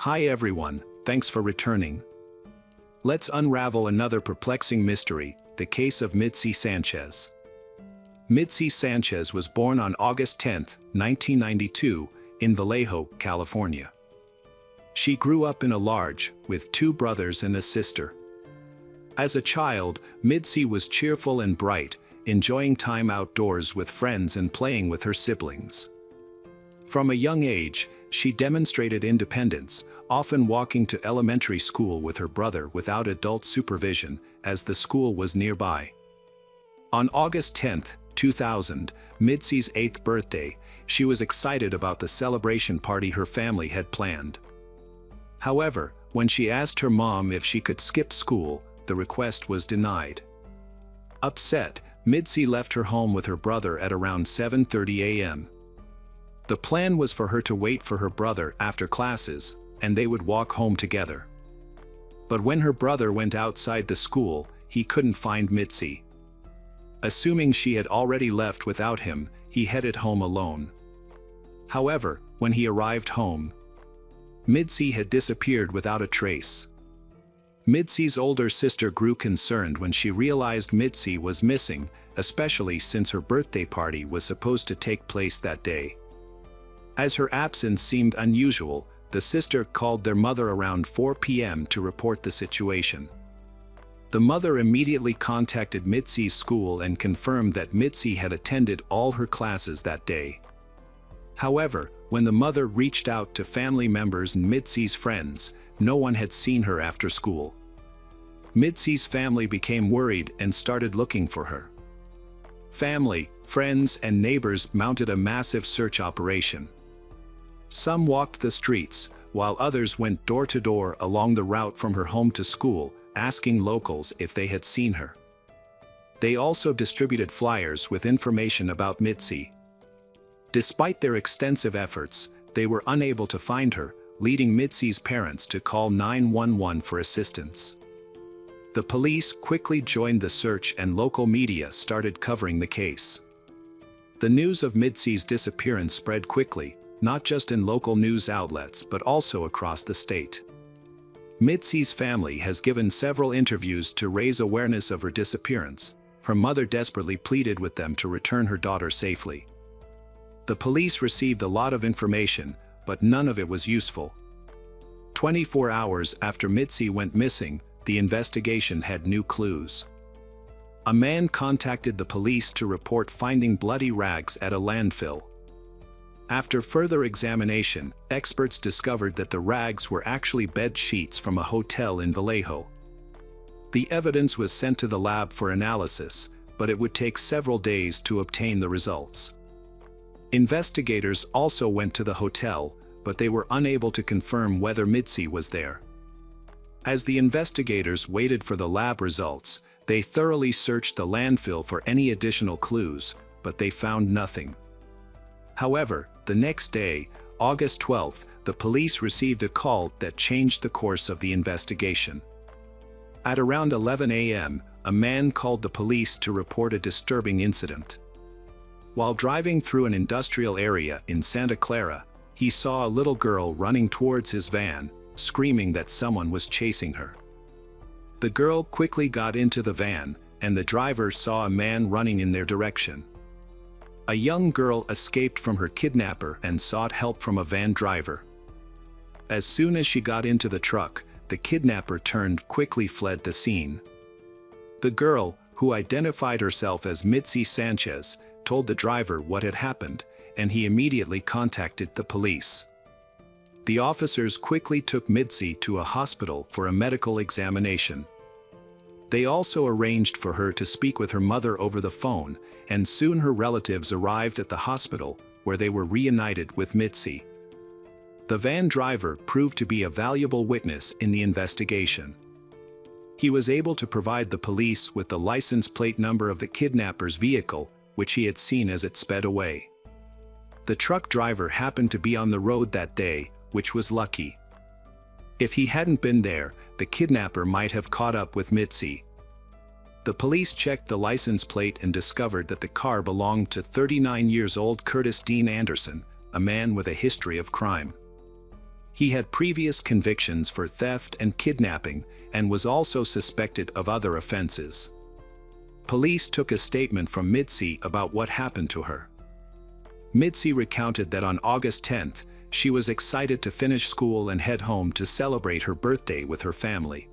Hi everyone, thanks for returning. Let's unravel another perplexing mystery, the case of Mitzi Sanchez. Mitzi Sanchez was born on August 10, 1992, in Vallejo, California. She grew up in a large, with 2 brothers and a sister. As a child, Mitzi was cheerful and bright, enjoying time outdoors with friends and playing with her siblings. From a young age, she demonstrated independence, often walking to elementary school with her brother without adult supervision, as the school was nearby. On August 10, 2000, Mitzi's 8th birthday, she was excited about the celebration party her family had planned. However, when she asked her mom if she could skip school, the request was denied. Upset, Mitzi left her home with her brother at around 7:30 a.m. The plan was for her to wait for her brother after classes, and they would walk home together. But when her brother went outside the school, he couldn't find Mitzi. Assuming she had already left without him, he headed home alone. However, when he arrived home, Mitzi had disappeared without a trace. Mitzi's older sister grew concerned when she realized Mitzi was missing, especially since her birthday party was supposed to take place that day. As her absence seemed unusual, the sister called their mother around 4 p.m. to report the situation. The mother immediately contacted Mitzi's school and confirmed that Mitzi had attended all her classes that day. However, when the mother reached out to family members and Mitzi's friends, no one had seen her after school. Mitzi's family became worried and started looking for her. Family, friends, and neighbors mounted a massive search operation. Some walked the streets, while others went door to door along the route from her home to school, asking locals if they had seen her. They also distributed flyers with information about Mitzi. Despite their extensive efforts, they were unable to find her, leading Mitzi's parents to call 911 for assistance. The police quickly joined the search and local media started covering the case. The news of Mitzi's disappearance spread quickly, not just in local news outlets but also across the state. Mitzi's family has given several interviews to raise awareness of her disappearance. Her mother desperately pleaded with them to return her daughter safely. The police received a lot of information, but none of it was useful. 24 hours after Mitzi went missing, the investigation had new clues. A man contacted the police to report finding bloody rags at a landfill. After further examination, experts discovered that the rags were actually bed sheets from a hotel in Vallejo. The evidence was sent to the lab for analysis, but it would take several days to obtain the results. Investigators also went to the hotel, but they were unable to confirm whether Mitzi was there. As the investigators waited for the lab results, they thoroughly searched the landfill for any additional clues, but they found nothing. However, the next day, August 12th, the police received a call that changed the course of the investigation. At around 11 a.m., a man called the police to report a disturbing incident. While driving through an industrial area in Santa Clara, he saw a little girl running towards his van, screaming that someone was chasing her. The girl quickly got into the van, and the driver saw a man running in their direction. A young girl escaped from her kidnapper and sought help from a van driver. As soon as she got into the truck, the kidnapper quickly fled the scene. The girl, who identified herself as Mitzi Sanchez, told the driver what had happened, and he immediately contacted the police. The officers quickly took Mitzi to a hospital for a medical examination. They also arranged for her to speak with her mother over the phone, and soon her relatives arrived at the hospital, where they were reunited with Mitzi. The van driver proved to be a valuable witness in the investigation. He was able to provide the police with the license plate number of the kidnapper's vehicle, which he had seen as it sped away. The truck driver happened to be on the road that day, which was lucky. If he hadn't been there, the kidnapper might have caught up with Mitzi. The police checked the license plate and discovered that the car belonged to 39-year-old Curtis Dean Anderson, a man with a history of crime. He had previous convictions for theft and kidnapping and was also suspected of other offenses. Police took a statement from Mitzi about what happened to her. Mitzi recounted that on August 10th, she was excited to finish school and head home to celebrate her birthday with her family.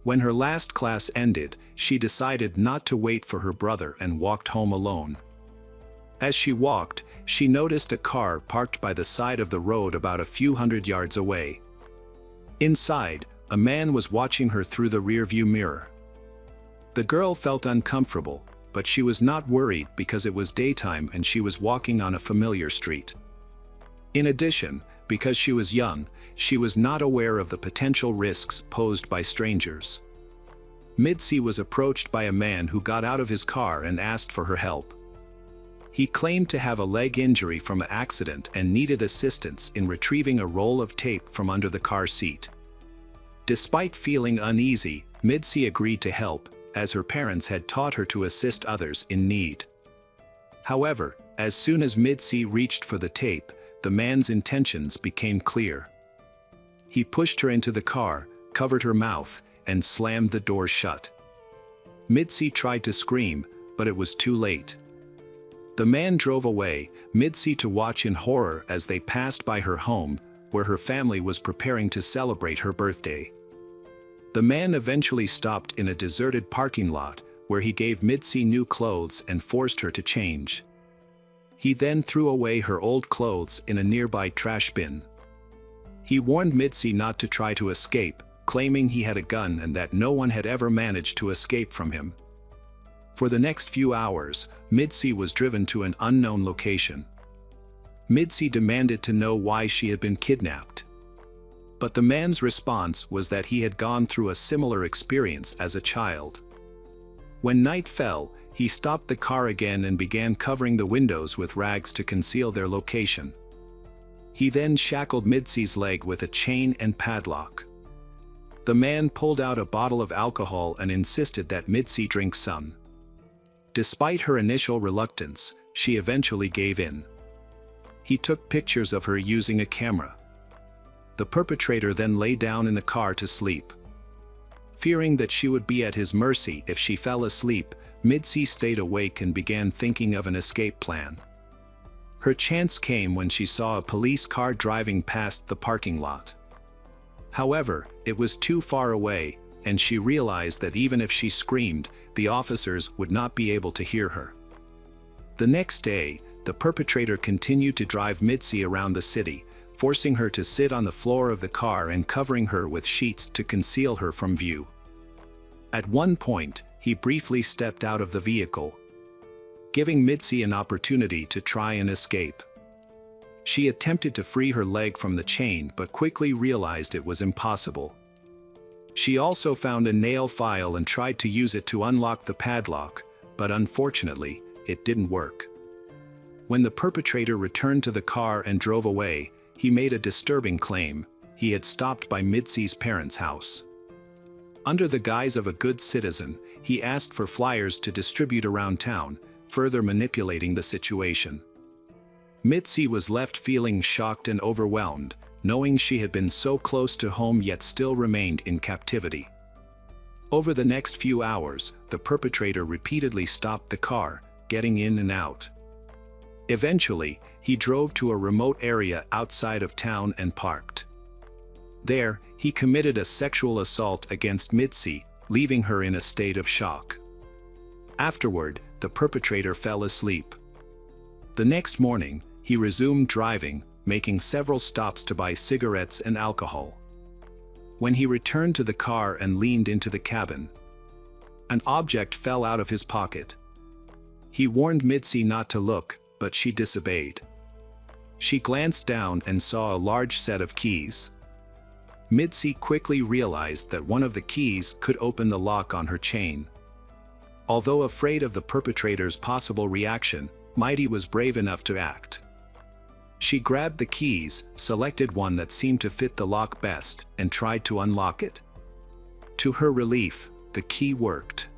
When her last class ended, she decided not to wait for her brother and walked home alone. As she walked, she noticed a car parked by the side of the road about a few hundred yards away. Inside, a man was watching her through the rearview mirror. The girl felt uncomfortable, but she was not worried because it was daytime and she was walking on a familiar street. In addition, because she was young, she was not aware of the potential risks posed by strangers. Mitzi was approached by a man who got out of his car and asked for her help. He claimed to have a leg injury from an accident and needed assistance in retrieving a roll of tape from under the car seat. Despite feeling uneasy, Mitzi agreed to help, as her parents had taught her to assist others in need. However, as soon as Mitzi reached for the tape, the man's intentions became clear. He pushed her into the car, covered her mouth, and slammed the door shut. Mitzi tried to scream, but it was too late. The man drove away, Mitzi to watch in horror as they passed by her home, where her family was preparing to celebrate her birthday. The man eventually stopped in a deserted parking lot, where he gave Mitzi new clothes and forced her to change. He then threw away her old clothes in a nearby trash bin. He warned Mitzi not to try to escape, claiming he had a gun and that no one had ever managed to escape from him. For the next few hours, Mitzi was driven to an unknown location. Mitzi demanded to know why she had been kidnapped. But the man's response was that he had gone through a similar experience as a child. When night fell, he stopped the car again and began covering the windows with rags to conceal their location. He then shackled Mitzi's leg with a chain and padlock. The man pulled out a bottle of alcohol and insisted that Mitzi drink some. Despite her initial reluctance, she eventually gave in. He took pictures of her using a camera. The perpetrator then lay down in the car to sleep. Fearing that she would be at his mercy if she fell asleep, Mitzi stayed awake and began thinking of an escape plan. Her chance came when she saw a police car driving past the parking lot. However, it was too far away, and she realized that even if she screamed, the officers would not be able to hear her. The next day, the perpetrator continued to drive Mitzi around the city, forcing her to sit on the floor of the car and covering her with sheets to conceal her from view. At one point, he briefly stepped out of the vehicle, giving Mitzi an opportunity to try and escape. She attempted to free her leg from the chain but quickly realized it was impossible. She also found a nail file and tried to use it to unlock the padlock, but unfortunately, it didn't work. When the perpetrator returned to the car and drove away, he made a disturbing claim: he had stopped by Mitzi's parents' house. Under the guise of a good citizen, he asked for flyers to distribute around town, further manipulating the situation. Mitzi was left feeling shocked and overwhelmed, knowing she had been so close to home yet still remained in captivity. Over the next few hours, the perpetrator repeatedly stopped the car, getting in and out. Eventually, he drove to a remote area outside of town and parked. There, he committed a sexual assault against Mitzi, leaving her in a state of shock. Afterward, the perpetrator fell asleep. The next morning, he resumed driving, making several stops to buy cigarettes and alcohol. When he returned to the car and leaned into the cabin, an object fell out of his pocket. He warned Mitzi not to look, but she disobeyed. She glanced down and saw a large set of keys. Mitzi quickly realized that one of the keys could open the lock on her chain. Although afraid of the perpetrator's possible reaction, Mitzi was brave enough to act. She grabbed the keys, selected one that seemed to fit the lock best, and tried to unlock it. To her relief, the key worked.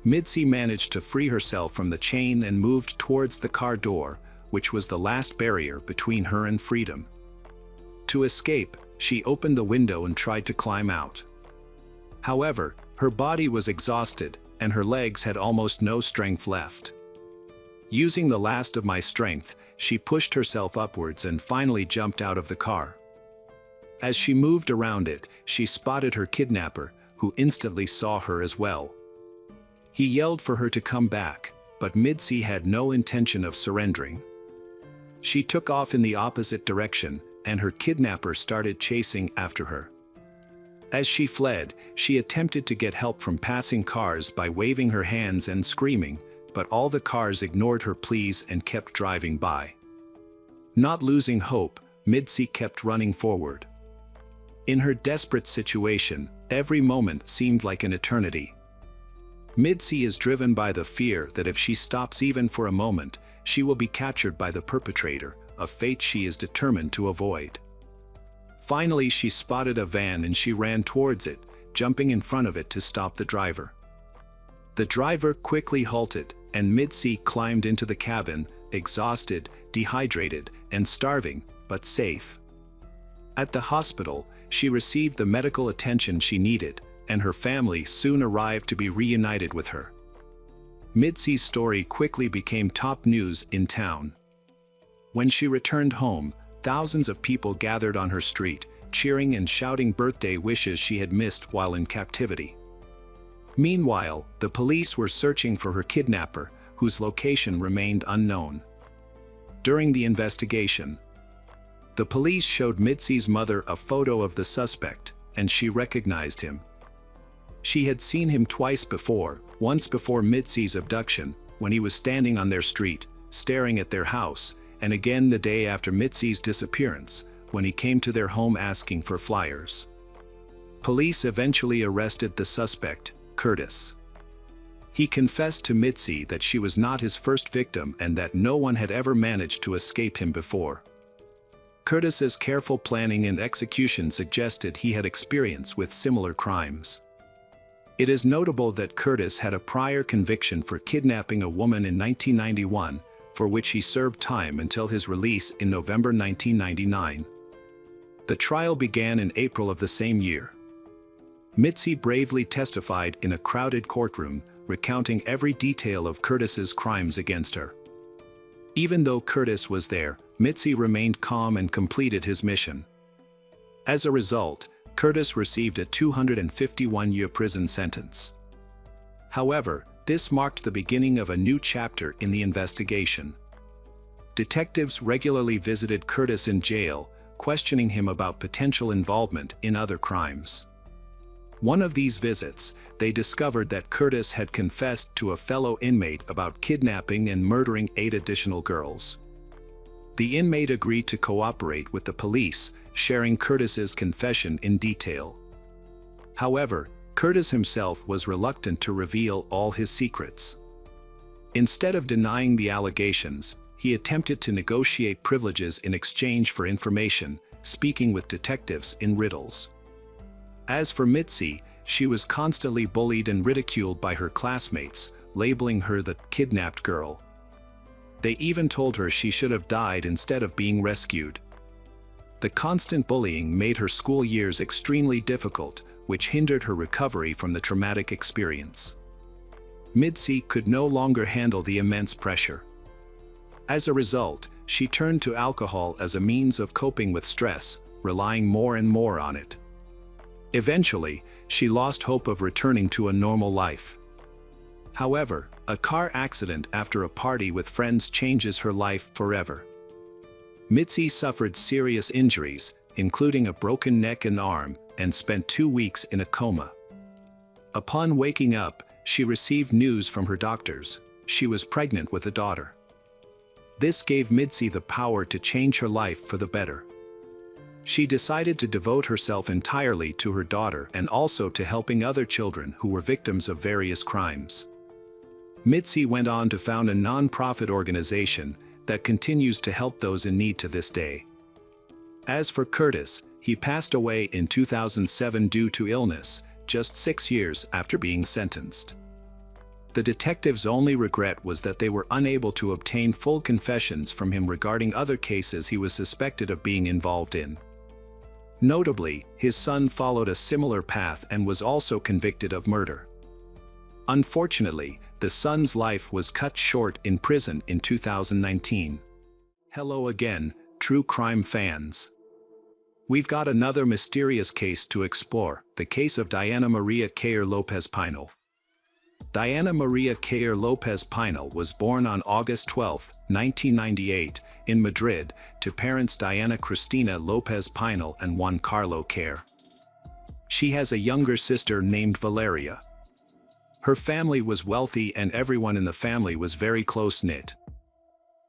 Mitzi managed to free herself from the chain and moved towards the car door, which was the last barrier between her and freedom. To escape, she opened the window and tried to climb out. However, her body was exhausted, and her legs had almost no strength left. Using the last of my strength, she pushed herself upwards and finally jumped out of the car. As she moved around it, she spotted her kidnapper, who instantly saw her as well. He yelled for her to come back, but Mitzi had no intention of surrendering. She took off in the opposite direction, and her kidnapper started chasing after her. As she fled, she attempted to get help from passing cars by waving her hands and screaming, but all the cars ignored her pleas and kept driving by. Not losing hope, Mitzi kept running forward. In her desperate situation, every moment seemed like an eternity. Mitzi is driven by the fear that if she stops even for a moment, she will be captured by the perpetrator, a fate she is determined to avoid. Finally, she spotted a van and she ran towards it, jumping in front of it to stop the driver. The driver quickly halted, and Mitzi climbed into the cabin, exhausted, dehydrated, and starving, but safe. At the hospital, she received the medical attention she needed, and her family soon arrived to be reunited with her. Mitzi's story quickly became top news in town. When she returned home, thousands of people gathered on her street, cheering and shouting birthday wishes she had missed while in captivity. Meanwhile, the police were searching for her kidnapper, whose location remained unknown. During the investigation, the police showed Mitzi's mother a photo of the suspect, and she recognized him. She had seen him twice before, once before Mitzi's abduction, when he was standing on their street, staring at their house, and again the day after Mitzi's disappearance, when he came to their home asking for flyers. Police eventually arrested the suspect, Curtis. He confessed to Mitzi that she was not his first victim and that no one had ever managed to escape him before. Curtis's careful planning and execution suggested he had experience with similar crimes. It is notable that Curtis had a prior conviction for kidnapping a woman in 1991, for which he served time until his release in November 1999. The trial began in April of the same year. Mitzi bravely testified in a crowded courtroom, recounting every detail of Curtis's crimes against her. Even though Curtis was there, Mitzi remained calm and completed his mission. As a result, Curtis received a 251-year prison sentence. However, this marked the beginning of a new chapter in the investigation. Detectives regularly visited Curtis in jail, questioning him about potential involvement in other crimes. One of these visits, they discovered that Curtis had confessed to a fellow inmate about kidnapping and murdering 8 additional girls. The inmate agreed to cooperate with the police, sharing Curtis's confession in detail. However, Curtis himself was reluctant to reveal all his secrets. Instead of denying the allegations, he attempted to negotiate privileges in exchange for information, speaking with detectives in riddles. As for Mitzi, she was constantly bullied and ridiculed by her classmates, labeling her the kidnapped girl. They even told her she should have died instead of being rescued. The constant bullying made her school years extremely difficult, which hindered her recovery from the traumatic experience. Mitzi could no longer handle the immense pressure. As a result, she turned to alcohol as a means of coping with stress, relying more and more on it. Eventually, she lost hope of returning to a normal life. However, a car accident after a party with friends changes her life forever. Mitzi suffered serious injuries, including a broken neck and arm, and spent 2 weeks in a coma. Upon waking up, she received news from her doctors. She was pregnant with a daughter. This gave Mitzi the power to change her life for the better. She decided to devote herself entirely to her daughter and also to helping other children who were victims of various crimes. Mitzi went on to found a non-profit organization that continues to help those in need to this day. As for Curtis, he passed away in 2007 due to illness, just 6 years after being sentenced. The detectives' only regret was that they were unable to obtain full confessions from him regarding other cases he was suspected of being involved in. Notably, his son followed a similar path and was also convicted of murder. Unfortunately, the son's life was cut short in prison in 2019. Hello again, true crime fans. We've got another mysterious case to explore, the case of Diana Maria Cayer Lopez Pinal. Diana Maria Cayer Lopez Pinal was born on August 12, 1998, in Madrid, to parents Diana Cristina Lopez Pinal and Juan Carlo Cayer. She has a younger sister named Valeria. Her family was wealthy and everyone in the family was very close-knit.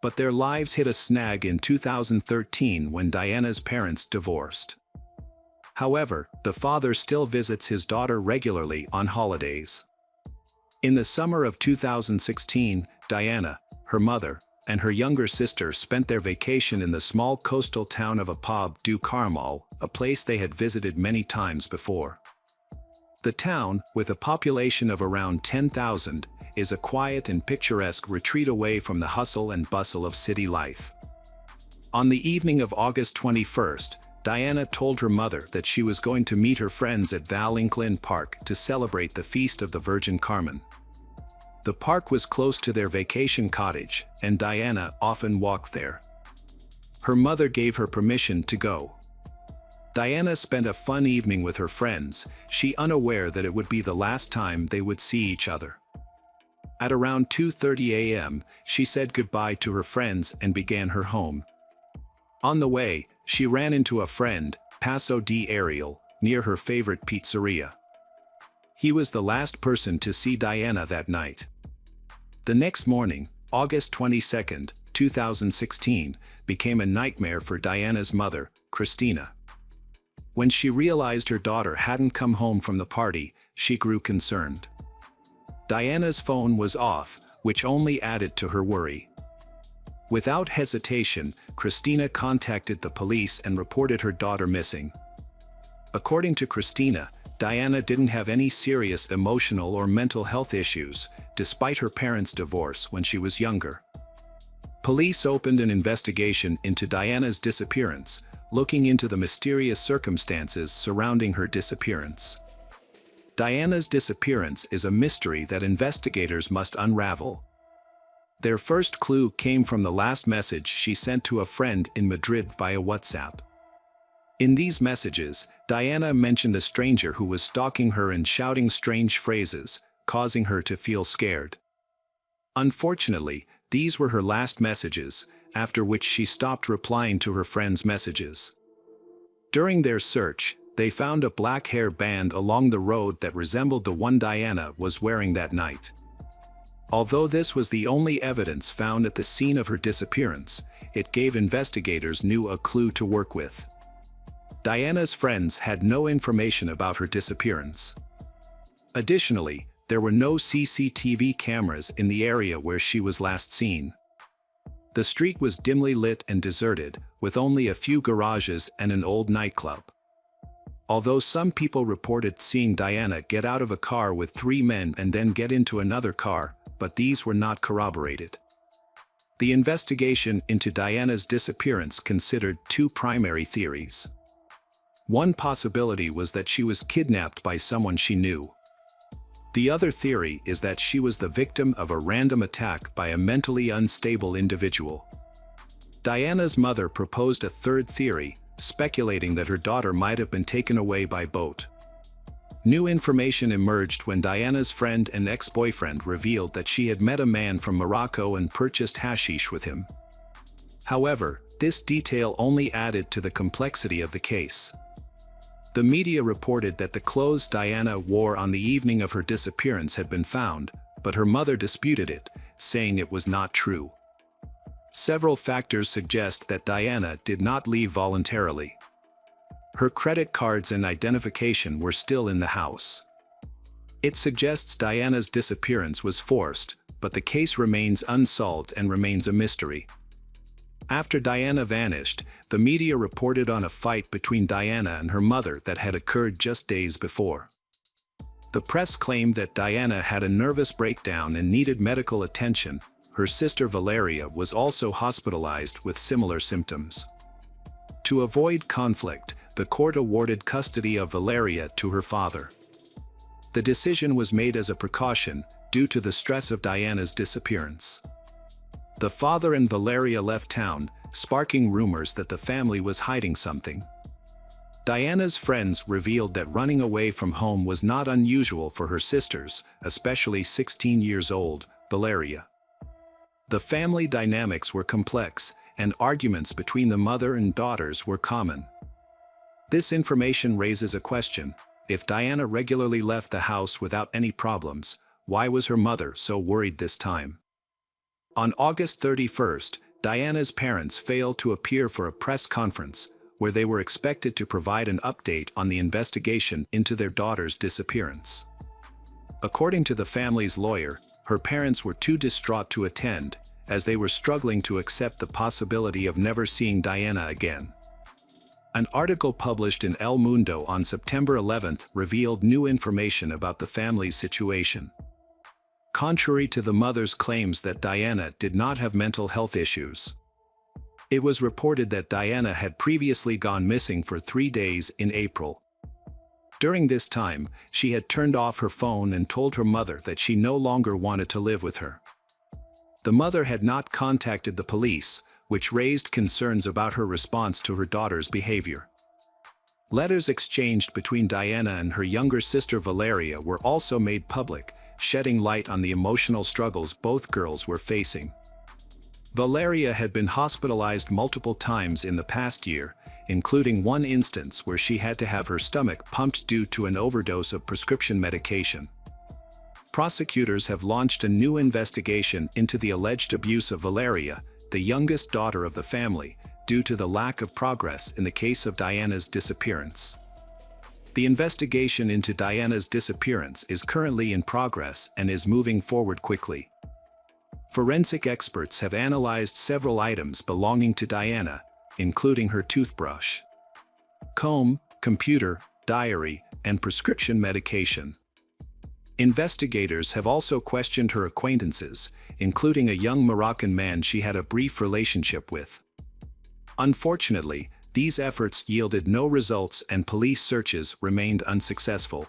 But their lives hit a snag in 2013 when Diana's parents divorced. However, the father still visits his daughter regularly on holidays. In the summer of 2016, Diana, her mother, and her younger sister spent their vacation in the small coastal town of Apab do Carmel, a place they had visited many times before. The town, with a population of around 10,000, is a quiet and picturesque retreat away from the hustle and bustle of city life. On the evening of August 21st, Diana told her mother that she was going to meet her friends at Val Inclin Park to celebrate the Feast of the Virgin Carmen. The park was close to their vacation cottage, and Diana often walked there. Her mother gave her permission to go. Diana spent a fun evening with her friends, she unaware that it would be the last time they would see each other. At around 2:30 a.m., she said goodbye to her friends and began her home. On the way, she ran into a friend, Paso de Ariel, near her favorite pizzeria. He was the last person to see Diana that night. The next morning, August 22, 2016, became a nightmare for Diana's mother, Cristina. When she realized her daughter hadn't come home from the party, she grew concerned. Diana's phone was off, which only added to her worry. Without hesitation, Cristina contacted the police and reported her daughter missing. According to Cristina, Diana didn't have any serious emotional or mental health issues, despite her parents' divorce when she was younger. Police opened an investigation into Diana's disappearance, looking into the mysterious circumstances surrounding her disappearance. Diana's disappearance is a mystery that investigators must unravel. Their first clue came from the last message she sent to a friend in Madrid via WhatsApp. In these messages, Diana mentioned a stranger who was stalking her and shouting strange phrases, causing her to feel scared. Unfortunately, these were her last messages, after which she stopped replying to her friends' messages. During their search, they found a black hair band along the road that resembled the one Diana was wearing that night. Although this was the only evidence found at the scene of her disappearance, it gave investigators a clue to work with. Diana's friends had no information about her disappearance. Additionally, there were no CCTV cameras in the area where she was last seen. The street was dimly lit and deserted, with only a few garages and an old nightclub. Although some people reported seeing Diana get out of a car with 3 men and then get into another car, but these were not corroborated. The investigation into Diana's disappearance considered 2 primary theories. One possibility was that she was kidnapped by someone she knew. The other theory is that she was the victim of a random attack by a mentally unstable individual. Diana's mother proposed a third theory, speculating that her daughter might have been taken away by boat. New information emerged when Diana's friend and ex-boyfriend revealed that she had met a man from Morocco and purchased hashish with him. However, this detail only added to the complexity of the case. The media reported that the clothes Diana wore on the evening of her disappearance had been found, but her mother disputed it, saying it was not true. Several factors suggest that Diana did not leave voluntarily. Her credit cards and identification were still in the house. It suggests Diana's disappearance was forced, but the case remains unsolved and remains a mystery. After Diana vanished, the media reported on a fight between Diana and her mother that had occurred just days before. The press claimed that Diana had a nervous breakdown and needed medical attention. Her sister Valeria was also hospitalized with similar symptoms. To avoid conflict, the court awarded custody of Valeria to her father. The decision was made as a precaution due to the stress of Diana's disappearance. The father and Valeria left town, sparking rumors that the family was hiding something. Diana's friends revealed that running away from home was not unusual for her sisters, especially 16 years old Valeria. The family dynamics were complex, and arguments between the mother and daughters were common. This information raises a question: if Diana regularly left the house without any problems, why was her mother so worried this time? On August 31st, Diana's parents failed to appear for a press conference, where they were expected to provide an update on the investigation into their daughter's disappearance. According to the family's lawyer, her parents were too distraught to attend, as they were struggling to accept the possibility of never seeing Diana again. An article published in El Mundo on September 11th revealed new information about the family's situation. Contrary to the mother's claims that Diana did not have mental health issues, it was reported that Diana had previously gone missing for 3 days in April. During this time, she had turned off her phone and told her mother that she no longer wanted to live with her. The mother had not contacted the police, which raised concerns about her response to her daughter's behavior. Letters exchanged between Diana and her younger sister Valeria were also made public, shedding light on the emotional struggles both girls were facing. Valeria had been hospitalized multiple times in the past year, including one instance where she had to have her stomach pumped due to an overdose of prescription medication. Prosecutors have launched a new investigation into the alleged abuse of Valeria, the youngest daughter of the family, due to the lack of progress in the case of Diana's disappearance. The investigation into Diana's disappearance is currently in progress and is moving forward quickly. Forensic experts have analyzed several items belonging to Diana, including her toothbrush, comb, computer, diary, and prescription medication. Investigators have also questioned her acquaintances, including a young Moroccan man she had a brief relationship with. Unfortunately, these efforts yielded no results and police searches remained unsuccessful.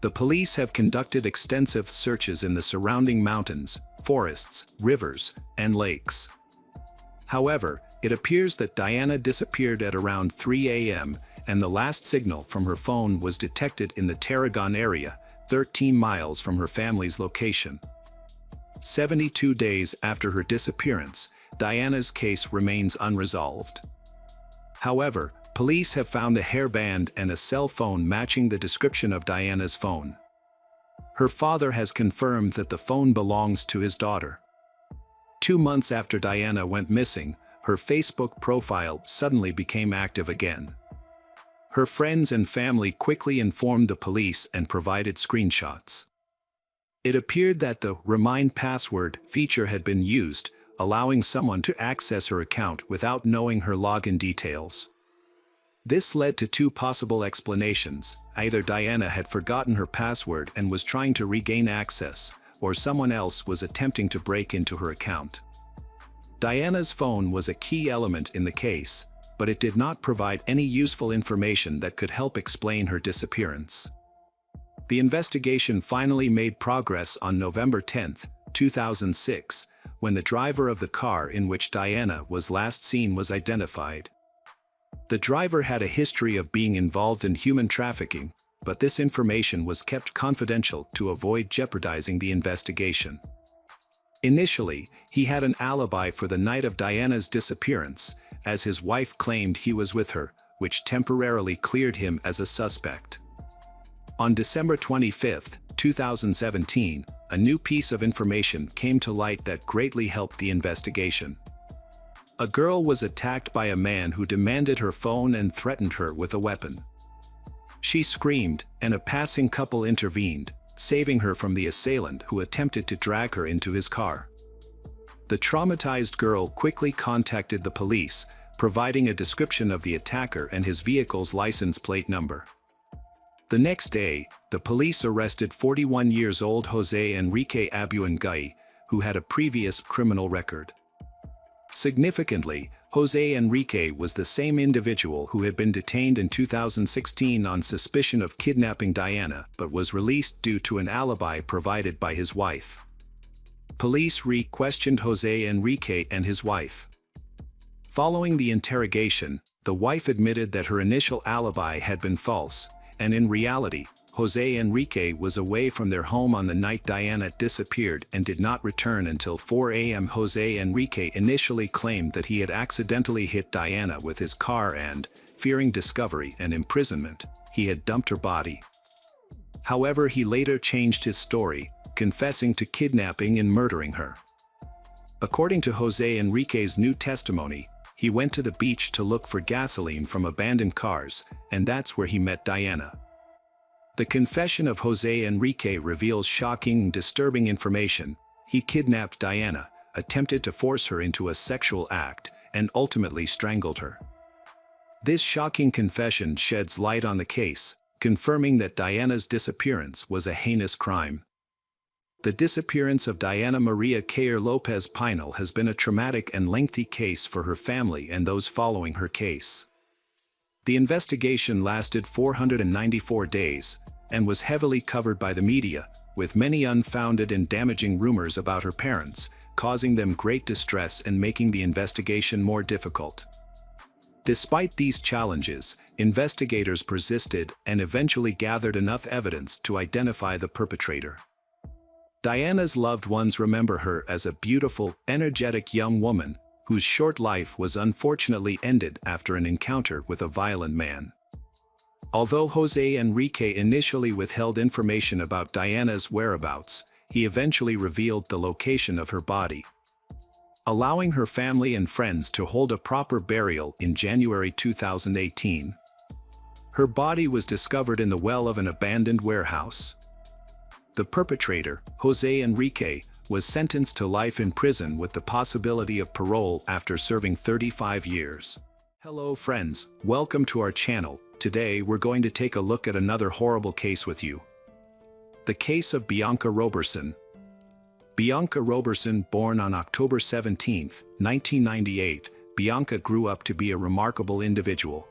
The police have conducted extensive searches in the surrounding mountains, forests, rivers, and lakes. However, it appears that Diana disappeared at around 3 a.m., and the last signal from her phone was detected in the Tarragon area, 13 miles from her family's location. 72 days after her disappearance, Diana's case remains unresolved. However, police have found a hairband and a cell phone matching the description of Diana's phone. Her father has confirmed that the phone belongs to his daughter. 2 months after Diana went missing, her Facebook profile suddenly became active again. Her friends and family quickly informed the police and provided screenshots. It appeared that the Remind Password feature had been used, allowing someone to access her account without knowing her login details. This led to 2 possible explanations: either Diana had forgotten her password and was trying to regain access, or someone else was attempting to break into her account. Diana's phone was a key element in the case, but it did not provide any useful information that could help explain her disappearance. The investigation finally made progress on November 10, 2006, when the driver of the car in which Diana was last seen was identified. The driver had a history of being involved in human trafficking, but this information was kept confidential to avoid jeopardizing the investigation. Initially, he had an alibi for the night of Diana's disappearance, as his wife claimed he was with her, which temporarily cleared him as a suspect. On December 25, 2017, a new piece of information came to light that greatly helped the investigation. A girl was attacked by a man who demanded her phone and threatened her with a weapon. She screamed, and a passing couple intervened, saving her from the assailant who attempted to drag her into his car. The traumatized girl quickly contacted the police, providing a description of the attacker and his vehicle's license plate number. The next day, the police arrested 41-year-old Jose Enrique Abuengay, who had a previous criminal record. Significantly, Jose Enrique was the same individual who had been detained in 2016 on suspicion of kidnapping Diana but was released due to an alibi provided by his wife. Police re-questioned Jose Enrique and his wife. Following the interrogation, the wife admitted that her initial alibi had been false, and in reality, Jose Enrique was away from their home on the night Diana disappeared and did not return until 4 a.m. Jose Enrique initially claimed that he had accidentally hit Diana with his car and, fearing discovery and imprisonment, he had dumped her body. However, he later changed his story, confessing to kidnapping and murdering her. According to Jose Enrique's new testimony, he went to the beach to look for gasoline from abandoned cars, and that's where he met Diana. The confession of Jose Enrique reveals shocking and disturbing information. He kidnapped Diana, attempted to force her into a sexual act, and ultimately strangled her. This shocking confession sheds light on the case, confirming that Diana's disappearance was a heinous crime. The disappearance of Diana Maria Cayer Lopez Pinal has been a traumatic and lengthy case for her family and those following her case. The investigation lasted 494 days, and was heavily covered by the media, with many unfounded and damaging rumors about her parents, causing them great distress and making the investigation more difficult. Despite these challenges, investigators persisted and eventually gathered enough evidence to identify the perpetrator. Diana's loved ones remember her as a beautiful, energetic young woman whose short life was unfortunately ended after an encounter with a violent man. Although Jose Enrique initially withheld information about Diana's whereabouts, he eventually revealed the location of her body, allowing her family and friends to hold a proper burial in January 2018. Her body was discovered in the well of an abandoned warehouse. The perpetrator, Jose Enrique, was sentenced to life in prison with the possibility of parole after serving 35 years. Hello friends, welcome to our channel. Today we're going to take a look at another horrible case with you. The case of Bianca Roberson. Bianca Roberson, born on October 17, 1998, Bianca grew up to be a remarkable individual.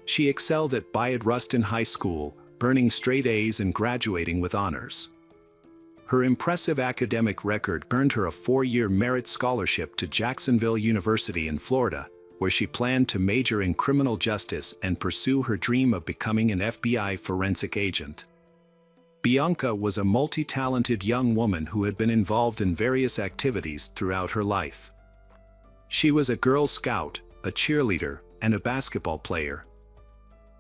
She excelled at Bayard Rustin High School, earning straight A's and graduating with honors. Her impressive academic record earned her a 4-year merit scholarship to Jacksonville University in Florida, where she planned to major in criminal justice and pursue her dream of becoming an FBI forensic agent. Bianca was a multi-talented young woman who had been involved in various activities throughout her life. She was a Girl Scout, a cheerleader, and a basketball player.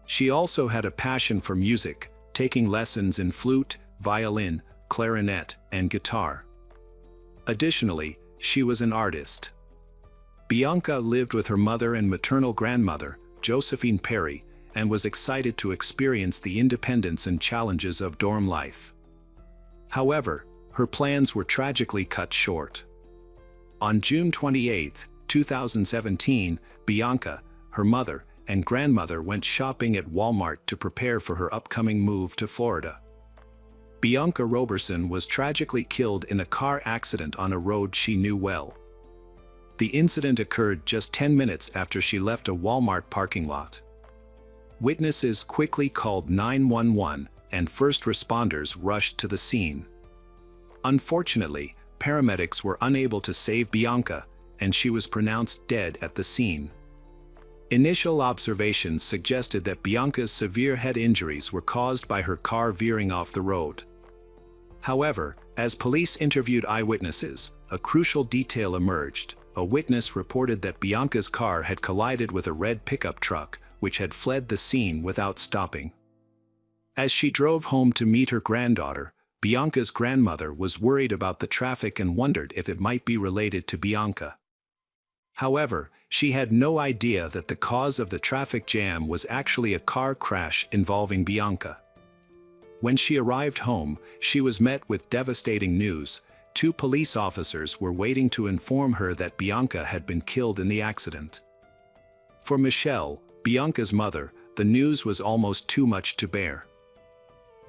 She also had a passion for music, taking lessons in flute, violin, clarinet, and guitar. Additionally, she was an artist. Bianca lived with her mother and maternal grandmother, Josephine Perry, and was excited to experience the independence and challenges of dorm life. However, her plans were tragically cut short. On June 28, 2017, Bianca, her mother, and grandmother went shopping at Walmart to prepare for her upcoming move to Florida. Bianca Roberson was tragically killed in a car accident on a road she knew well. The incident occurred just 10 minutes after she left a Walmart parking lot. Witnesses quickly called 911, and first responders rushed to the scene. Unfortunately, paramedics were unable to save Bianca, and she was pronounced dead at the scene. Initial observations suggested that Bianca's severe head injuries were caused by her car veering off the road. However, as police interviewed eyewitnesses, a crucial detail emerged. A witness reported that Bianca's car had collided with a red pickup truck, which had fled the scene without stopping. As she drove home to meet her granddaughter, Bianca's grandmother was worried about the traffic and wondered if it might be related to Bianca. However, she had no idea that the cause of the traffic jam was actually a car crash involving Bianca. When she arrived home, she was met with devastating news. 2 police officers were waiting to inform her that Bianca had been killed in the accident. For Michelle, Bianca's mother, the news was almost too much to bear.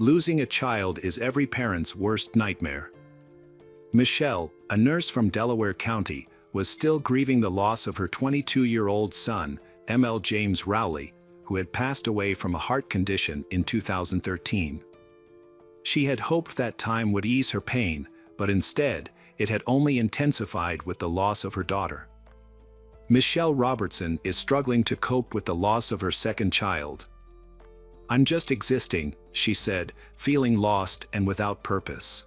Losing a child is every parent's worst nightmare. Michelle, a nurse from Delaware County, was still grieving the loss of her 22-year-old son, ML James Rowley, who had passed away from a heart condition in 2013. She had hoped that time would ease her pain, but instead, it had only intensified with the loss of her daughter. Michelle Robertson is struggling to cope with the loss of her second child. "I'm just existing," she said, feeling lost and without purpose.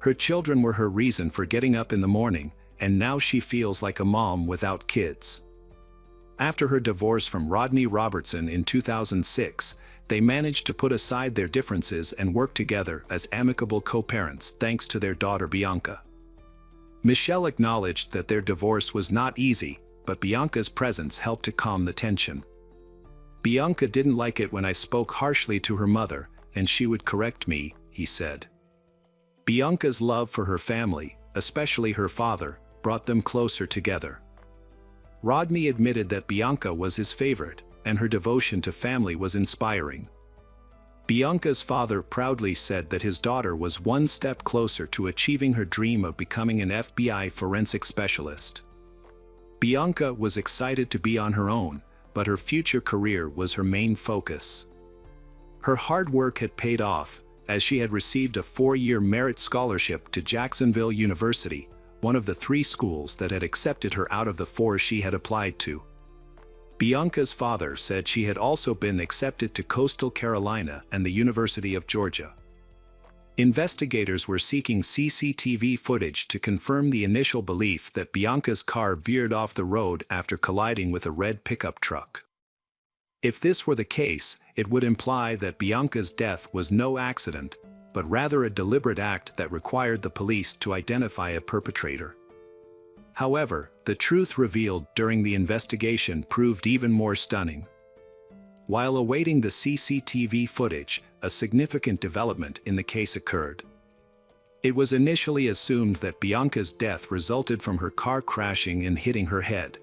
Her children were her reason for getting up in the morning, and now she feels like a mom without kids. After her divorce from Rodney Robertson in 2006, they managed to put aside their differences and work together as amicable co-parents thanks to their daughter Bianca. Michelle acknowledged that their divorce was not easy, but Bianca's presence helped to calm the tension. "Bianca didn't like it when I spoke harshly to her mother, and she would correct me," he said. Bianca's love for her family, especially her father, brought them closer together. Rodney admitted that Bianca was his favorite, and her devotion to family was inspiring. Bianca's father proudly said that his daughter was one step closer to achieving her dream of becoming an FBI forensic specialist. Bianca was excited to be on her own, but her future career was her main focus. Her hard work had paid off, as she had received a 4-year merit scholarship to Jacksonville University, one of the 3 schools that had accepted her out of the 4 she had applied to. Bianca's father said she had also been accepted to Coastal Carolina and the University of Georgia. Investigators were seeking CCTV footage to confirm the initial belief that Bianca's car veered off the road after colliding with a red pickup truck. If this were the case, it would imply that Bianca's death was no accident, but rather a deliberate act that required the police to identify a perpetrator. However, the truth revealed during the investigation proved even more stunning. While awaiting the CCTV footage, a significant development in the case occurred. It was initially assumed that Bianca's death resulted from her car crashing and hitting her head.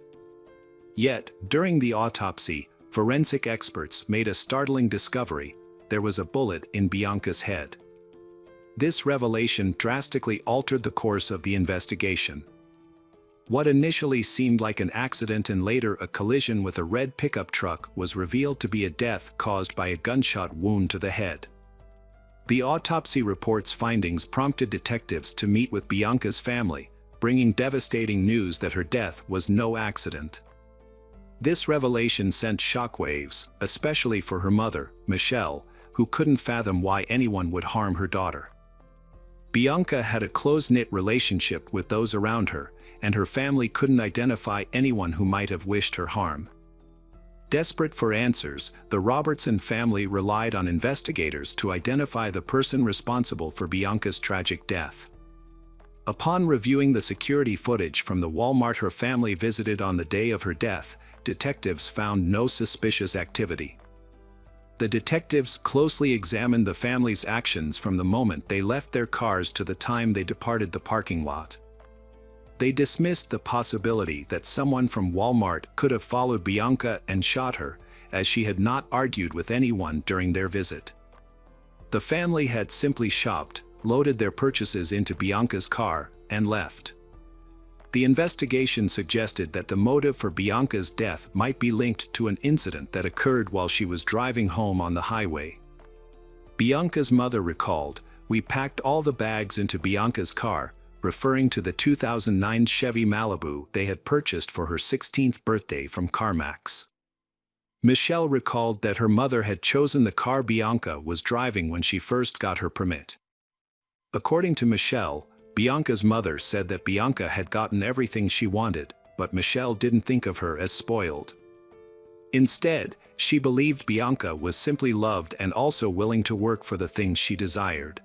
Yet, during the autopsy, forensic experts made a startling discovery: there was a bullet in Bianca's head. This revelation drastically altered the course of the investigation. What initially seemed like an accident and later a collision with a red pickup truck was revealed to be a death caused by a gunshot wound to the head. The autopsy report's findings prompted detectives to meet with Bianca's family, bringing devastating news that her death was no accident. This revelation sent shockwaves, especially for her mother, Michelle, who couldn't fathom why anyone would harm her daughter. Bianca had a close-knit relationship with those around her, and her family couldn't identify anyone who might have wished her harm. Desperate for answers, the Robertson family relied on investigators to identify the person responsible for Bianca's tragic death. Upon reviewing the security footage from the Walmart her family visited on the day of her death, detectives found no suspicious activity. The detectives closely examined the family's actions from the moment they left their cars to the time they departed the parking lot. They dismissed the possibility that someone from Walmart could have followed Bianca and shot her, as she had not argued with anyone during their visit. The family had simply shopped, loaded their purchases into Bianca's car, and left. The investigation suggested that the motive for Bianca's death might be linked to an incident that occurred while she was driving home on the highway. Bianca's mother recalled, "We packed all the bags into Bianca's car," referring to the 2009 Chevy Malibu they had purchased for her 16th birthday from CarMax. Michelle recalled that her mother had chosen the car Bianca was driving when she first got her permit. According to Michelle, Bianca's mother said that Bianca had gotten everything she wanted, but Michelle didn't think of her as spoiled. Instead, she believed Bianca was simply loved and also willing to work for the things she desired.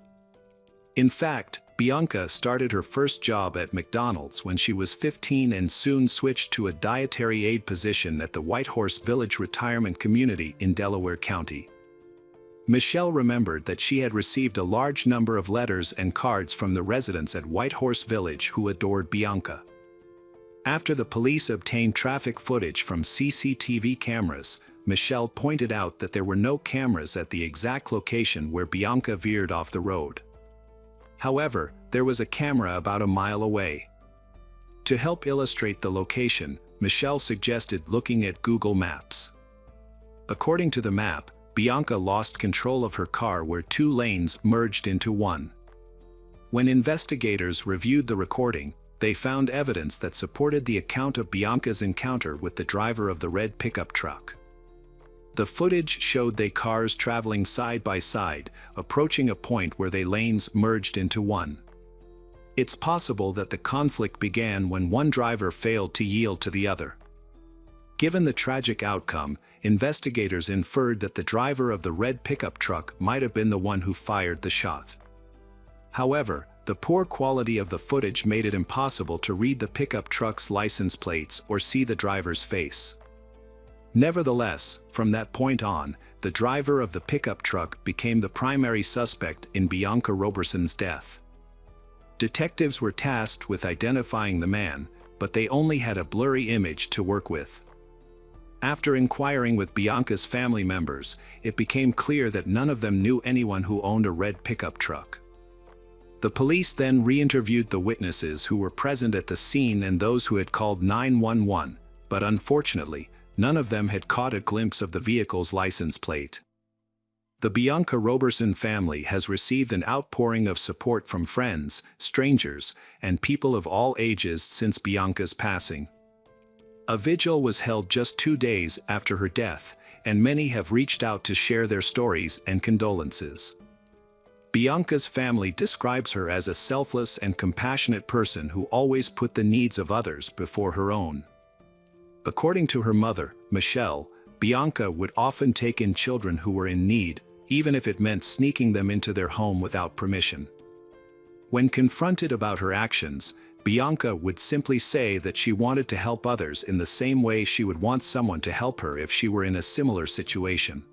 In fact, Bianca started her first job at McDonald's when she was 15 and soon switched to a dietary aide position at the Whitehorse Village Retirement Community in Delaware County. Michelle remembered that she had received a large number of letters and cards from the residents at Whitehorse Village who adored Bianca. After the police obtained traffic footage from CCTV cameras, Michelle pointed out that there were no cameras at the exact location where Bianca veered off the road. However, there was a camera about a mile away. To help illustrate the location, Michelle suggested looking at Google Maps. According to the map, Bianca lost control of her car where two lanes merged into one. When investigators reviewed the recording, they found evidence that supported the account of Bianca's encounter with the driver of the red pickup truck. The footage showed the cars traveling side by side, approaching a point where their lanes merged into one. It's possible that the conflict began when one driver failed to yield to the other. Given the tragic outcome, investigators inferred that the driver of the red pickup truck might have been the one who fired the shot. However, the poor quality of the footage made it impossible to read the pickup truck's license plates or see the driver's face. Nevertheless, from that point on, the driver of the pickup truck became the primary suspect in Bianca Roberson's death. Detectives were tasked with identifying the man, but they only had a blurry image to work with. After inquiring with Bianca's family members, it became clear that none of them knew anyone who owned a red pickup truck. The police then re-interviewed the witnesses who were present at the scene and those who had called 911, but unfortunately, none of them had caught a glimpse of the vehicle's license plate. The Bianca Roberson family has received an outpouring of support from friends, strangers, and people of all ages since Bianca's passing. A vigil was held just 2 days after her death, and many have reached out to share their stories and condolences. Bianca's family describes her as a selfless and compassionate person who always put the needs of others before her own. According to her mother, Michelle, Bianca would often take in children who were in need, even if it meant sneaking them into their home without permission. When confronted about her actions, Bianca would simply say that she wanted to help others in the same way she would want someone to help her if she were in a similar situation.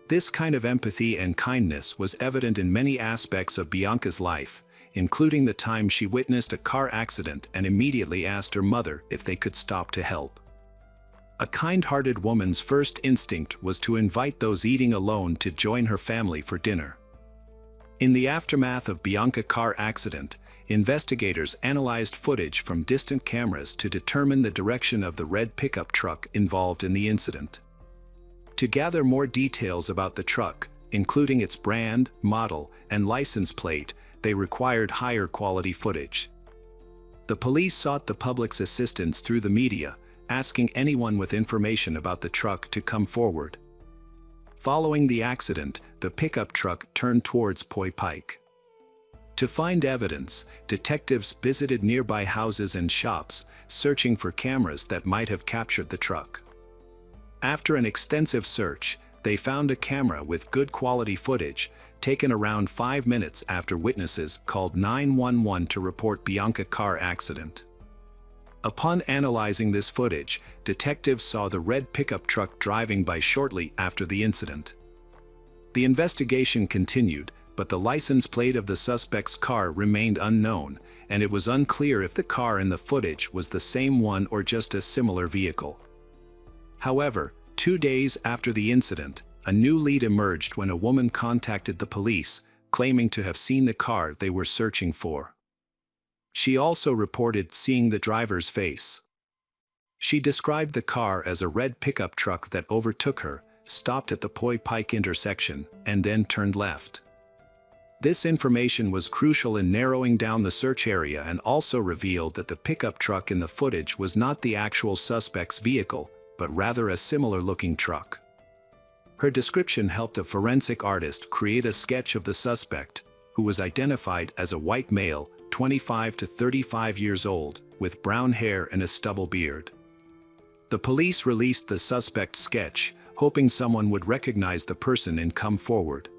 This kind of empathy and kindness was evident in many aspects of Bianca's life, including the time she witnessed a car accident and immediately asked her mother if they could stop to help. A kind-hearted woman's first instinct was to invite those eating alone to join her family for dinner. In the aftermath of Bianca's car accident, investigators analyzed footage from distant cameras to determine the direction of the red pickup truck involved in the incident. To gather more details about the truck, including its brand, model, and license plate, they required higher quality footage. The police sought the public's assistance through the media, asking anyone with information about the truck to come forward. Following the accident, the pickup truck turned towards Poy Pike. To find evidence, detectives visited nearby houses and shops, searching for cameras that might have captured the truck. After an extensive search, they found a camera with good quality footage, taken around 5 minutes after witnesses called 911 to report Bianca's car accident. Upon analyzing this footage, detectives saw the red pickup truck driving by shortly after the incident. The investigation continued, but the license plate of the suspect's car remained unknown, and it was unclear if the car in the footage was the same one or just a similar vehicle. However, 2 days after the incident, a new lead emerged when a woman contacted the police, claiming to have seen the car they were searching for. She also reported seeing the driver's face. She described the car as a red pickup truck that overtook her, stopped at the Poy Pike intersection, and then turned left. This information was crucial in narrowing down the search area and also revealed that the pickup truck in the footage was not the actual suspect's vehicle, but rather a similar-looking truck. Her description helped a forensic artist create a sketch of the suspect, who was identified as a white male, 25 to 35 years old, with brown hair and a stubble beard. The police released the suspect's sketch, hoping someone would recognize the person and come forward.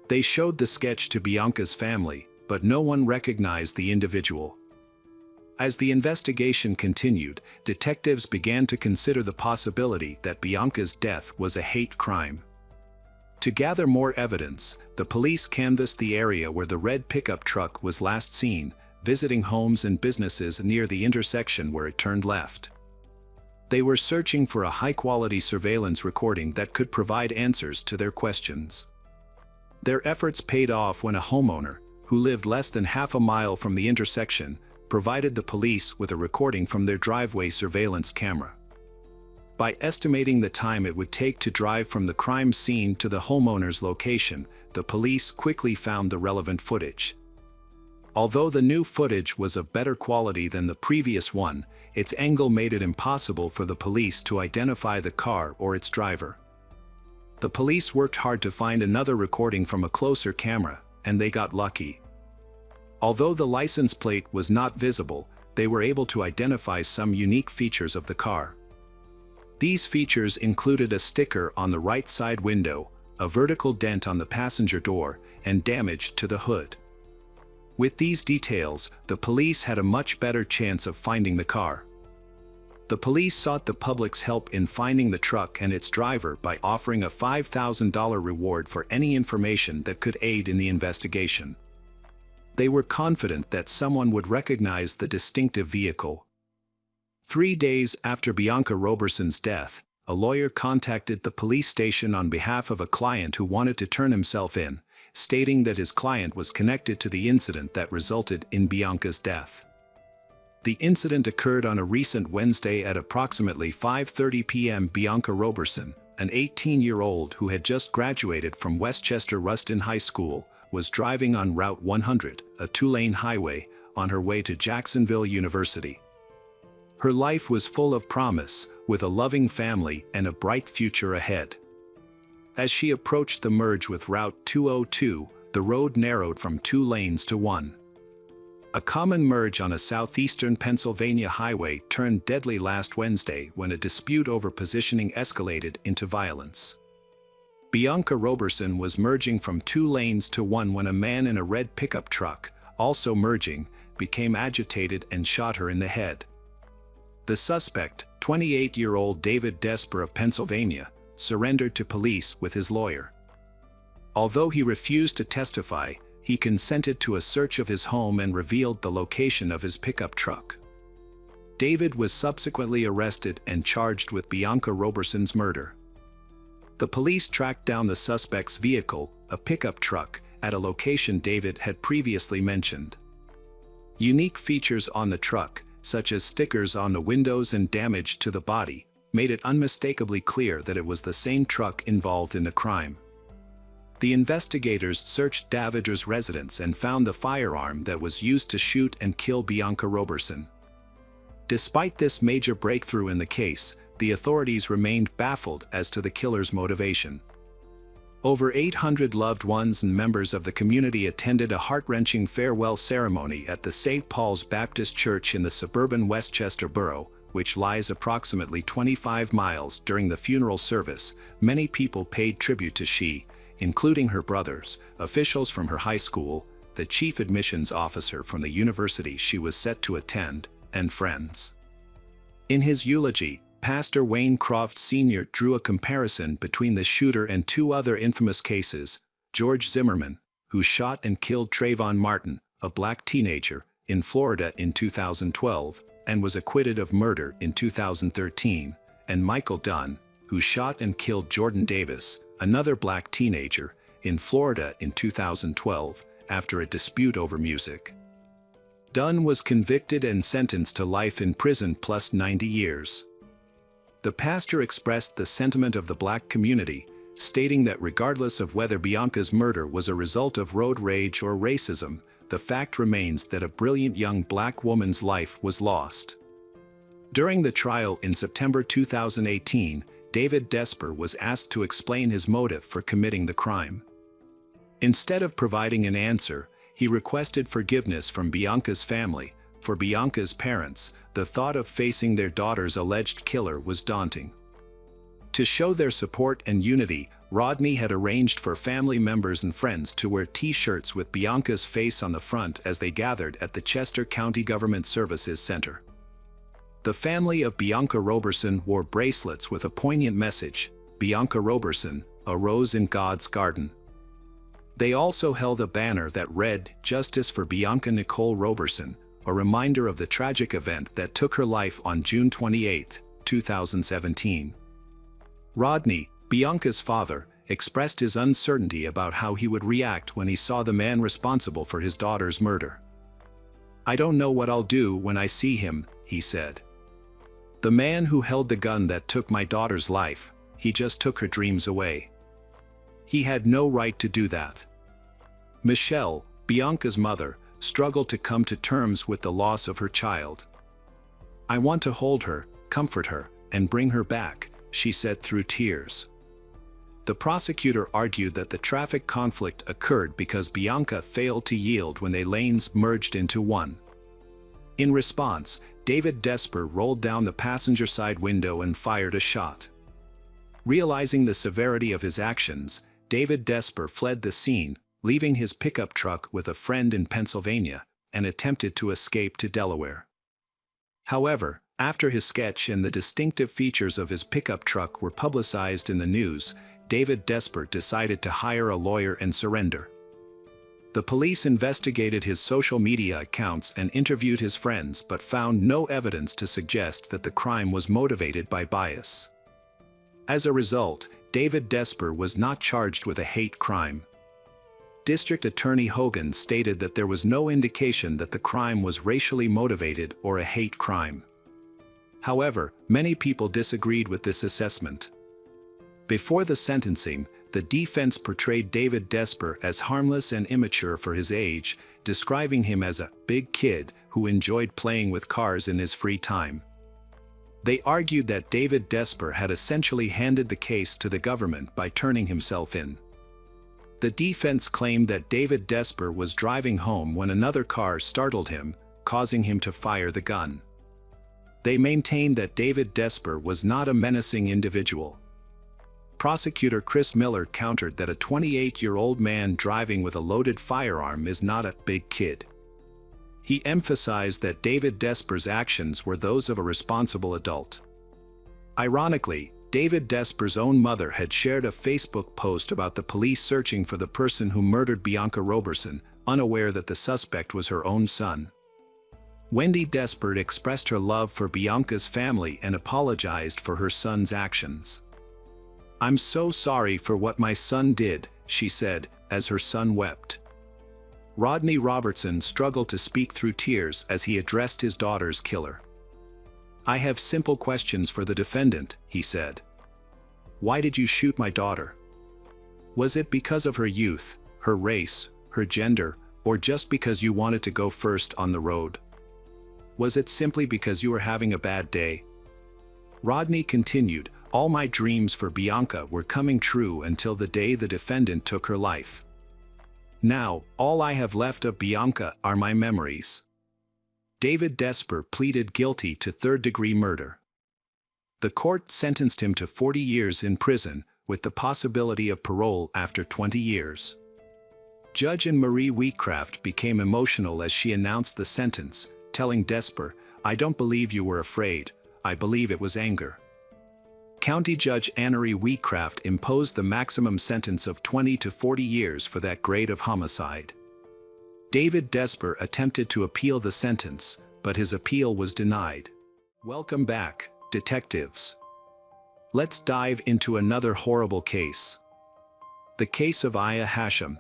They showed the sketch to Bianca's family, but no one recognized the individual. As the investigation continued, detectives began to consider the possibility that Bianca's death was a hate crime. To gather more evidence, the police canvassed the area where the red pickup truck was last seen, visiting homes and businesses near the intersection where it turned left. They were searching for a high-quality surveillance recording that could provide answers to their questions. Their efforts paid off when a homeowner, who lived less than half a mile from the intersection, provided the police with a recording from their driveway surveillance camera. By estimating the time it would take to drive from the crime scene to the homeowner's location, the police quickly found the relevant footage. Although the new footage was of better quality than the previous one, its angle made it impossible for the police to identify the car or its driver. The police worked hard to find another recording from a closer camera, and they got lucky. Although the license plate was not visible, they were able to identify some unique features of the car. These features included a sticker on the right side window, a vertical dent on the passenger door, and damage to the hood. With these details, the police had a much better chance of finding the car. The police sought the public's help in finding the truck and its driver by offering a $5,000 reward for any information that could aid in the investigation. They were confident that someone would recognize the distinctive vehicle. 3 days after Bianca Roberson's death, a lawyer contacted the police station on behalf of a client who wanted to turn himself in, stating that his client was connected to the incident that resulted in Bianca's death. The incident occurred on a recent Wednesday at approximately 5:30 p.m. Bianca Roberson, an 18-year-old who had just graduated from Westchester Ruston High School, was driving on Route 100, a two-lane highway, on her way to Jacksonville University. Her life was full of promise, with a loving family and a bright future ahead. As she approached the merge with Route 202, the road narrowed from 2 lanes to 1. A common merge on a southeastern Pennsylvania highway turned deadly last Wednesday when a dispute over positioning escalated into violence. Bianca Roberson was merging from 2 lanes to 1 when a man in a red pickup truck, also merging, became agitated and shot her in the head. The suspect, 28-year-old David Desper of Pennsylvania, surrendered to police with his lawyer. Although he refused to testify, he consented to a search of his home and revealed the location of his pickup truck. David was subsequently arrested and charged with Bianca Roberson's murder. The police tracked down the suspect's vehicle, a pickup truck, at a location David had previously mentioned. Unique features on the truck, such as stickers on the windows and damage to the body, made it unmistakably clear that it was the same truck involved in the crime. The investigators searched Davider's residence and found the firearm that was used to shoot and kill Bianca Roberson. Despite this major breakthrough in the case, the authorities remained baffled as to the killer's motivation. Over 800 loved ones and members of the community attended a heart-wrenching farewell ceremony at the St. Paul's Baptist Church in the suburban Westchester borough, which lies approximately 25 miles. During the funeral service, many people paid tribute to she, including her brothers, officials from her high school, the chief admissions officer from the university she was set to attend, and friends. In his eulogy, Pastor Wayne Croft Sr. drew a comparison between the shooter and 2 other infamous cases: George Zimmerman, who shot and killed Trayvon Martin, a black teenager, in Florida in 2012, and was acquitted of murder in 2013, and Michael Dunn, who shot and killed Jordan Davis, another black teenager, in Florida in 2012, after a dispute over music. Dunn was convicted and sentenced to life in prison plus 90 years. The pastor expressed the sentiment of the black community, stating that regardless of whether Bianca's murder was a result of road rage or racism, the fact remains that a brilliant young black woman's life was lost. During the trial in September 2018, David Desper was asked to explain his motive for committing the crime. Instead of providing an answer, he requested forgiveness from Bianca's family. For Bianca's parents, the thought of facing their daughter's alleged killer was daunting. To show their support and unity, Rodney had arranged for family members and friends to wear T-shirts with Bianca's face on the front as they gathered at the Chester County Government Services Center. The family of Bianca Roberson wore bracelets with a poignant message: "Bianca Roberson, a rose in God's garden." They also held a banner that read, "Justice for Bianca Nicole Roberson," a reminder of the tragic event that took her life on June 28, 2017. Rodney, Bianca's father, expressed his uncertainty about how he would react when he saw the man responsible for his daughter's murder. "I don't know what I'll do when I see him," he said. "The man who held the gun that took my daughter's life, he just took her dreams away. He had no right to do that." Michelle, Bianca's mother, struggled to come to terms with the loss of her child. "I want to hold her, comfort her, and bring her back," she said through tears. The prosecutor argued that the traffic conflict occurred because Bianca failed to yield when their lanes merged into one. In response, David Desper rolled down the passenger side window and fired a shot. Realizing the severity of his actions, David Desper fled the scene, leaving his pickup truck with a friend in Pennsylvania, and attempted to escape to Delaware. However, after his sketch and the distinctive features of his pickup truck were publicized in the news, David Desper decided to hire a lawyer and surrender. The police investigated his social media accounts and interviewed his friends but found no evidence to suggest that the crime was motivated by bias. As a result, David Desper was not charged with a hate crime. District Attorney Hogan stated that there was no indication that the crime was racially motivated or a hate crime. However, many people disagreed with this assessment. Before the sentencing, the defense portrayed David Desper as harmless and immature for his age, describing him as a big kid who enjoyed playing with cars in his free time. They argued that David Desper had essentially handed the case to the government by turning himself in. The defense claimed that David Desper was driving home when another car startled him, causing him to fire the gun. They maintained that David Desper was not a menacing individual. Prosecutor Chris Miller countered that a 28-year-old man driving with a loaded firearm is not a big kid. He emphasized that David Desper's actions were those of a responsible adult. Ironically, David Desper's own mother had shared a Facebook post about the police searching for the person who murdered Bianca Roberson, unaware that the suspect was her own son. Wendy Desper expressed her love for Bianca's family and apologized for her son's actions. "I'm so sorry for what my son did," she said, as her son wept. Rodney Robertson struggled to speak through tears as he addressed his daughter's killer. "I have simple questions for the defendant," he said. "Why did you shoot my daughter? Was it because of her youth, her race, her gender, or just because you wanted to go first on the road? Was it simply because you were having a bad day?" Rodney continued, "All my dreams for Bianca were coming true until the day the defendant took her life. Now, all I have left of Bianca are my memories." David Desper pleaded guilty to third-degree murder. The court sentenced him to 40 years in prison, with the possibility of parole after 20 years. Judge Anne-Marie Wheatcraft became emotional as she announced the sentence, telling Desper, "I don't believe you were afraid, I believe it was anger." County Judge Anne-Marie Wheatcraft imposed the maximum sentence of 20 to 40 years for that grade of homicide. David Desper attempted to appeal the sentence, but his appeal was denied. Welcome back, detectives. Let's dive into another horrible case. The case of Aya Hashim.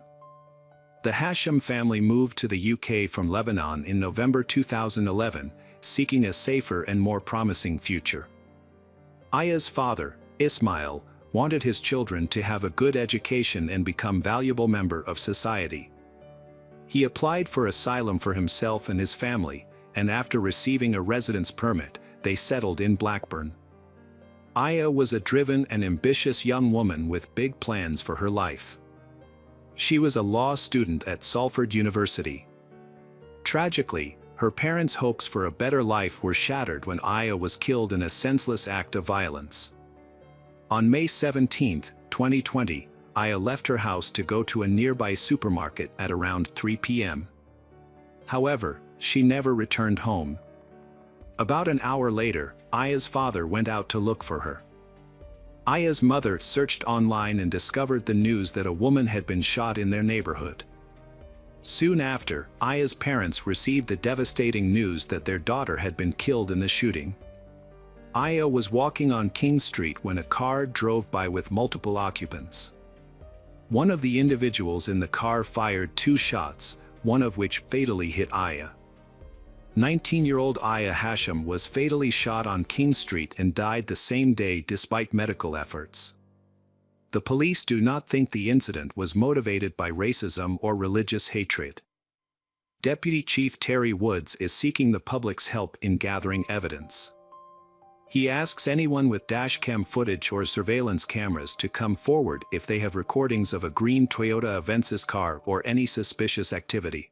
The Hashim family moved to the UK from Lebanon in November 2011, seeking a safer and more promising future. Aya's father, Ismail, wanted his children to have a good education and become valuable member of society. He applied for asylum for himself and his family, and after receiving a residence permit, they settled in Blackburn. Aya was a driven and ambitious young woman with big plans for her life. She was a law student at Salford University. Tragically, her parents' hopes for a better life were shattered when Aya was killed in a senseless act of violence. On May 17, 2020, Aya left her house to go to a nearby supermarket at around 3 p.m. However, she never returned home. About an hour later, Aya's father went out to look for her. Aya's mother searched online and discovered the news that a woman had been shot in their neighborhood. Soon after, Aya's parents received the devastating news that their daughter had been killed in the shooting. Aya was walking on King Street when a car drove by with multiple occupants. One of the individuals in the car fired 2 shots, one of which fatally hit Aya. 19-year-old Aya Hashim was fatally shot on King Street and died the same day despite medical efforts. The police do not think the incident was motivated by racism or religious hatred. Deputy Chief Terry Woods is seeking the public's help in gathering evidence. He asks anyone with dashcam footage or surveillance cameras to come forward if they have recordings of a green Toyota Avensis car or any suspicious activity.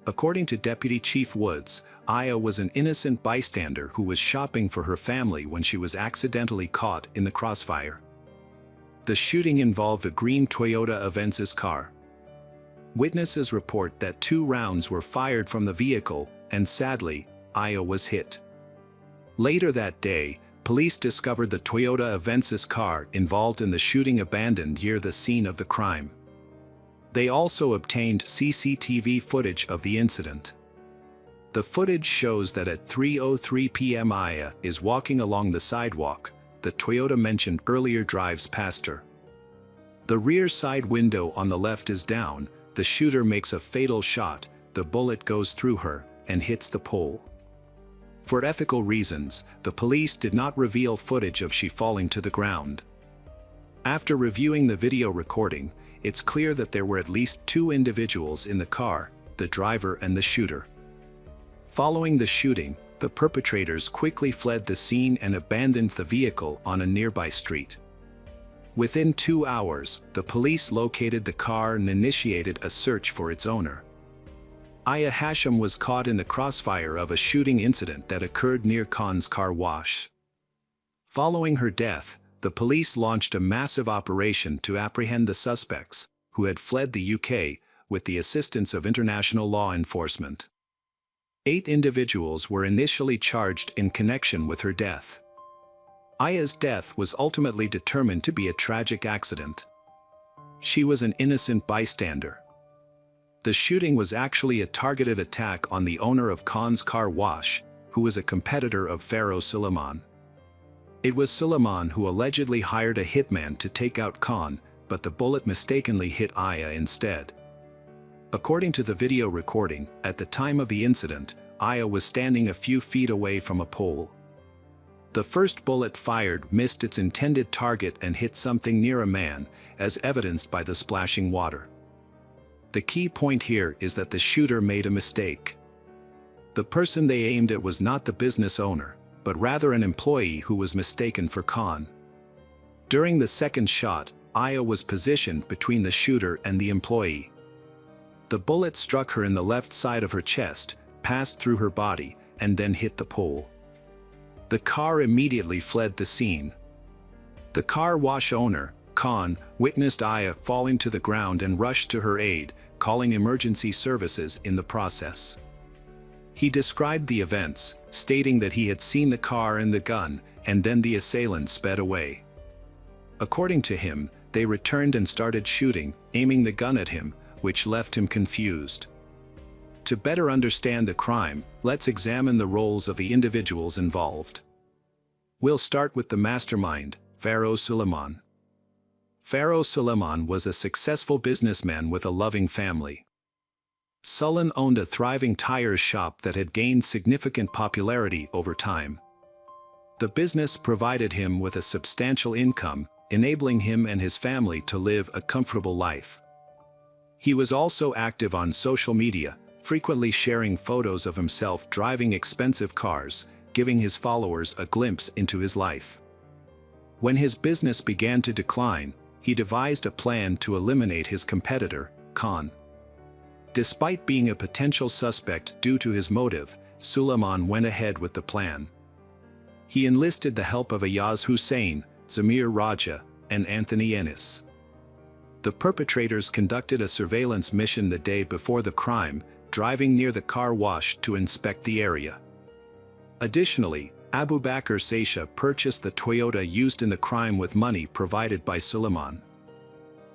According to Deputy Chief Woods, Aya was an innocent bystander who was shopping for her family when she was accidentally caught in the crossfire. The shooting involved a green Toyota Avensis car. Witnesses report that 2 rounds were fired from the vehicle, and sadly, Aya was hit. Later that day, police discovered the Toyota Avensis car involved in the shooting abandoned near the scene of the crime. They also obtained CCTV footage of the incident. The footage shows that at 3:03 p.m. Aya is walking along the sidewalk. The Toyota mentioned earlier drives past her. The rear side window on the left is down. The shooter makes a fatal shot. The bullet goes through her and hits the pole. For ethical reasons, the police did not reveal footage of she falling to the ground. After reviewing the video recording, it's clear that there were at least 2 individuals in the car, the driver and the shooter. Following the shooting, the perpetrators quickly fled the scene and abandoned the vehicle on a nearby street. Within 2 hours, the police located the car and initiated a search for its owner. Aya Hashim was caught in the crossfire of a shooting incident that occurred near Khan's car wash. Following her death, the police launched a massive operation to apprehend the suspects, who had fled the UK, with the assistance of international law enforcement. 8 individuals were initially charged in connection with her death. Aya's death was ultimately determined to be a tragic accident. She was an innocent bystander. The shooting was actually a targeted attack on the owner of Khan's car wash, who was a competitor of Pharaoh Suleiman. It was Suleiman who allegedly hired a hitman to take out Khan, but the bullet mistakenly hit Aya instead. According to the video recording, at the time of the incident, Aya was standing a few feet away from a pole. The first bullet fired missed its intended target and hit something near a man, as evidenced by the splashing water. The key point here is that the shooter made a mistake. The person they aimed at was not the business owner, but rather an employee who was mistaken for Khan. During the second shot, Aya was positioned between the shooter and the employee. The bullet struck her in the left side of her chest, passed through her body, and then hit the pole. The car immediately fled the scene. The car wash owner, Khan, witnessed Aya falling to the ground and rushed to her aid, calling emergency services in the process. He described the events, stating that he had seen the car and the gun, and then the assailant sped away. According to him, they returned and started shooting, aiming the gun at him, which left him confused. To better understand the crime, let's examine the roles of the individuals involved. We'll start with the mastermind, Pharaoh Suleiman. Pharaoh Suleiman was a successful businessman with a loving family. Suleiman owned a thriving tire shop that had gained significant popularity over time. The business provided him with a substantial income, enabling him and his family to live a comfortable life. He was also active on social media, frequently sharing photos of himself driving expensive cars, giving his followers a glimpse into his life. When his business began to decline, he devised a plan to eliminate his competitor, Khan. Despite being a potential suspect due to his motive, Suleiman went ahead with the plan. He enlisted the help of Ayaz Hussein, Zamir Raja, and Anthony Ennis. The perpetrators conducted a surveillance mission the day before the crime, driving near the car wash to inspect the area. Additionally, Abu Bakr Saisha purchased the Toyota used in the crime with money provided by Suleiman.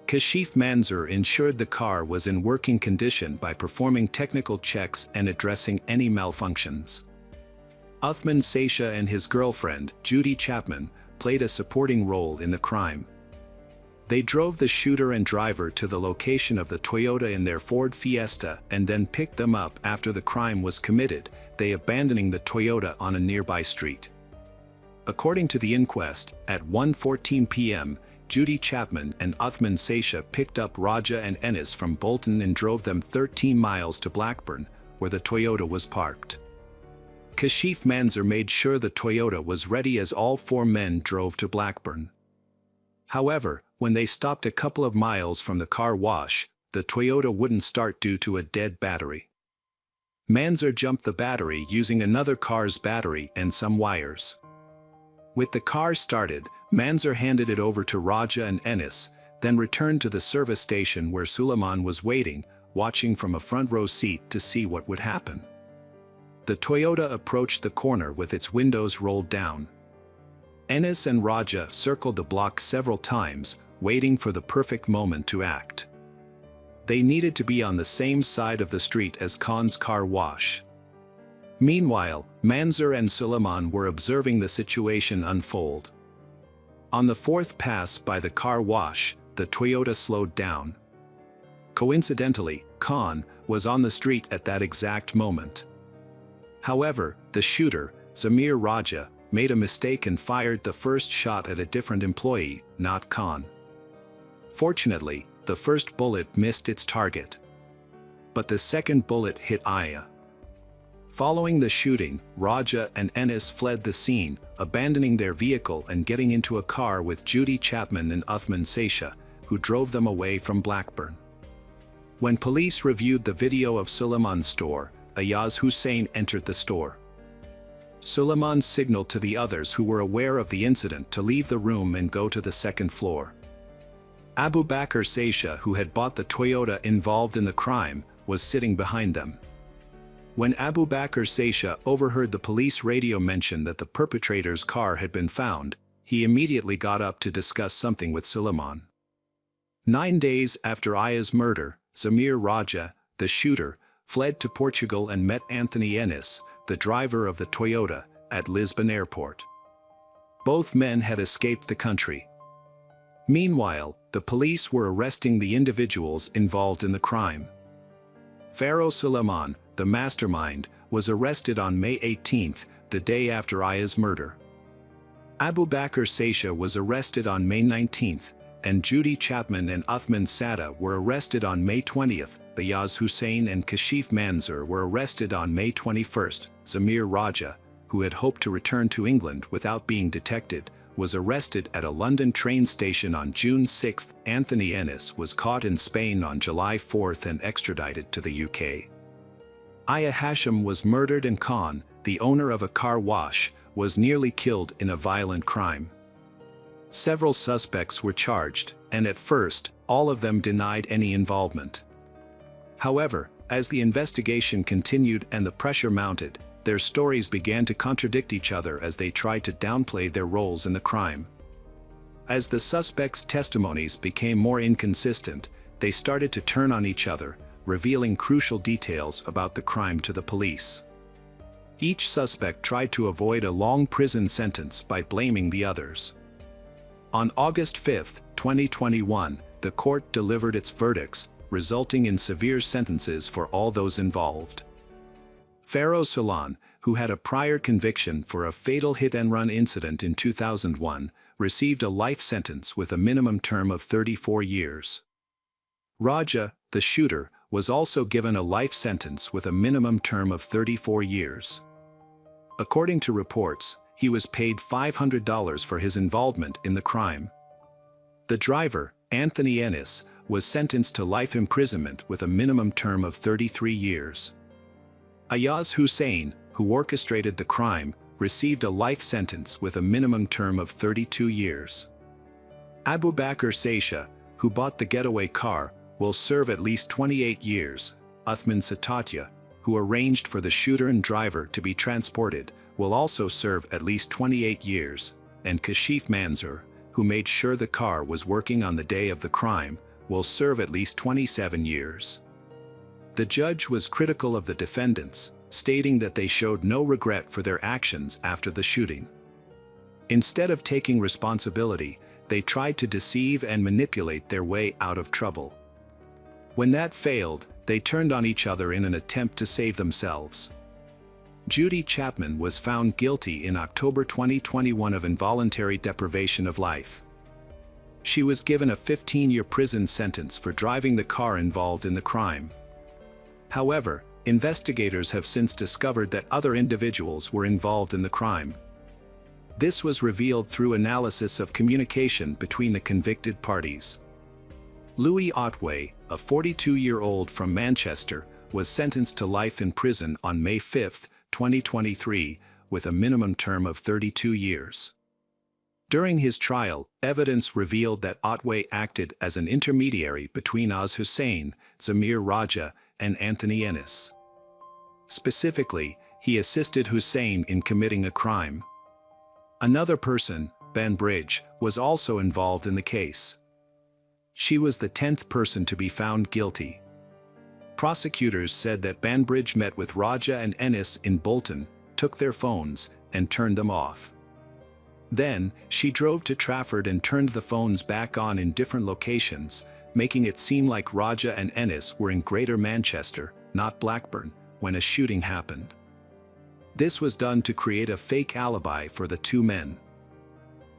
Kashif Manzoor ensured the car was in working condition by performing technical checks and addressing any malfunctions. Uthman Saisha and his girlfriend, Judy Chapman, played a supporting role in the crime. They drove the shooter and driver to the location of the Toyota in their Ford Fiesta and then picked them up after the crime was committed, they abandoning the Toyota on a nearby street. According to the inquest, at 1:14 p.m., Judy Chapman and Uthman Sesha picked up Raja and Enis from Bolton and drove them 13 miles to Blackburn, where the Toyota was parked. Kashif Manzur made sure the Toyota was ready as all 4 men drove to Blackburn. However, when they stopped a couple of miles from the car wash, the Toyota wouldn't start due to a dead battery. Manzur jumped the battery using another car's battery and some wires. With the car started, Manzur handed it over to Raja and Enis, then returned to the service station where Suleiman was waiting, watching from a front row seat to see what would happen. The Toyota approached the corner with its windows rolled down. Enis and Raja circled the block several times, waiting for the perfect moment to act. They needed to be on the same side of the street as Khan's car wash. Meanwhile, Manzur and Suleiman were observing the situation unfold. On the 4th pass by the car wash, the Toyota slowed down. Coincidentally, Khan was on the street at that exact moment. However, the shooter, Zamir Raja, made a mistake and fired the first shot at a different employee, not Khan. Fortunately, the first bullet missed its target. But the second bullet hit Aya. Following the shooting, Raja and Enis fled the scene, abandoning their vehicle and getting into a car with Judy Chapman and Uthman Sesha, who drove them away from Blackburn. When police reviewed the video of Suleiman's store, Ayaz Hussain entered the store. Suleiman signaled to the others who were aware of the incident to leave the room and go to the 2nd floor. Abu Bakr Sesha, who had bought the Toyota involved in the crime, was sitting behind them. When Abu Bakr Sesha overheard the police radio mention that the perpetrator's car had been found, he immediately got up to discuss something with Suleiman. 9 days after Aya's murder, Zamir Raja, the shooter, fled to Portugal and met Anthony Enis, the driver of the Toyota, at Lisbon Airport. Both men had escaped the country. Meanwhile, the police were arresting the individuals involved in the crime. Pharaoh Suleiman, the mastermind, was arrested on May 18, the day after Aya's murder. Abu Bakr Sesha was arrested on May 19, and Judy Chapman and Uthman Sada were arrested on May 20. Ayaz Hussain and Kashif Manzur were arrested on May 21. Zamir Raja, who had hoped to return to England without being detected, was arrested at a London train station on June 6. Anthony Enis was caught in Spain on July 4 and extradited to the UK. Aya Hashim was murdered and Khan, the owner of a car wash, was nearly killed in a violent crime. Several suspects were charged, and at first, all of them denied any involvement. However, as the investigation continued and the pressure mounted, their stories began to contradict each other as they tried to downplay their roles in the crime. As the suspects' testimonies became more inconsistent, they started to turn on each other, revealing crucial details about the crime to the police. Each suspect tried to avoid a long prison sentence by blaming the others. On August 5, 2021, the court delivered its verdicts, resulting in severe sentences for all those involved. Pharaoh Suleiman, who had a prior conviction for a fatal hit-and-run incident in 2001, received a life sentence with a minimum term of 34 years. Raja, the shooter, was also given a life sentence with a minimum term of 34 years. According to reports, he was paid $500 for his involvement in the crime. The driver, Anthony Enis, was sentenced to life imprisonment with a minimum term of 33 years. Ayaz Hussain, who orchestrated the crime, received a life sentence with a minimum term of 32 years. Abu Bakr Sesha, who bought the getaway car, will serve at least 28 years. Uthman Satatya, who arranged for the shooter and driver to be transported, will also serve at least 28 years, and Kashif Manzur, who made sure the car was working on the day of the crime, will serve at least 27 years. The judge was critical of the defendants, stating that they showed no regret for their actions after the shooting. Instead of taking responsibility, they tried to deceive and manipulate their way out of trouble. When that failed, they turned on each other in an attempt to save themselves. Judy Chapman was found guilty in October 2021 of involuntary deprivation of life. She was given a 15-year prison sentence for driving the car involved in the crime. However, investigators have since discovered that other individuals were involved in the crime. This was revealed through analysis of communication between the convicted parties. Louis Otway, a 42-year-old from Manchester, was sentenced to life in prison on May 5, 2023, with a minimum term of 32 years. During his trial, evidence revealed that Otway acted as an intermediary between Oz Hussein, Zamir Raja, and Anthony Ennis. Specifically, he assisted Hussein in committing a crime. Another person, Banbridge, was also involved in the case. She was the 10th person to be found guilty. Prosecutors said that Banbridge met with Raja and Ennis in Bolton, took their phones, and turned them off. Then, she drove to Trafford and turned the phones back on in different locations, making it seem like Raja and Ennis were in Greater Manchester, not Blackburn, when a shooting happened. This was done to create a fake alibi for the two men.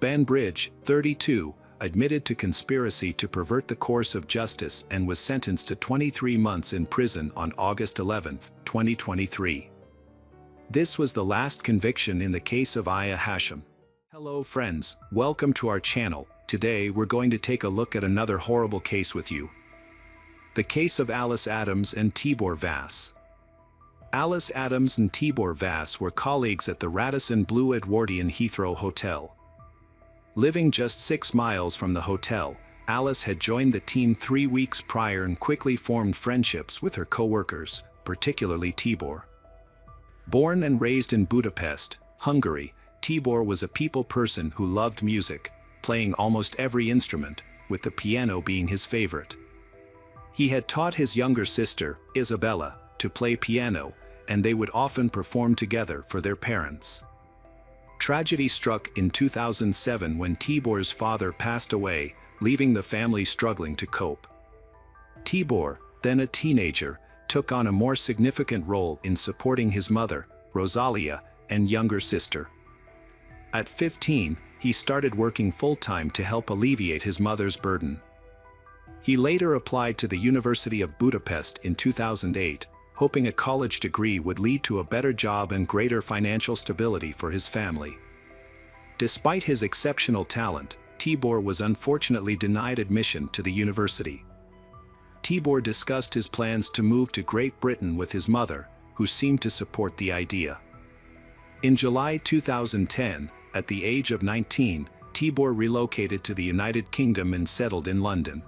Banbridge, 32, admitted to conspiracy to pervert the course of justice and was sentenced to 23 months in prison on August 11, 2023. This was the last conviction in the case of Aya Hashim. Hello friends, welcome to our channel. Today we're going to take a look at another horrible case with you. The case of Alice Adams and Tibor Vass. Alice Adams and Tibor Vass were colleagues at the Radisson Blu Edwardian Heathrow Hotel. Living just 6 miles from the hotel, Alice had joined the team 3 weeks prior and quickly formed friendships with her co-workers, particularly Tibor. Born and raised in Budapest, Hungary, Tibor was a people person who loved music, playing almost every instrument, with the piano being his favorite. He had taught his younger sister, Isabella, to play piano, and they would often perform together for their parents. Tragedy struck in 2007 when Tibor's father passed away, leaving the family struggling to cope. Tibor, then a teenager, took on a more significant role in supporting his mother, Rosalia, and younger sister. At 15, he started working full-time to help alleviate his mother's burden. He later applied to the University of Budapest in 2008, hoping a college degree would lead to a better job and greater financial stability for his family. Despite his exceptional talent, Tibor was unfortunately denied admission to the university. Tibor discussed his plans to move to Great Britain with his mother, who seemed to support the idea. In July 2010, at the age of 19, Tibor relocated to the United Kingdom and settled in London.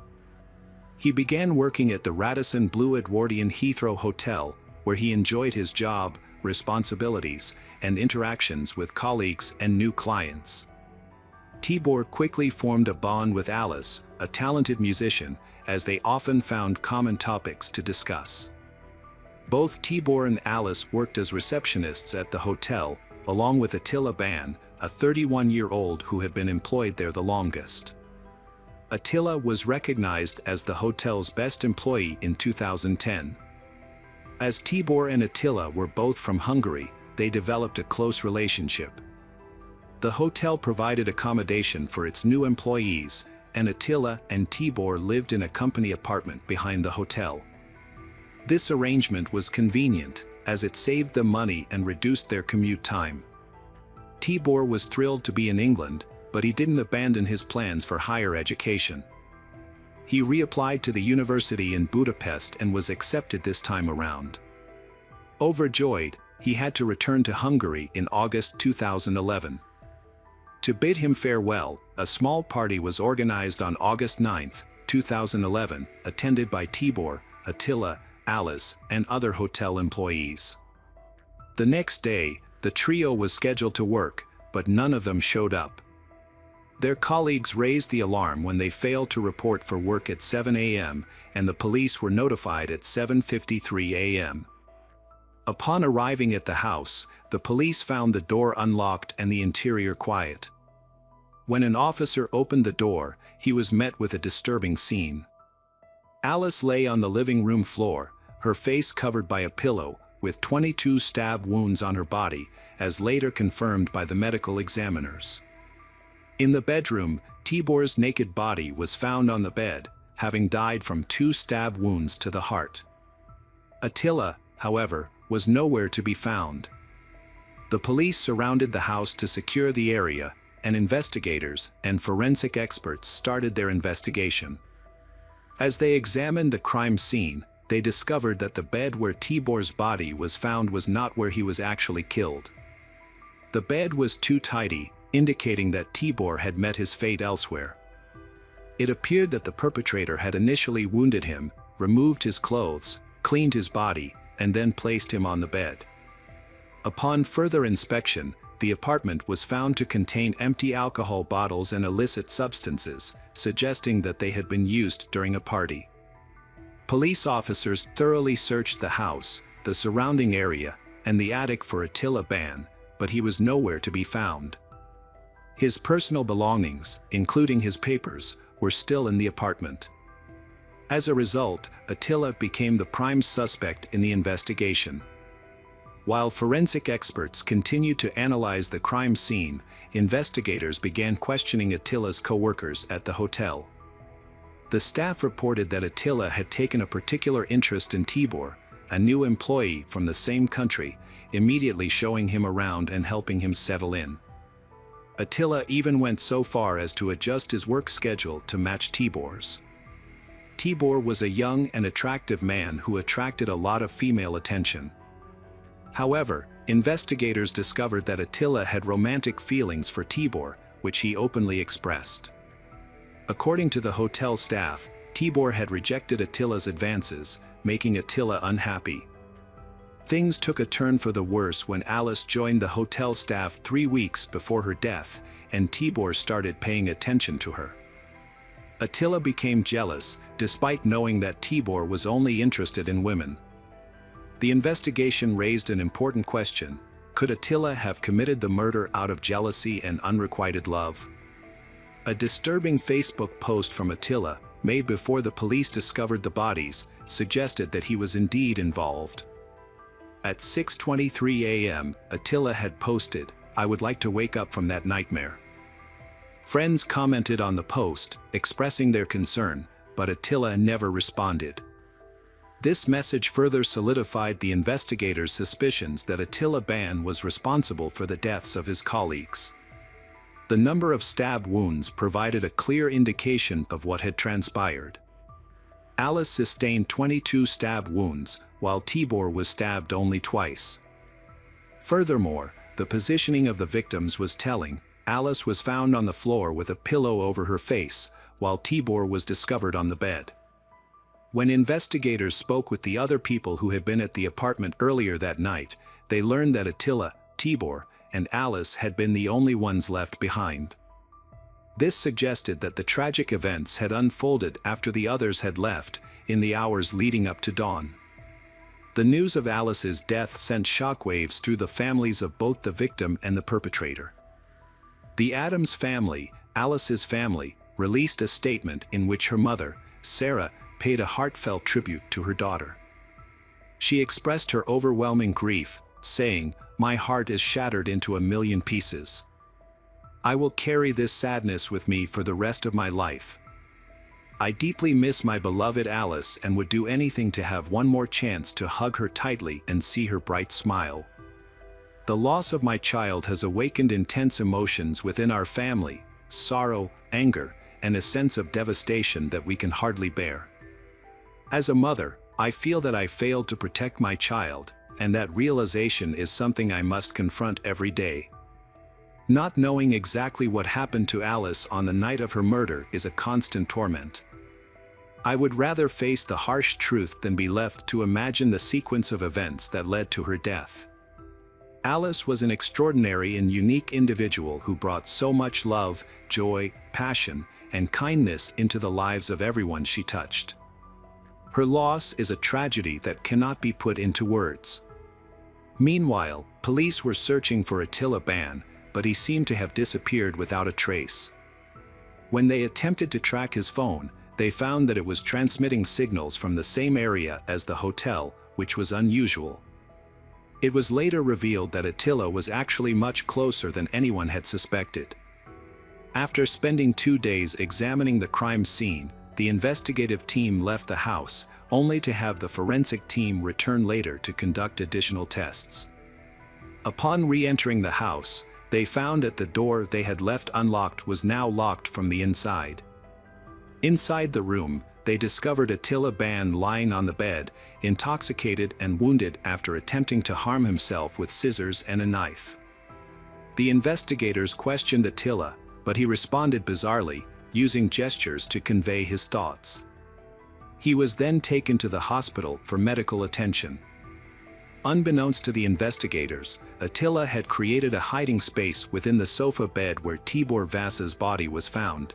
He began working at the Radisson Blu Edwardian Heathrow Hotel, where he enjoyed his job, responsibilities, and interactions with colleagues and new clients. Tibor quickly formed a bond with Alice, a talented musician, as they often found common topics to discuss. Both Tibor and Alice worked as receptionists at the hotel, along with Attila Ban, a 31-year-old who had been employed there the longest. Attila was recognized as the hotel's best employee in 2010. As Tibor and Attila were both from Hungary, they developed a close relationship. The hotel provided accommodation for its new employees, and Attila and Tibor lived in a company apartment behind the hotel. This arrangement was convenient, as it saved them money and reduced their commute time. Tibor was thrilled to be in England, but he didn't abandon his plans for higher education. He reapplied to the university in Budapest and was accepted this time around. Overjoyed, he had to return to Hungary in August 2011. To bid him farewell, a small party was organized on August 9, 2011, attended by Tibor, Attila, Alice, and other hotel employees. The next day, the trio was scheduled to work, but none of them showed up. Their colleagues raised the alarm when they failed to report for work at 7 a.m., and the police were notified at 7:53 a.m. Upon arriving at the house, the police found the door unlocked and the interior quiet. When an officer opened the door, he was met with a disturbing scene. Alice lay on the living room floor, her face covered by a pillow, with 22 stab wounds on her body, as later confirmed by the medical examiners. In the bedroom, Tibor's naked body was found on the bed, having died from 2 stab wounds to the heart. Attila, however, was nowhere to be found. The police surrounded the house to secure the area, and investigators and forensic experts started their investigation. As they examined the crime scene, they discovered that the bed where Tibor's body was found was not where he was actually killed. The bed was too tidy, indicating that Tibor had met his fate elsewhere. It appeared that the perpetrator had initially wounded him, removed his clothes, cleaned his body, and then placed him on the bed. Upon further inspection, the apartment was found to contain empty alcohol bottles and illicit substances, suggesting that they had been used during a party. Police officers thoroughly searched the house, the surrounding area, and the attic for Attila Ban, but he was nowhere to be found. His personal belongings, including his papers, were still in the apartment. As a result, Attila became the prime suspect in the investigation. While forensic experts continued to analyze the crime scene, investigators began questioning Attila's co-workers at the hotel. The staff reported that Attila had taken a particular interest in Tibor, a new employee from the same country, immediately showing him around and helping him settle in. Attila even went so far as to adjust his work schedule to match Tibor's. Tibor was a young and attractive man who attracted a lot of female attention. However, investigators discovered that Attila had romantic feelings for Tibor, which he openly expressed. According to the hotel staff, Tibor had rejected Attila's advances, making Attila unhappy. Things took a turn for the worse when Alice joined the hotel staff 3 weeks before her death, and Tibor started paying attention to her. Attila became jealous, despite knowing that Tibor was only interested in women. The investigation raised an important question: could Attila have committed the murder out of jealousy and unrequited love? A disturbing Facebook post from Attila, made before the police discovered the bodies, suggested that he was indeed involved. At 6:23 a.m., Attila had posted, "I would like to wake up from that nightmare." Friends commented on the post, expressing their concern, but Attila never responded. This message further solidified the investigators' suspicions that Attila Ban was responsible for the deaths of his colleagues. The number of stab wounds provided a clear indication of what had transpired. Alice sustained 22 stab wounds, while Tibor was stabbed only twice. Furthermore, the positioning of the victims was telling. Alice was found on the floor with a pillow over her face, while Tibor was discovered on the bed. When investigators spoke with the other people who had been at the apartment earlier that night, they learned that Attila, Tibor, and Alice had been the only ones left behind. This suggested that the tragic events had unfolded after the others had left, in the hours leading up to dawn. The news of Alice's death sent shockwaves through the families of both the victim and the perpetrator. The Adams family, Alice's family, released a statement in which her mother, Sarah, paid a heartfelt tribute to her daughter. She expressed her overwhelming grief, saying, "My heart is shattered into a million pieces. I will carry this sadness with me for the rest of my life. I deeply miss my beloved Alice and would do anything to have one more chance to hug her tightly and see her bright smile. The loss of my child has awakened intense emotions within our family, sorrow, anger, and a sense of devastation that we can hardly bear. As a mother, I feel that I failed to protect my child, and that realization is something I must confront every day. Not knowing exactly what happened to Alice on the night of her murder is a constant torment. I would rather face the harsh truth than be left to imagine the sequence of events that led to her death. Alice was an extraordinary and unique individual who brought so much love, joy, passion, and kindness into the lives of everyone she touched. Her loss is a tragedy that cannot be put into words. Meanwhile, police were searching for Attila Ban, but he seemed to have disappeared without a trace. When they attempted to track his phone, they found that it was transmitting signals from the same area as the hotel, which was unusual. It was later revealed that Attila was actually much closer than anyone had suspected. After spending 2 days examining the crime scene, the investigative team left the house, only to have the forensic team return later to conduct additional tests. Upon re-entering the house, they found that the door they had left unlocked was now locked from the inside. Inside the room, they discovered Attila Ban lying on the bed, intoxicated and wounded after attempting to harm himself with scissors and a knife. The investigators questioned Attila, but he responded bizarrely, using gestures to convey his thoughts. He was then taken to the hospital for medical attention. Unbeknownst to the investigators, Attila had created a hiding space within the sofa bed where Tibor Vasa's body was found.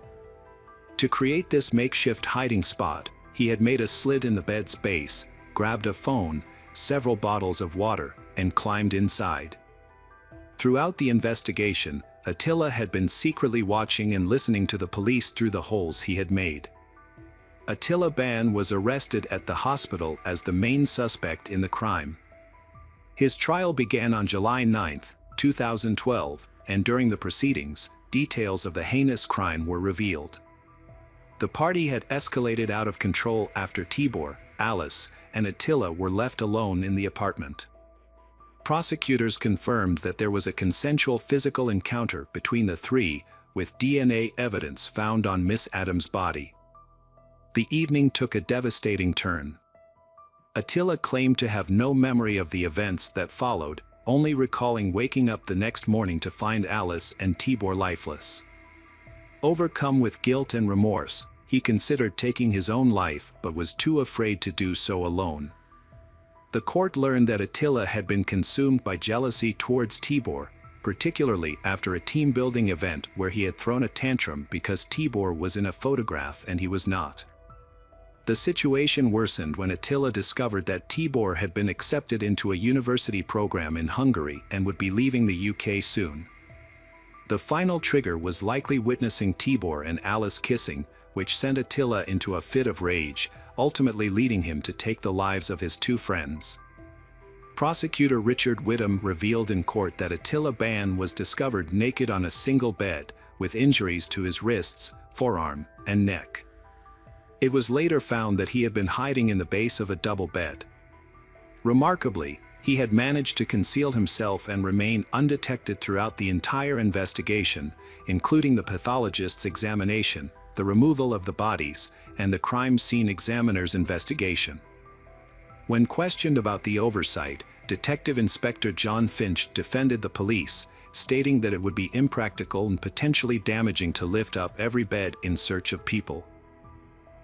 To create this makeshift hiding spot, he had made a slit in the bed's base, grabbed a phone, several bottles of water, and climbed inside. Throughout the investigation, Attila had been secretly watching and listening to the police through the holes he had made. Attila Ban was arrested at the hospital as the main suspect in the crime. His trial began on July 9, 2012, and during the proceedings, details of the heinous crime were revealed. The party had escalated out of control after Tibor, Alice, and Attila were left alone in the apartment. Prosecutors confirmed that there was a consensual physical encounter between the three, with DNA evidence found on Miss Adams' body. The evening took a devastating turn. Attila claimed to have no memory of the events that followed, only recalling waking up the next morning to find Alice and Tibor lifeless. Overcome with guilt and remorse, he considered taking his own life but was too afraid to do so alone. The court learned that Attila had been consumed by jealousy towards Tibor, particularly after a team-building event where he had thrown a tantrum because Tibor was in a photograph and he was not. The situation worsened when Attila discovered that Tibor had been accepted into a university program in Hungary and would be leaving the UK soon. The final trigger was likely witnessing Tibor and Alice kissing, which sent Attila into a fit of rage, ultimately leading him to take the lives of his two friends. Prosecutor Richard Whittam revealed in court that Attila Ban was discovered naked on a single bed, with injuries to his wrists, forearm, and neck. It was later found that he had been hiding in the base of a double bed. Remarkably, he had managed to conceal himself and remain undetected throughout the entire investigation, including the pathologist's examination, the removal of the bodies, and the crime scene examiner's investigation. When questioned about the oversight, Detective Inspector John Finch defended the police, stating that it would be impractical and potentially damaging to lift up every bed in search of people.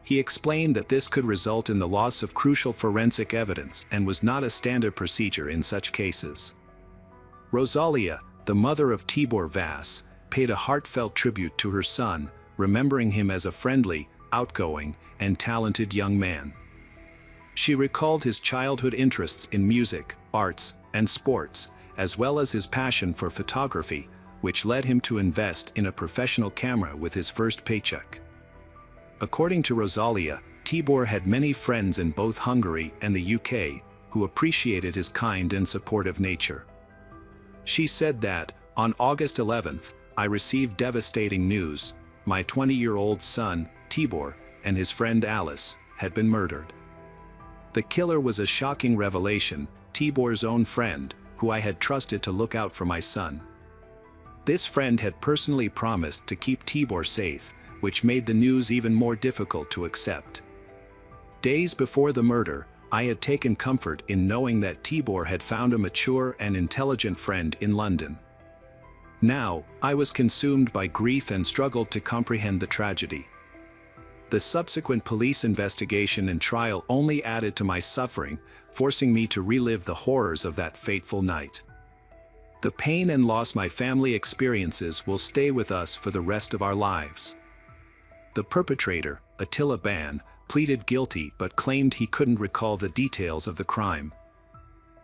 He explained that this could result in the loss of crucial forensic evidence and was not a standard procedure in such cases. Rosalia, the mother of Tibor Vas, paid a heartfelt tribute to her son, remembering him as a friendly, outgoing, and talented young man. She recalled his childhood interests in music, arts, and sports, as well as his passion for photography, which led him to invest in a professional camera with his first paycheck. According to Rosalia, Tibor had many friends in both Hungary and the UK who appreciated his kind and supportive nature. She said that, on August 11th, I received devastating news. My 20-year-old son, Tibor, and his friend Alice, had been murdered. The killer was a shocking revelation, Tibor's own friend, who I had trusted to look out for my son. This friend had personally promised to keep Tibor safe, which made the news even more difficult to accept. Days before the murder, I had taken comfort in knowing that Tibor had found a mature and intelligent friend in London. Now, I was consumed by grief and struggled to comprehend the tragedy. The subsequent police investigation and trial only added to my suffering, forcing me to relive the horrors of that fateful night. The pain and loss my family experiences will stay with us for the rest of our lives. The perpetrator, Attila Ban, pleaded guilty but claimed he couldn't recall the details of the crime.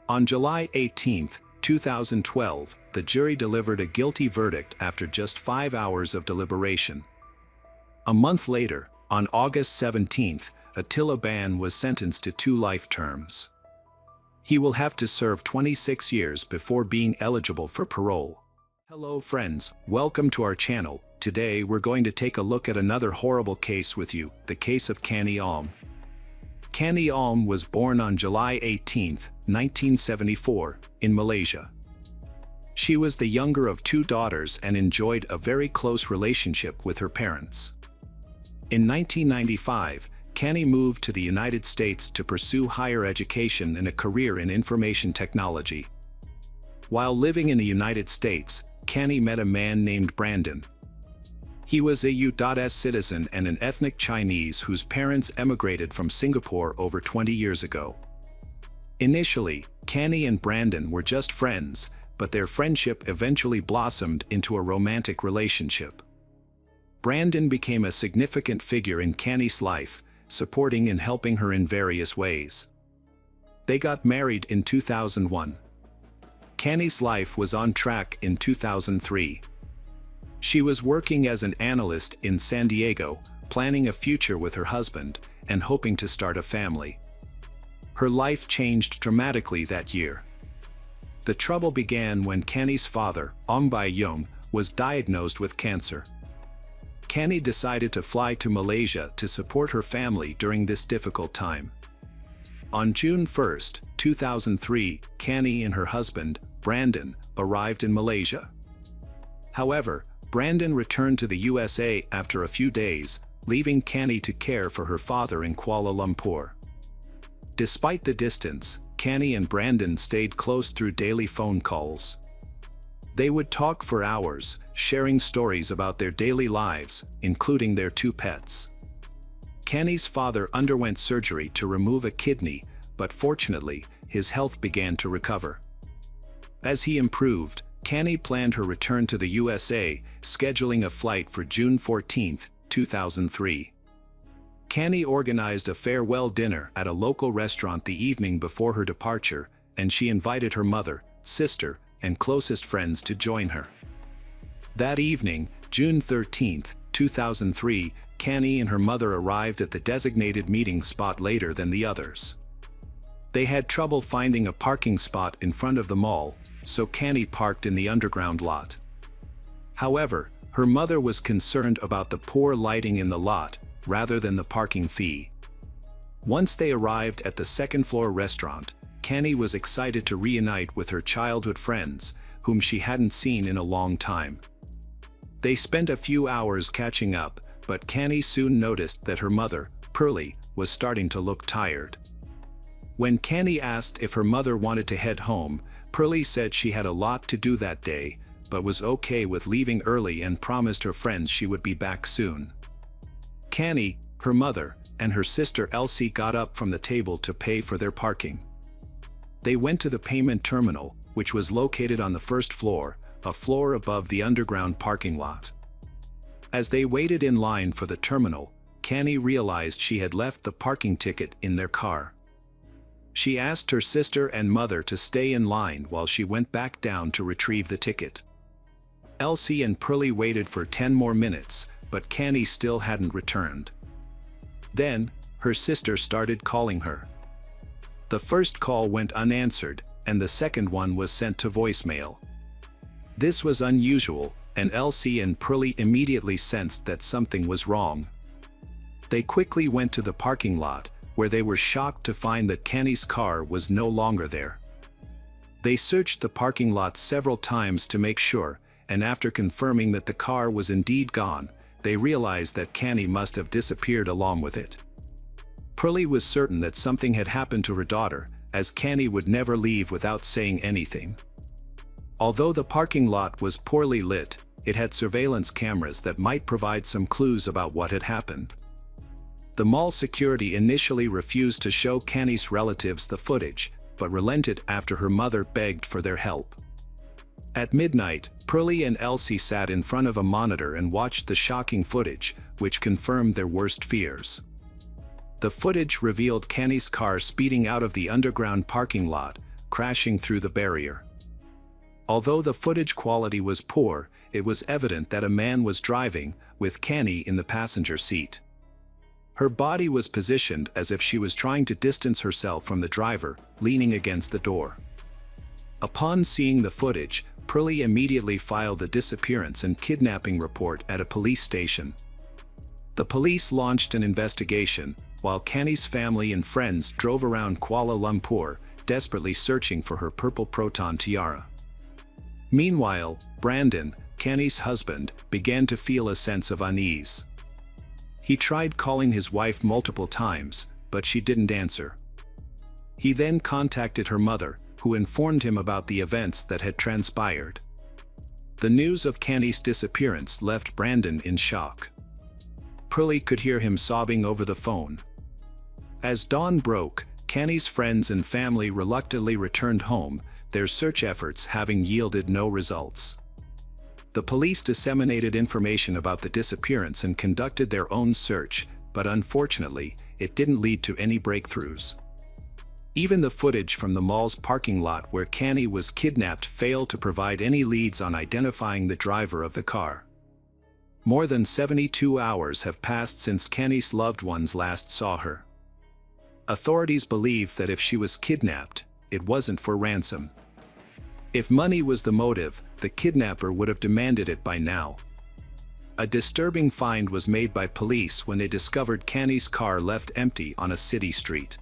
On July 18, 2012, the jury delivered a guilty verdict after just 5 hours of deliberation. A month later, on August 17th, Attila Ban was sentenced to 2 life terms. He will have to serve 26 years before being eligible for parole. Hello friends, welcome to our channel. Today we're going to take a look at another horrible case with you, the case of Kani Alm. Kani Alm was born on July 18, 1974, in Malaysia. She was the younger of 2 daughters and enjoyed a very close relationship with her parents. In 1995, Kani moved to the United States to pursue higher education and a career in information technology. While living in the United States, Kani met a man named Brandon. He was a U.S. citizen and an ethnic Chinese whose parents emigrated from Singapore over 20 years ago. Initially, Kani and Brandon were just friends, but their friendship eventually blossomed into a romantic relationship. Brandon became a significant figure in Kani's life, supporting and helping her in various ways. They got married in 2001. Kani's life was on track in 2003. She was working as an analyst in San Diego, planning a future with her husband, and hoping to start a family. Her life changed dramatically that year. The trouble began when Kani's father, Ong Bai Yong, was diagnosed with cancer. Kani decided to fly to Malaysia to support her family during this difficult time. On June 1, 2003, Kani and her husband, Brandon, arrived in Malaysia. However, Brandon returned to the USA after a few days, leaving Kani to care for her father in Kuala Lumpur. Despite the distance, Kani and Brandon stayed close through daily phone calls. They would talk for hours, sharing stories about their daily lives, including their 2 pets. Kani's father underwent surgery to remove a kidney, but fortunately, his health began to recover. As he improved, Kani planned her return to the USA, scheduling a flight for June 14, 2003. Kani organized a farewell dinner at a local restaurant the evening before her departure, and she invited her mother, sister, and closest friends to join her. That evening, June 13, 2003, Kani and her mother arrived at the designated meeting spot later than the others. They had trouble finding a parking spot in front of the mall, so Kani parked in the underground lot. However, her mother was concerned about the poor lighting in the lot, rather than the parking fee. Once they arrived at the second-floor restaurant, Kani was excited to reunite with her childhood friends, whom she hadn't seen in a long time. They spent a few hours catching up, but Kani soon noticed that her mother, Pearlie, was starting to look tired. When Kani asked if her mother wanted to head home, Pearlie said she had a lot to do that day, but was okay with leaving early and promised her friends she would be back soon. Kani, her mother, and her sister Elsie got up from the table to pay for their parking. They went to the payment terminal, which was located on the first floor, a floor above the underground parking lot. As they waited in line for the terminal, Kani realized she had left the parking ticket in their car. She asked her sister and mother to stay in line while she went back down to retrieve the ticket. Elsie and Pearlie waited for 10 more minutes, but Kani still hadn't returned. Then, her sister started calling her. The first call went unanswered, and the second one was sent to voicemail. This was unusual, and Elsie and Pearlie immediately sensed that something was wrong. They quickly went to the parking lot, where they were shocked to find that Kani's car was no longer there. They searched the parking lot several times to make sure, and after confirming that the car was indeed gone, they realized that Kani must have disappeared along with it. Pearlie was certain that something had happened to her daughter, as Kani would never leave without saying anything. Although the parking lot was poorly lit, it had surveillance cameras that might provide some clues about what had happened. The mall security initially refused to show Kani's relatives the footage, but relented after her mother begged for their help. At midnight, Pearlie and Elsie sat in front of a monitor and watched the shocking footage, which confirmed their worst fears. The footage revealed Kani's car speeding out of the underground parking lot, crashing through the barrier. Although the footage quality was poor, it was evident that a man was driving, with Canny in the passenger seat. Her body was positioned as if she was trying to distance herself from the driver, leaning against the door. Upon seeing the footage, Purley immediately filed a disappearance and kidnapping report at a police station. The police launched an investigation, while Canny's family and friends drove around Kuala Lumpur, desperately searching for her purple Proton tiara. Meanwhile, Brandon, Canny's husband, began to feel a sense of unease. He tried calling his wife multiple times, but she didn't answer. He then contacted her mother, who informed him about the events that had transpired. The news of Canny's disappearance left Brandon in shock. Purley could hear him sobbing over the phone. As dawn broke, Canny's friends and family reluctantly returned home, their search efforts having yielded no results. The police disseminated information about the disappearance and conducted their own search, but unfortunately, it didn't lead to any breakthroughs. Even the footage from the mall's parking lot where Canny was kidnapped failed to provide any leads on identifying the driver of the car. More than 72 hours have passed since Canny's loved ones last saw her. Authorities believe that if she was kidnapped, it wasn't for ransom. If money was the motive, the kidnapper would have demanded it by now. A disturbing find was made by police when they discovered Canny's car left empty on a city street.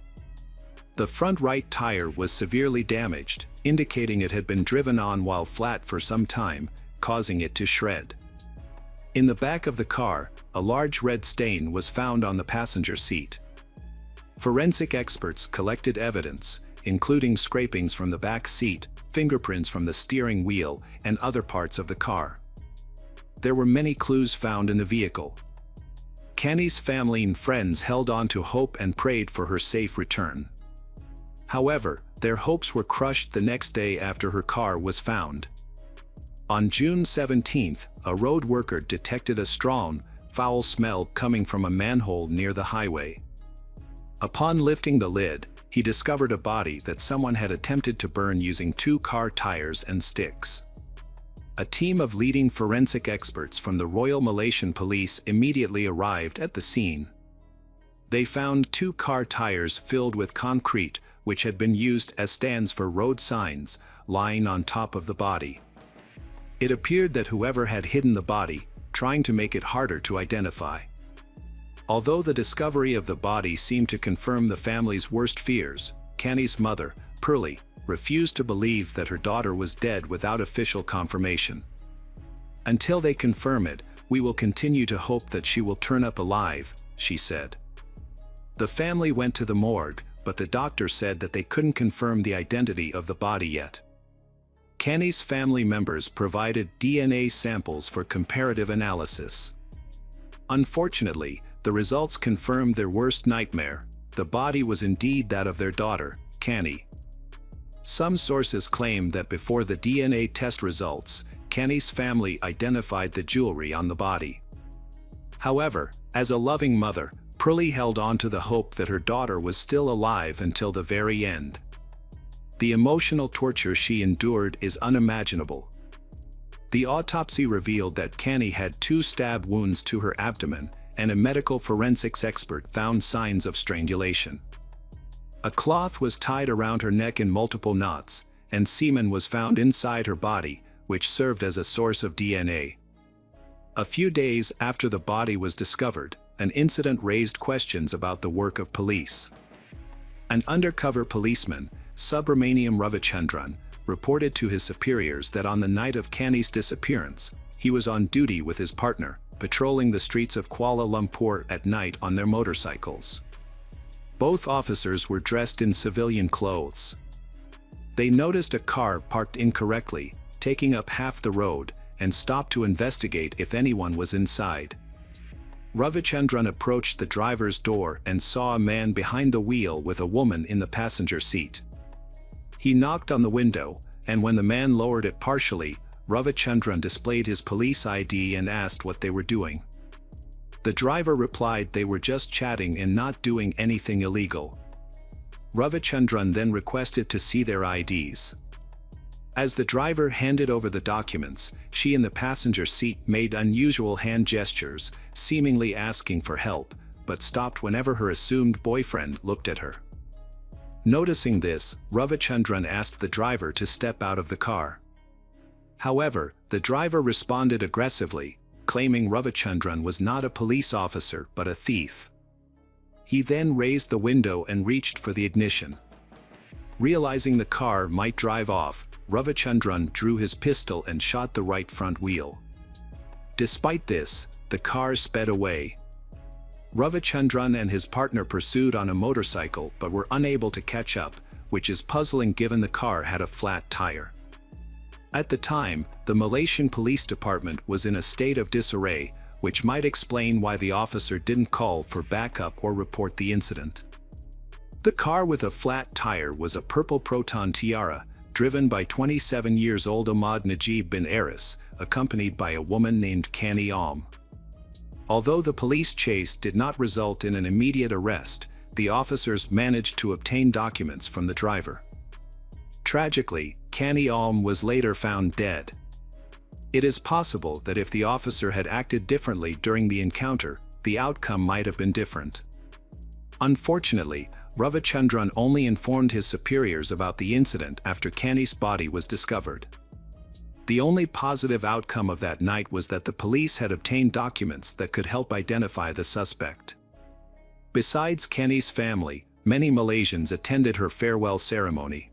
The front right tire was severely damaged, indicating it had been driven on while flat for some time, causing it to shred. In the back of the car, a large red stain was found on the passenger seat. Forensic experts collected evidence, including scrapings from the back seat, fingerprints from the steering wheel, and other parts of the car. There were many clues found in the vehicle. Canny's family and friends held on to hope and prayed for her safe return. However, their hopes were crushed the next day after her car was found. On June 17th, a road worker detected a strong, foul smell coming from a manhole near the highway. Upon lifting the lid, he discovered a body that someone had attempted to burn using 2 car tires and sticks. A team of leading forensic experts from the Royal Malaysian Police immediately arrived at the scene. They found 2 car tires filled with concrete, which had been used as stands for road signs, lying on top of the body. It appeared that whoever had hidden the body, trying to make it harder to identify. Although the discovery of the body seemed to confirm the family's worst fears, Canny's mother, Purley, refused to believe that her daughter was dead without official confirmation. "Until they confirm it, we will continue to hope that she will turn up alive," she said. The family went to the morgue, but the doctor said that they couldn't confirm the identity of the body yet. Canny's family members provided DNA samples for comparative analysis. Unfortunately, the results confirmed their worst nightmare: the body was indeed that of their daughter, Canny. Some sources claim that before the DNA test results, Canny's family identified the jewelry on the body. However, as a loving mother, Purley held on to the hope that her daughter was still alive until the very end. The emotional torture she endured is unimaginable. The autopsy revealed that Canny had 2 stab wounds to her abdomen, and a medical forensics expert found signs of strangulation. A cloth was tied around her neck in multiple knots, and semen was found inside her body, which served as a source of DNA. A few days after the body was discovered, an incident raised questions about the work of police. An undercover policeman, Subramaniam Ravichandran, reported to his superiors that on the night of Canny's disappearance, he was on duty with his partner, patrolling the streets of Kuala Lumpur at night on their motorcycles. Both officers were dressed in civilian clothes. They noticed a car parked incorrectly, taking up half the road, and stopped to investigate if anyone was inside. Ravichandran approached the driver's door and saw a man behind the wheel with a woman in the passenger seat. He knocked on the window, and when the man lowered it partially, Ravichandran displayed his police ID and asked what they were doing. The driver replied they were just chatting and not doing anything illegal. Ravichandran then requested to see their IDs. As the driver handed over the documents, she in the passenger seat made unusual hand gestures, seemingly asking for help, but stopped whenever her assumed boyfriend looked at her. Noticing this, Ravichandran asked the driver to step out of the car. However, the driver responded aggressively, claiming Ravichandran was not a police officer but a thief. He then raised the window and reached for the ignition. Realizing the car might drive off, Ravichandran drew his pistol and shot the right front wheel. Despite this, the car sped away. Ravichandran and his partner pursued on a motorcycle but were unable to catch up, which is puzzling given the car had a flat tire. At the time, the Malaysian Police Department was in a state of disarray, which might explain why the officer didn't call for backup or report the incident. The car with a flat tire was a purple Proton Tiara, driven by 27-year-old Ahmad Najib bin Aris, accompanied by a woman named Kani Alm. Although the police chase did not result in an immediate arrest, the officers managed to obtain documents from the driver. Tragically, Kani Alm was later found dead. It is possible that if the officer had acted differently during the encounter, the outcome might have been different. Unfortunately, Ravichandran only informed his superiors about the incident after Kani's body was discovered. The only positive outcome of that night was that the police had obtained documents that could help identify the suspect. Besides Kani's family, many Malaysians attended her farewell ceremony.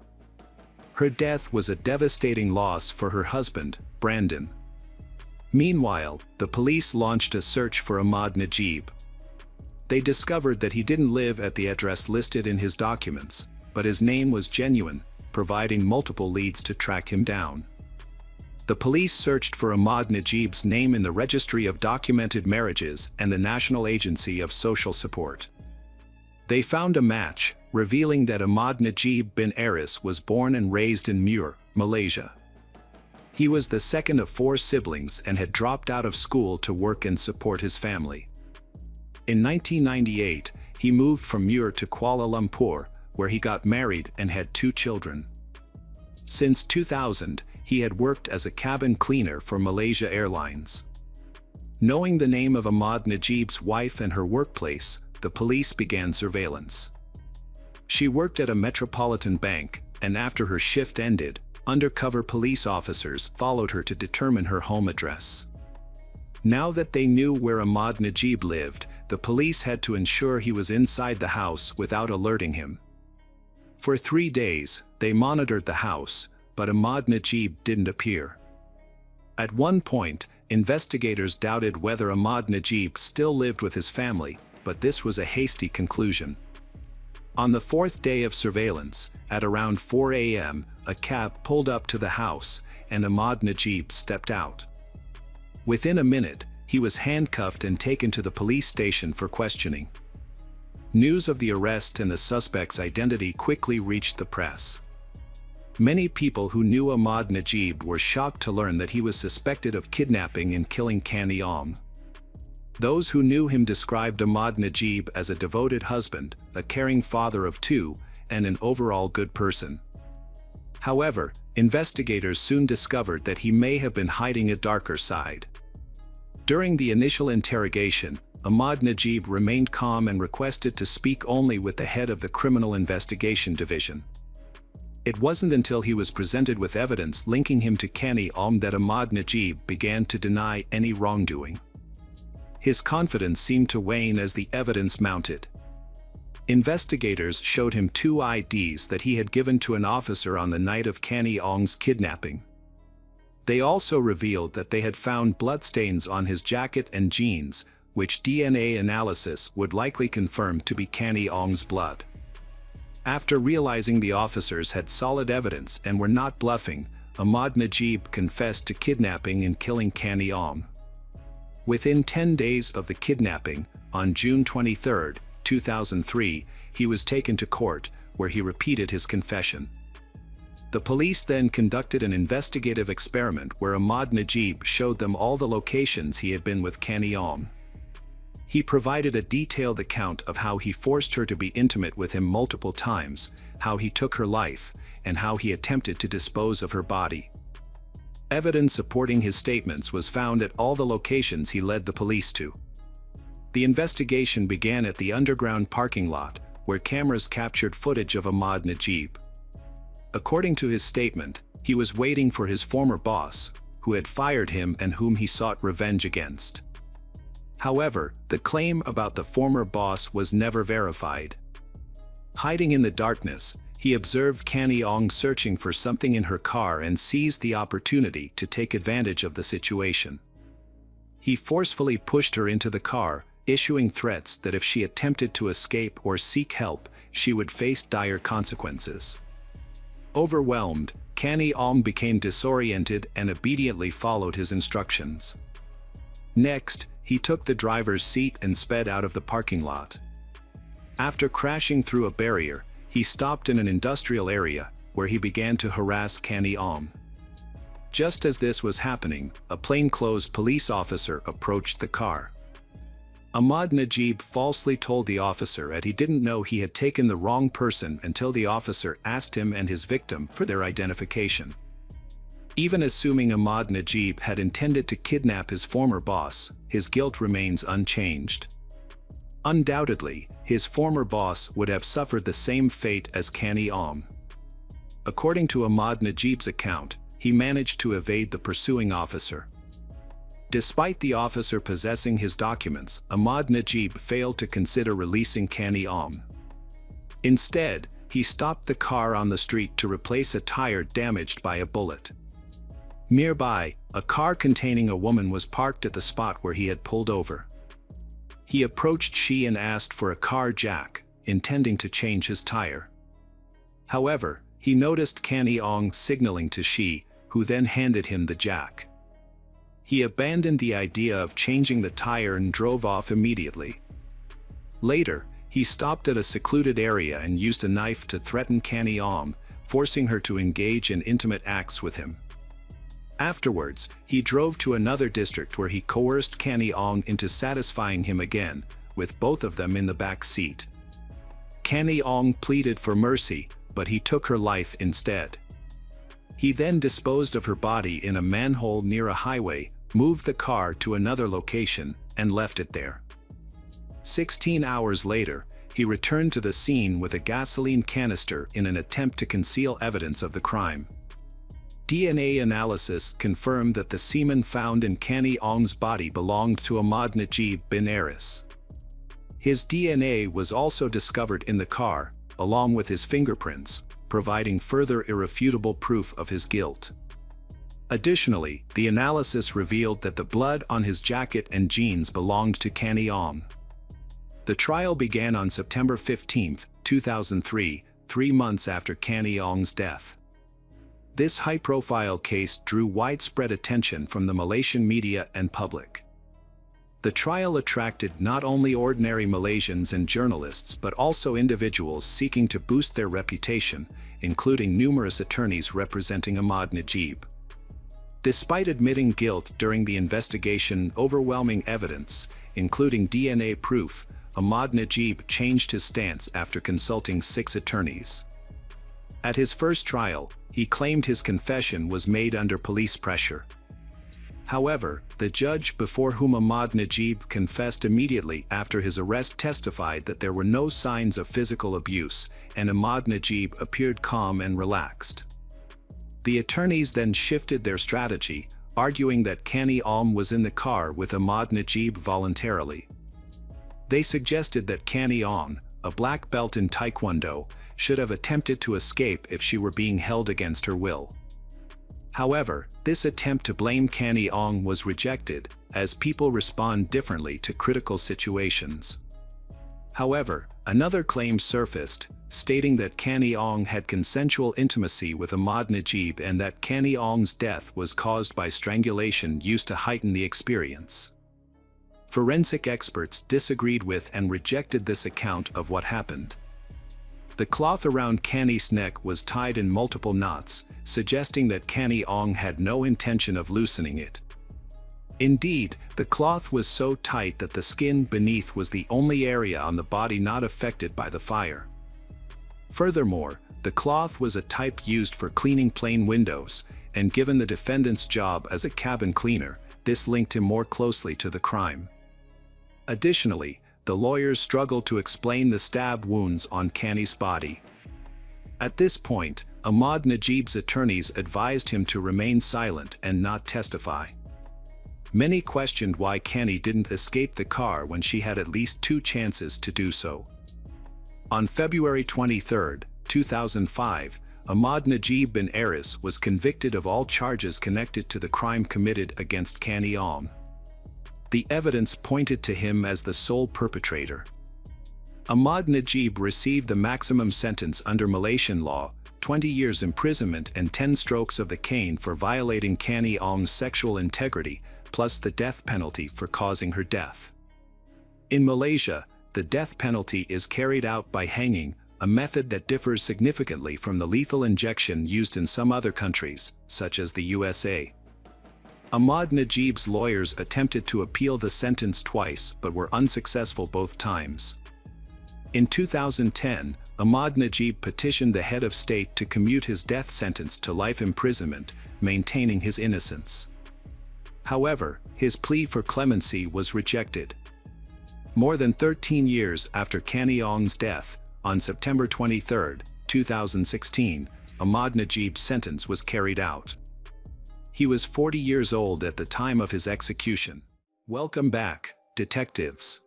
Her death was a devastating loss for her husband, Brandon. Meanwhile, the police launched a search for Ahmad Najib. They discovered that he didn't live at the address listed in his documents, but his name was genuine, providing multiple leads to track him down. The police searched for Ahmad Najib's name in the Registry of Documented Marriages and the National Agency of Social Support. They found a match, revealing that Ahmad Najib bin Aris was born and raised in Muar, Malaysia. He was the second of 4 siblings and had dropped out of school to work and support his family. In 1998, he moved from Muar to Kuala Lumpur, where he got married and had 2 children. Since 2000, he had worked as a cabin cleaner for Malaysia Airlines. Knowing the name of Ahmad Najib's wife and her workplace, the police began surveillance. She worked at a metropolitan bank, and after her shift ended, undercover police officers followed her to determine her home address. Now that they knew where Ahmad Najib lived, the police had to ensure he was inside the house without alerting him. For 3 days, they monitored the house, but Ahmad Najib didn't appear. At one point, investigators doubted whether Ahmad Najib still lived with his family, but this was a hasty conclusion. On the 4th day of surveillance, at around 4 a.m., a cab pulled up to the house, and Ahmad Najib stepped out. Within a minute, he was handcuffed and taken to the police station for questioning. News of the arrest and the suspect's identity quickly reached the press. Many people who knew Ahmad Najib were shocked to learn that he was suspected of kidnapping and killing Kani Alm. Those who knew him described Ahmad Najib as a devoted husband, a caring father of 2, and an overall good person. However, investigators soon discovered that he may have been hiding a darker side. During the initial interrogation, Ahmad Najib remained calm and requested to speak only with the head of the Criminal Investigation Division. It wasn't until he was presented with evidence linking him to Kani Alm that Ahmad Najib began to deny any wrongdoing. His confidence seemed to wane as the evidence mounted. Investigators showed him 2 IDs that he had given to an officer on the night of Kani Alm's kidnapping. They also revealed that they had found bloodstains on his jacket and jeans, which DNA analysis would likely confirm to be Kani Alm's blood. After realizing the officers had solid evidence and were not bluffing, Ahmad Najib confessed to kidnapping and killing Kani Alm. Within 10 days of the kidnapping, on June 23, 2003, he was taken to court, where he repeated his confession. The police then conducted an investigative experiment where Ahmad Najib showed them all the locations he had been with Kani Alm. He provided a detailed account of how he forced her to be intimate with him multiple times, how he took her life, and how he attempted to dispose of her body. Evidence supporting his statements was found at all the locations he led the police to. The investigation began at the underground parking lot, where cameras captured footage of Ahmad Najib. According to his statement, he was waiting for his former boss, who had fired him and whom he sought revenge against. However, the claim about the former boss was never verified. Hiding in the darkness, he observed Canny Ong searching for something in her car and seized the opportunity to take advantage of the situation. He forcefully pushed her into the car, issuing threats that if she attempted to escape or seek help, she would face dire consequences. Overwhelmed, Canny Ong became disoriented and obediently followed his instructions. Next, he took the driver's seat and sped out of the parking lot. After crashing through a barrier, he stopped in an industrial area, where he began to harass Canny Ong. Just as this was happening, a plainclothes police officer approached the car. Ahmad Najib falsely told the officer that he didn't know he had taken the wrong person until the officer asked him and his victim for their identification. Even assuming Ahmad Najib had intended to kidnap his former boss, his guilt remains unchanged. Undoubtedly, his former boss would have suffered the same fate as Canny Ong. According to Ahmad Najib's account, he managed to evade the pursuing officer. Despite the officer possessing his documents, Ahmad Najib failed to consider releasing Canny Ong. Instead, he stopped the car on the street to replace a tire damaged by a bullet. Nearby, a car containing a woman was parked at the spot where he had pulled over. He approached she and asked for a car jack, intending to change his tire. However, he noticed Canny Ong signaling to she, who then handed him the jack. He abandoned the idea of changing the tire and drove off immediately. Later, he stopped at a secluded area and used a knife to threaten Canny Ong, forcing her to engage in intimate acts with him. Afterwards, he drove to another district where he coerced Canny Ong into satisfying him again, with both of them in the back seat. Canny Ong pleaded for mercy, but he took her life instead. He then disposed of her body in a manhole near a highway, moved the car to another location, and left it there. 16 hours later, he returned to the scene with a gasoline canister in an attempt to conceal evidence of the crime. DNA analysis confirmed that the semen found in Canny Ong's body belonged to Ahmad Najib bin Aris. His DNA was also discovered in the car, along with his fingerprints, providing further irrefutable proof of his guilt. Additionally, the analysis revealed that the blood on his jacket and jeans belonged to Canny Ong. The trial began on September 15, 2003, 3 months after Canny Ong's death. This high-profile case drew widespread attention from the Malaysian media and public. The trial attracted not only ordinary Malaysians and journalists but also individuals seeking to boost their reputation, including numerous attorneys representing Ahmad Najib. Despite admitting guilt during the investigation, overwhelming evidence, including DNA proof, Ahmad Najib changed his stance after consulting 6 attorneys. At his first trial, he claimed his confession was made under police pressure. However, the judge before whom Ahmad Najib confessed immediately after his arrest testified that there were no signs of physical abuse, and Ahmad Najib appeared calm and relaxed. The attorneys then shifted their strategy, arguing that Canny Ong was in the car with Ahmad Najib voluntarily. They suggested that Canny Ong, a black belt in Taekwondo, should have attempted to escape if she were being held against her will. However, this attempt to blame Canny Ong was rejected, as people respond differently to critical situations. However, another claim surfaced, stating that Canny Ong had consensual intimacy with Ahmad Najib and that Canny Ong's death was caused by strangulation used to heighten the experience. Forensic experts disagreed with and rejected this account of what happened. The cloth around Canny's neck was tied in multiple knots, suggesting that Canny Ong had no intention of loosening it. Indeed, the cloth was so tight that the skin beneath was the only area on the body not affected by the fire. Furthermore, the cloth was a type used for cleaning plain windows, and given the defendant's job as a cabin cleaner, this linked him more closely to the crime. Additionally, the lawyers struggled to explain the stab wounds on Kani's body. At this point, Ahmad Najib's attorneys advised him to remain silent and not testify. Many questioned why Kani didn't escape the car when she had at least 2 chances to do so. On February 23, 2005, Ahmad Najib bin Aris was convicted of all charges connected to the crime committed against Kani Aung. The evidence pointed to him as the sole perpetrator. Ahmad Najib received the maximum sentence under Malaysian law, 20 years imprisonment and 10 strokes of the cane for violating Kani Aung's sexual integrity, plus the death penalty for causing her death. In Malaysia, the death penalty is carried out by hanging, a method that differs significantly from the lethal injection used in some other countries, such as the USA. Ahmad Najib's lawyers attempted to appeal the sentence twice but were unsuccessful both times. In 2010, Ahmad Najib petitioned the head of state to commute his death sentence to life imprisonment, maintaining his innocence. However, his plea for clemency was rejected. More than 13 years after Kani Aung's death, on September 23, 2016, Ahmad Najib's sentence was carried out. He was 40 years old at the time of his execution. Welcome back, detectives.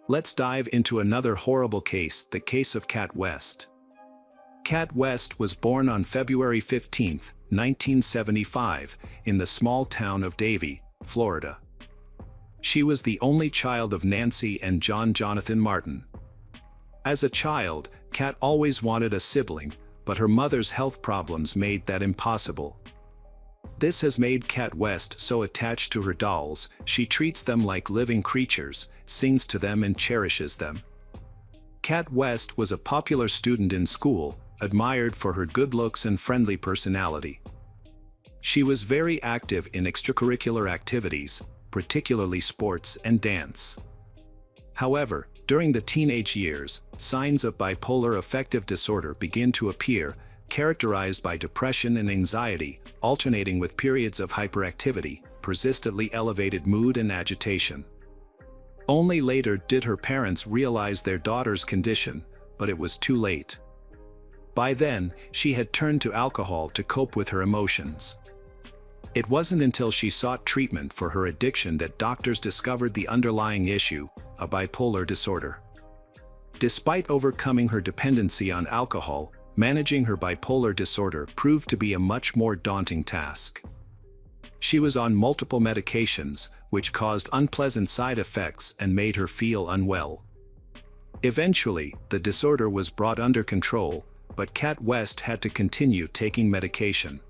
Let's dive into another horrible case, the case of Kat West. Kat West was born on February 15, 1975, in the small town of Davie, Florida. She was the only child of Nancy and John Jonathan Martin. As a child, Kat always wanted a sibling, but her mother's health problems made that impossible. This has made Kat West so attached to her dolls, she treats them like living creatures, sings to them and cherishes them. Kat West was a popular student in school, admired for her good looks and friendly personality. She was very active in extracurricular activities, particularly sports and dance. However, during the teenage years, signs of bipolar affective disorder begin to appear, characterized by depression and anxiety, alternating with periods of hyperactivity, persistently elevated mood and agitation. Only later did her parents realize their daughter's condition, but it was too late. By then, she had turned to alcohol to cope with her emotions. It wasn't until she sought treatment for her addiction that doctors discovered the underlying issue, a bipolar disorder. Despite overcoming her dependency on alcohol, managing her bipolar disorder proved to be a much more daunting task. She was on multiple medications, which caused unpleasant side effects and made her feel unwell. Eventually, the disorder was brought under control, but Kat West had to continue taking medication.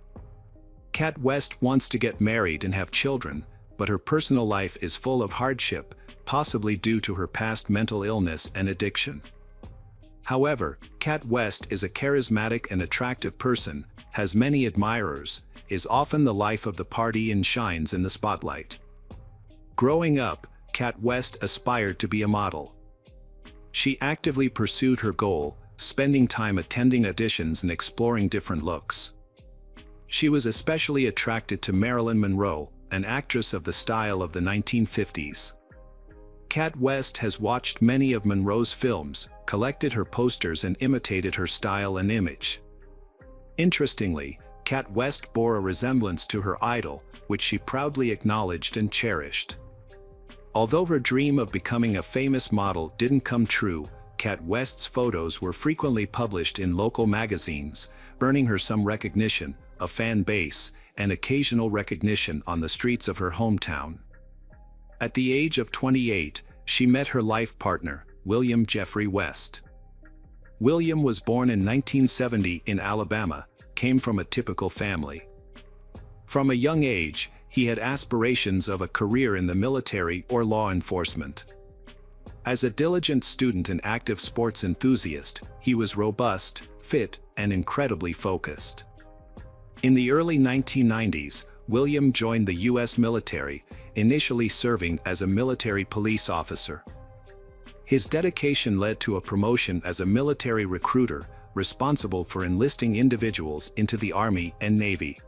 Kat West wants to get married and have children, but her personal life is full of hardship, possibly due to her past mental illness and addiction. However, Kat West is a charismatic and attractive person, has many admirers, is often the life of the party and shines in the spotlight. Growing up, Kat West aspired to be a model. She actively pursued her goal, spending time attending auditions and exploring different looks. She was especially attracted to Marilyn Monroe, an actress of the style of the 1950s. Kat West has watched many of Monroe's films, collected her posters and imitated her style and image. Interestingly, Kat West bore a resemblance to her idol, which she proudly acknowledged and cherished. Although her dream of becoming a famous model didn't come true, Kat West's photos were frequently published in local magazines, earning her some recognition, a fan base, and occasional recognition on the streets of her hometown. At the age of 28, she met her life partner, William Jeffrey West. William was born in 1970 in Alabama, came from a typical family. From a young age, he had aspirations of a career in the military or law enforcement. As a diligent student and active sports enthusiast, he was robust, fit, and incredibly focused. In the early 1990s, William joined the U.S. military, initially serving as a military police officer. His dedication led to a promotion as a military recruiter, responsible for enlisting individuals into the Army and Navy.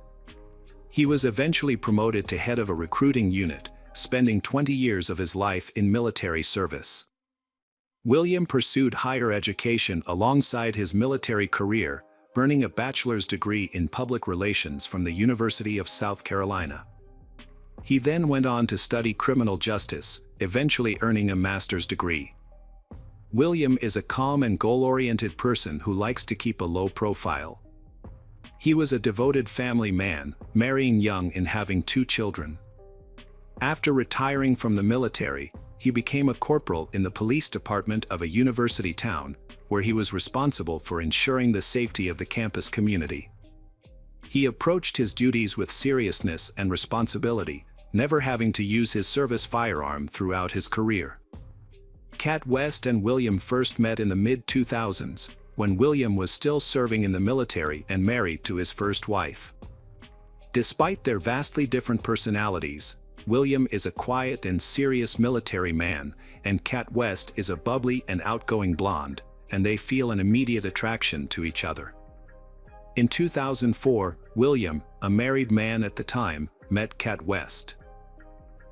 He was eventually promoted to head of a recruiting unit, spending 20 years of his life in military service. William pursued higher education alongside his military career, earning a bachelor's degree in public relations from the University of South Carolina. He then went on to study criminal justice, eventually earning a master's degree. William is a calm and goal-oriented person who likes to keep a low profile. He was a devoted family man, marrying young and having 2 children. After retiring from the military, he became a corporal in the police department of a university town, where he was responsible for ensuring the safety of the campus community. He approached his duties with seriousness and responsibility, never having to use his service firearm throughout his career. Cat West and William first met in the mid-2000s, when William was still serving in the military and married to his first wife. Despite their vastly different personalities, William is a quiet and serious military man, and Cat West is a bubbly and outgoing blonde, and they feel an immediate attraction to each other. In 2004, William, a married man at the time, met Cat West.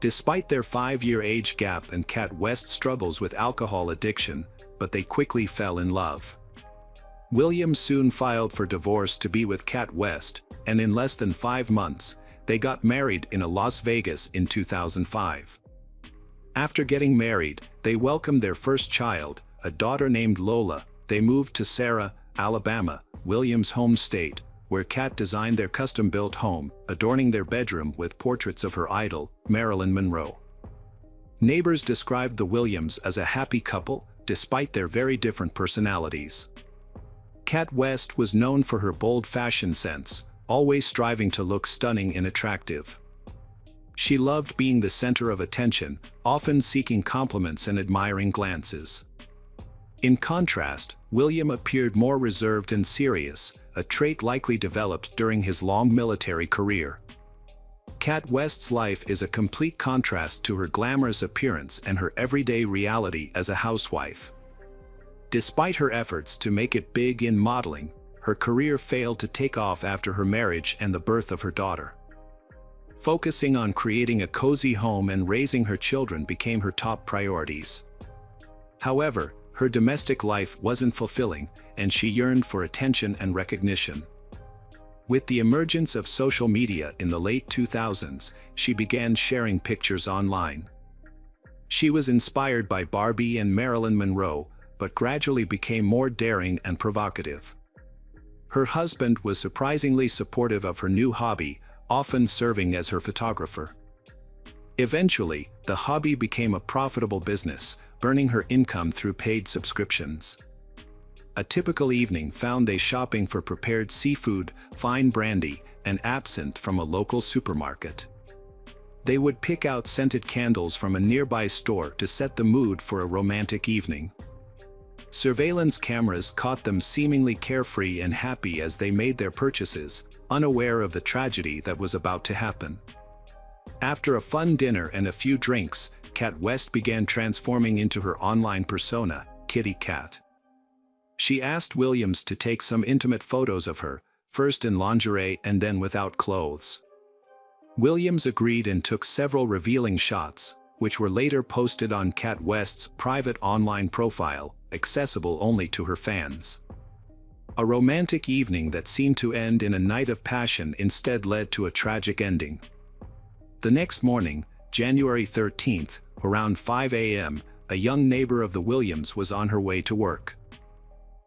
Despite their 5-year age gap and Cat West struggles with alcohol addiction, but they quickly fell in love. William soon filed for divorce to be with Cat West, and in less than 5 months, they got married in Las Vegas in 2005. After getting married, they welcomed their first child, a daughter named Lola. They moved to Sarah, Alabama, William's home state, where Cat designed their custom-built home, adorning their bedroom with portraits of her idol, Marilyn Monroe. Neighbors described the Williams as a happy couple, despite their very different personalities. Cat West was known for her bold fashion sense, always striving to look stunning and attractive. She loved being the center of attention, often seeking compliments and admiring glances. In contrast, William appeared more reserved and serious, a trait likely developed during his long military career. Cat West's life is a complete contrast to her glamorous appearance and her everyday reality as a housewife. Despite her efforts to make it big in modeling, her career failed to take off after her marriage and the birth of her daughter. Focusing on creating a cozy home and raising her children became her top priorities. However, her domestic life wasn't fulfilling, and she yearned for attention and recognition. With the emergence of social media in the late 2000s, she began sharing pictures online. She was inspired by Barbie and Marilyn Monroe, but gradually became more daring and provocative. Her husband was surprisingly supportive of her new hobby, often serving as her photographer. Eventually, the hobby became a profitable business, earning her income through paid subscriptions. A typical evening found they shopping for prepared seafood, fine brandy, and absinthe from a local supermarket. They would pick out scented candles from a nearby store to set the mood for a romantic evening. Surveillance cameras caught them seemingly carefree and happy as they made their purchases, unaware of the tragedy that was about to happen. After a fun dinner and a few drinks, Cat West began transforming into her online persona, Kitty Cat. She asked Williams to take some intimate photos of her, first in lingerie and then without clothes. Williams agreed and took several revealing shots, which were later posted on Cat West's private online profile, accessible only to her fans. A romantic evening that seemed to end in a night of passion instead led to a tragic ending. The next morning, January 13th, around 5 a.m., a young neighbor of the Williams was on her way to work.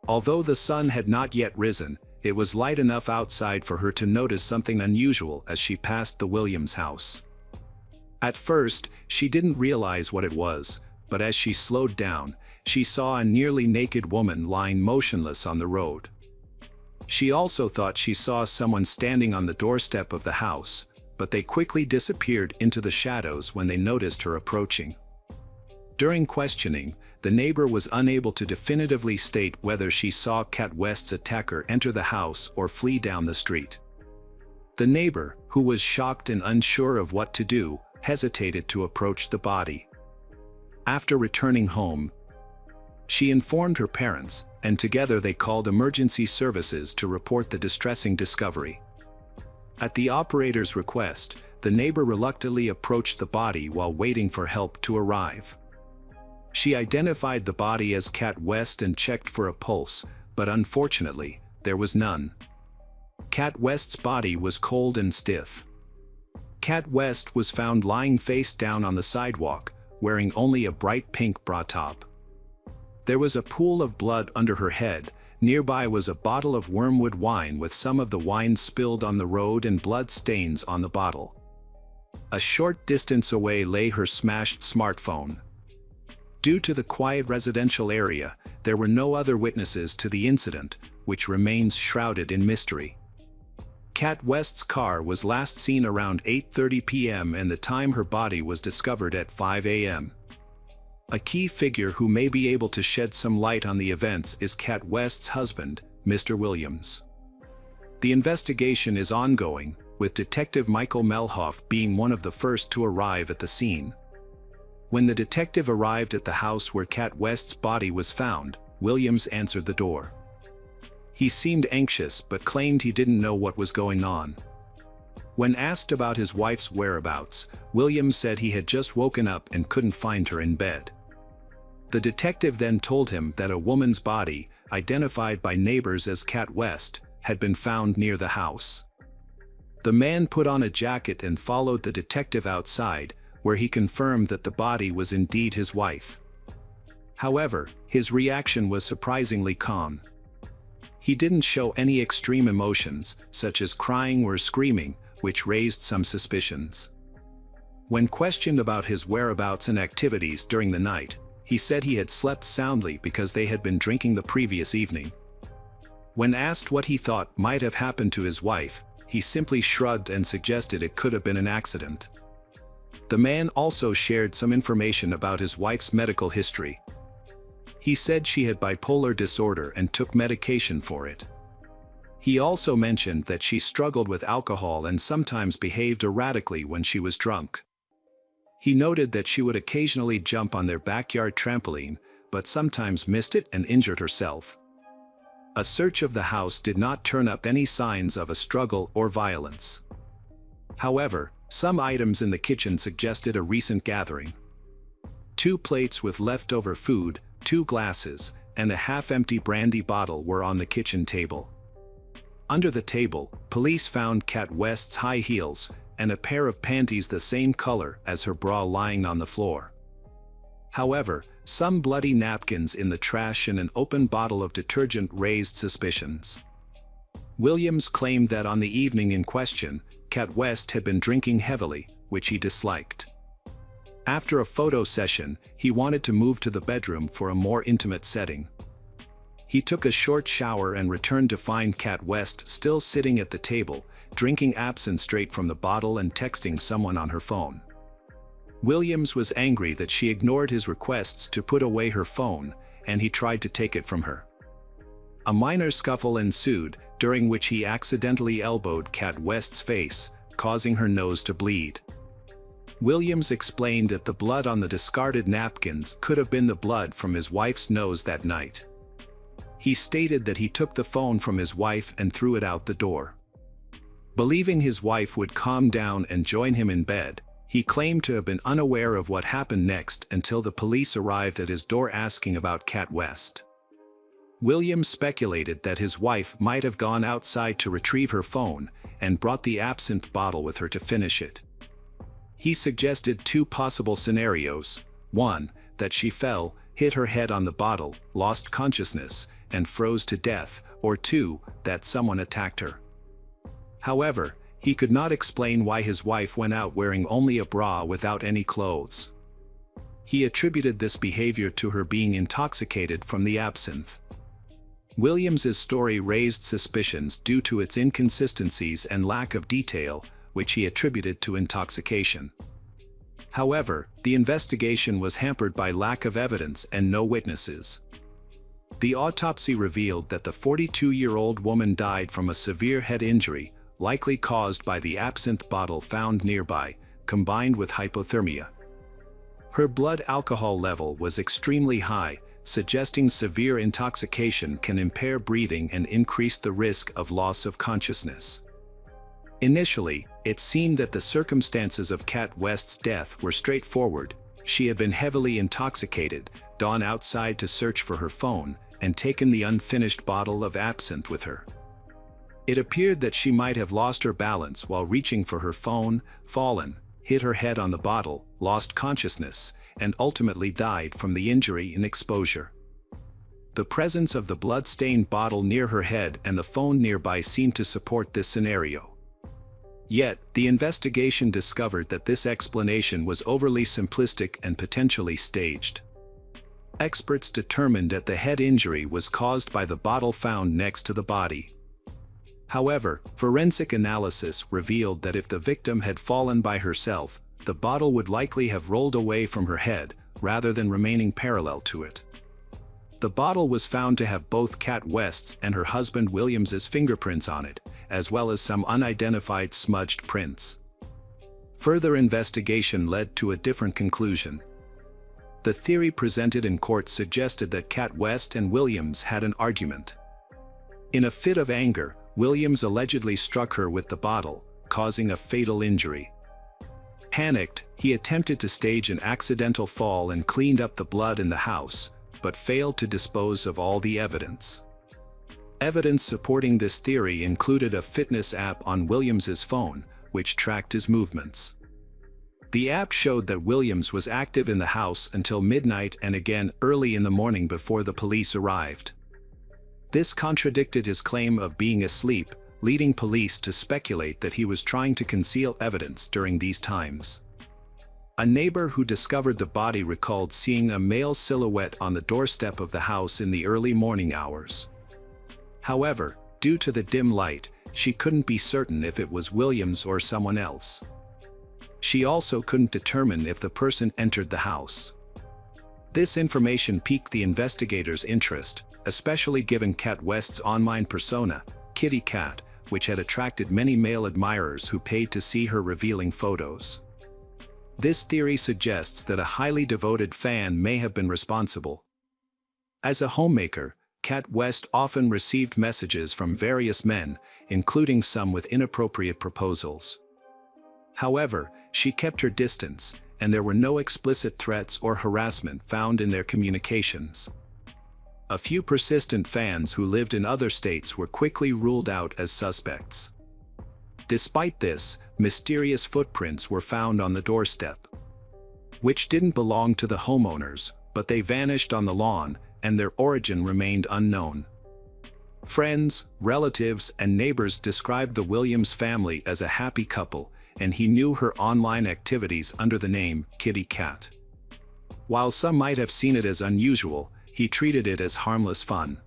Although the sun had not yet risen, it was light enough outside for her to notice something unusual as she passed the Williams house. At first, she didn't realize what it was, but as she slowed down, she saw a nearly naked woman lying motionless on the road. She also thought she saw someone standing on the doorstep of the house, but they quickly disappeared into the shadows when they noticed her approaching. During questioning, the neighbor was unable to definitively state whether she saw Cat West's attacker enter the house or flee down the street. The neighbor, who was shocked and unsure of what to do, hesitated to approach the body. After returning home, she informed her parents, and together they called emergency services to report the distressing discovery. At the operator's request, the neighbor reluctantly approached the body while waiting for help to arrive. She identified the body as Kat West and checked for a pulse, but unfortunately, there was none. Kat West's body was cold and stiff. Kat West was found lying face down on the sidewalk, wearing only a bright pink bra top. There was a pool of blood under her head. Nearby was a bottle of wormwood wine with some of the wine spilled on the road and blood stains on the bottle. A short distance away lay her smashed smartphone. Due to the quiet residential area, there were no other witnesses to the incident, which remains shrouded in mystery. Kat West's car was last seen around 8:30 p.m. and the time her body was discovered at 5 a.m. A key figure who may be able to shed some light on the events is Kat West's husband, Mr. Williams. The investigation is ongoing, with Detective Michael Melhoff being one of the first to arrive at the scene. When the detective arrived at the house where Kat West's body was found, Williams answered the door. He seemed anxious but claimed he didn't know what was going on. When asked about his wife's whereabouts, Williams said he had just woken up and couldn't find her in bed. The detective then told him that a woman's body, identified by neighbors as Kat West, had been found near the house. The man put on a jacket and followed the detective outside, where he confirmed that the body was indeed his wife. However, his reaction was surprisingly calm. He didn't show any extreme emotions, such as crying or screaming, which raised some suspicions. When questioned about his whereabouts and activities during the night, he said he had slept soundly because they had been drinking the previous evening. When asked what he thought might have happened to his wife, he simply shrugged and suggested it could have been an accident. The man also shared some information about his wife's medical history. He said she had bipolar disorder and took medication for it. He also mentioned that she struggled with alcohol and sometimes behaved erratically when she was drunk. He noted that she would occasionally jump on their backyard trampoline, but sometimes missed it and injured herself. A search of the house did not turn up any signs of a struggle or violence. However, some items in the kitchen suggested a recent gathering. 2 plates with leftover food, 2 glasses, and a half-empty brandy bottle were on the kitchen table. Under the table, police found Kat West's high heels and a pair of panties the same color as her bra lying on the floor. However, some bloody napkins in the trash and an open bottle of detergent raised suspicions. Williams claimed that on the evening in question, Kat West had been drinking heavily, which he disliked. After a photo session, he wanted to move to the bedroom for a more intimate setting. He took a short shower and returned to find Kat West still sitting at the table, drinking absinthe straight from the bottle and texting someone on her phone. Williams was angry that she ignored his requests to put away her phone, and he tried to take it from her. A minor scuffle ensued, during which he accidentally elbowed Kat West's face, causing her nose to bleed. Williams explained that the blood on the discarded napkins could have been the blood from his wife's nose that night. He stated that he took the phone from his wife and threw it out the door. Believing his wife would calm down and join him in bed, he claimed to have been unaware of what happened next until the police arrived at his door asking about Kat West. Williams speculated that his wife might have gone outside to retrieve her phone and brought the absinthe bottle with her to finish it. He suggested 2 possible scenarios: 1, that she fell, hit her head on the bottle, lost consciousness, and froze to death, or 2, that someone attacked her. However, he could not explain why his wife went out wearing only a bra without any clothes. He attributed this behavior to her being intoxicated from the absinthe. Williams's story raised suspicions due to its inconsistencies and lack of detail, which he attributed to intoxication. However, the investigation was hampered by lack of evidence and no witnesses. The autopsy revealed that the 42-year-old woman died from a severe head injury, likely caused by the absinthe bottle found nearby, combined with hypothermia. Her blood alcohol level was extremely high, suggesting severe intoxication can impair breathing and increase the risk of loss of consciousness. Initially, it seemed that the circumstances of Kat West's death were straightforward. She had been heavily intoxicated, gone outside to search for her phone, and taken the unfinished bottle of absinthe with her. It appeared that she might have lost her balance while reaching for her phone, fallen, hit her head on the bottle, lost consciousness, and ultimately died from the injury and exposure. The presence of the blood-stained bottle near her head and the phone nearby seemed to support this scenario. Yet, the investigation discovered that this explanation was overly simplistic and potentially staged. Experts determined that the head injury was caused by the bottle found next to the body. However, forensic analysis revealed that if the victim had fallen by herself, the bottle would likely have rolled away from her head, rather than remaining parallel to it. The bottle was found to have both Kat West's and her husband Williams's fingerprints on it, as well as some unidentified smudged prints. Further investigation led to a different conclusion. The theory presented in court suggested that Kat West and Williams had an argument. In a fit of anger, Williams allegedly struck her with the bottle, causing a fatal injury. Panicked, he attempted to stage an accidental fall and cleaned up the blood in the house, but failed to dispose of all the evidence. Evidence supporting this theory included a fitness app on Williams's phone, which tracked his movements. The app showed that Williams was active in the house until midnight and again early in the morning before the police arrived. This contradicted his claim of being asleep, leading police to speculate that he was trying to conceal evidence during these times. A neighbor who discovered the body recalled seeing a male silhouette on the doorstep of the house in the early morning hours. However, due to the dim light, she couldn't be certain if it was Williams or someone else. She also couldn't determine if the person entered the house. This information piqued the investigators' interest, especially given Kat West's online persona, Kitty Cat, which had attracted many male admirers who paid to see her revealing photos. This theory suggests that a highly devoted fan may have been responsible. As a homemaker, Kat West often received messages from various men, including some with inappropriate proposals. However, she kept her distance, and there were no explicit threats or harassment found in their communications. A few persistent fans who lived in other states were quickly ruled out as suspects. Despite this, mysterious footprints were found on the doorstep, which didn't belong to the homeowners, but they vanished on the lawn, and their origin remained unknown. Friends, relatives, and neighbors described the Williams family as a happy couple, and he knew her online activities under the name Kitty Cat. While some might have seen it as unusual, he treated it as harmless fun.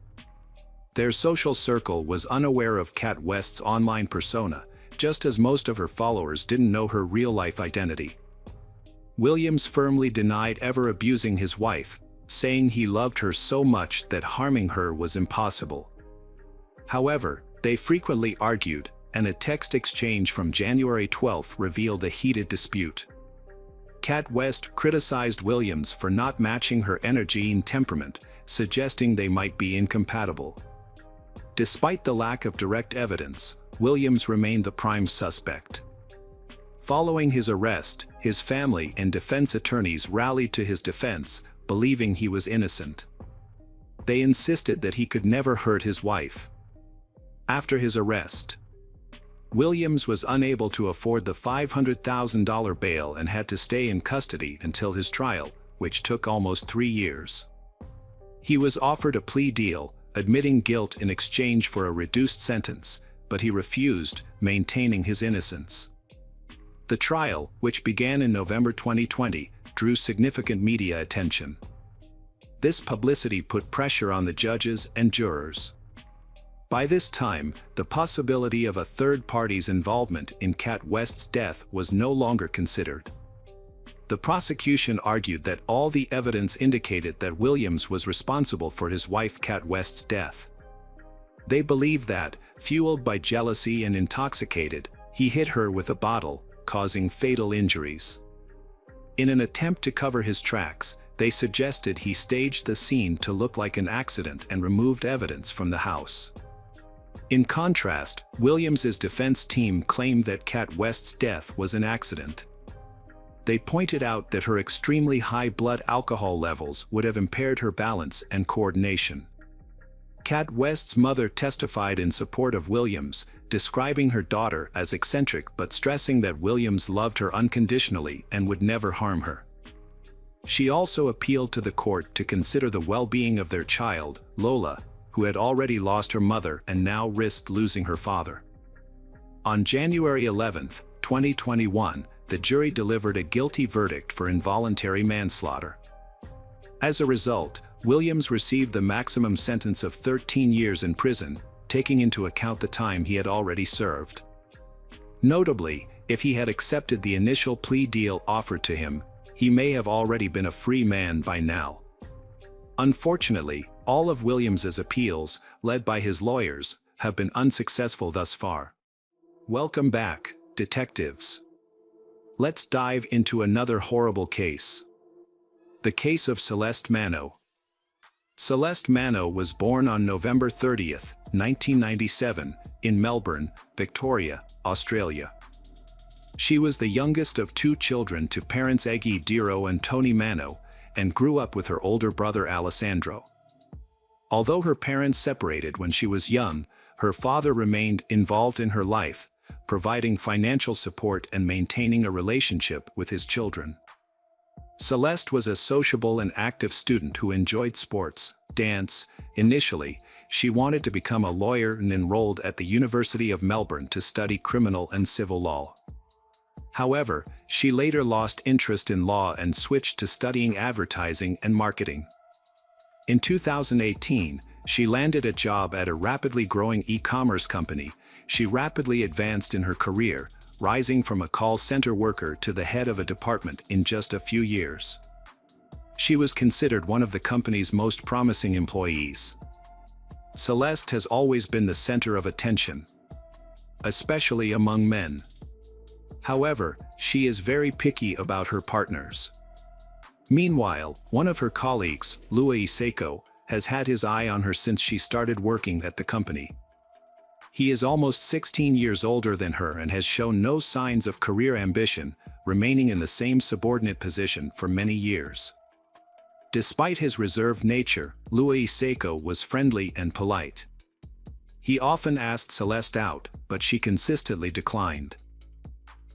Their social circle was unaware of Kat West's online persona, just as most of her followers didn't know her real-life identity. Williams firmly denied ever abusing his wife, saying he loved her so much that harming her was impossible. However, they frequently argued, and a text exchange from January 12 revealed a heated dispute. Kat West criticized Williams for not matching her energy and temperament, suggesting they might be incompatible. Despite the lack of direct evidence, Williams remained the prime suspect. Following his arrest, his family and defense attorneys rallied to his defense, believing he was innocent. They insisted that he could never hurt his wife. After his arrest, Williams was unable to afford the $500,000 bail and had to stay in custody until his trial, which took almost 3 years. He was offered a plea deal, admitting guilt in exchange for a reduced sentence, but he refused, maintaining his innocence. The trial, which began in November 2020, drew significant media attention. This publicity put pressure on the judges and jurors. By this time, the possibility of a third party's involvement in Kat West's death was no longer considered. The prosecution argued that all the evidence indicated that Williams was responsible for his wife Kat West's death. They believed that, fueled by jealousy and intoxicated, he hit her with a bottle, causing fatal injuries. In an attempt to cover his tracks, they suggested he staged the scene to look like an accident and removed evidence from the house. In contrast, Williams's defense team claimed that Kat West's death was an accident. They pointed out that her extremely high blood alcohol levels would have impaired her balance and coordination. Kat West's mother testified in support of Williams, describing her daughter as eccentric but stressing that Williams loved her unconditionally and would never harm her. She also appealed to the court to consider the well-being of their child, Lola, who had already lost her mother and now risked losing her father. On January 11, 2021, the jury delivered a guilty verdict for involuntary manslaughter. As a result, Williams received the maximum sentence of 13 years in prison, taking into account the time he had already served. Notably, if he had accepted the initial plea deal offered to him, he may have already been a free man by now. Unfortunately, all of Williams's appeals, led by his lawyers, have been unsuccessful thus far. Welcome back, detectives. Let's dive into another horrible case. The case of Celeste Mano. Celeste Mano was born on November 30, 1997, in Melbourne, Victoria, Australia. She was the youngest of two children to parents Eggy Diro and Tony Mano, and grew up with her older brother Alessandro. Although her parents separated when she was young, her father remained involved in her life, providing financial support and maintaining a relationship with his children. Celeste was a sociable and active student who enjoyed sports, dance. Initially, she wanted to become a lawyer and enrolled at the University of Melbourne to study criminal and civil law. However, she later lost interest in law and switched to studying advertising and marketing. In 2018, she landed a job at a rapidly growing e-commerce company. She rapidly advanced in her career, rising from a call center worker to the head of a department in just a few years. She was considered one of the company's most promising employees. Celeste has always been the center of attention, especially among men. However, she is very picky about her partners. Meanwhile, one of her colleagues, Louis Seiko, has had his eye on her since she started working at the company. He is almost 16 years older than her and has shown no signs of career ambition, remaining in the same subordinate position for many years. Despite his reserved nature, Louis Seiko was friendly and polite. He often asked Celeste out, but she consistently declined.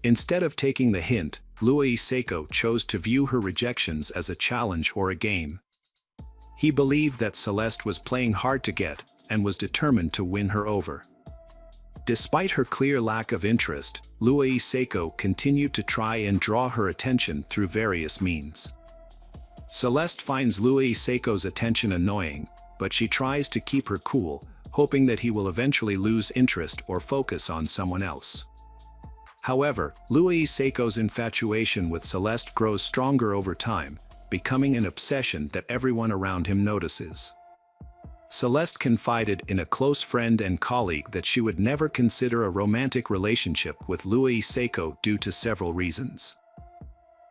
Instead of taking the hint, Louis Seiko chose to view her rejections as a challenge or a game. He believed that Celeste was playing hard to get and was determined to win her over. Despite her clear lack of interest, Louis Seiko continued to try and draw her attention through various means. Celeste finds Louis Seiko's attention annoying, but she tries to keep her cool, hoping that he will eventually lose interest or focus on someone else. However, Louis Seiko's infatuation with Celeste grows stronger over time, becoming an obsession that everyone around him notices. Celeste confided in a close friend and colleague that she would never consider a romantic relationship with Louis Seiko due to several reasons.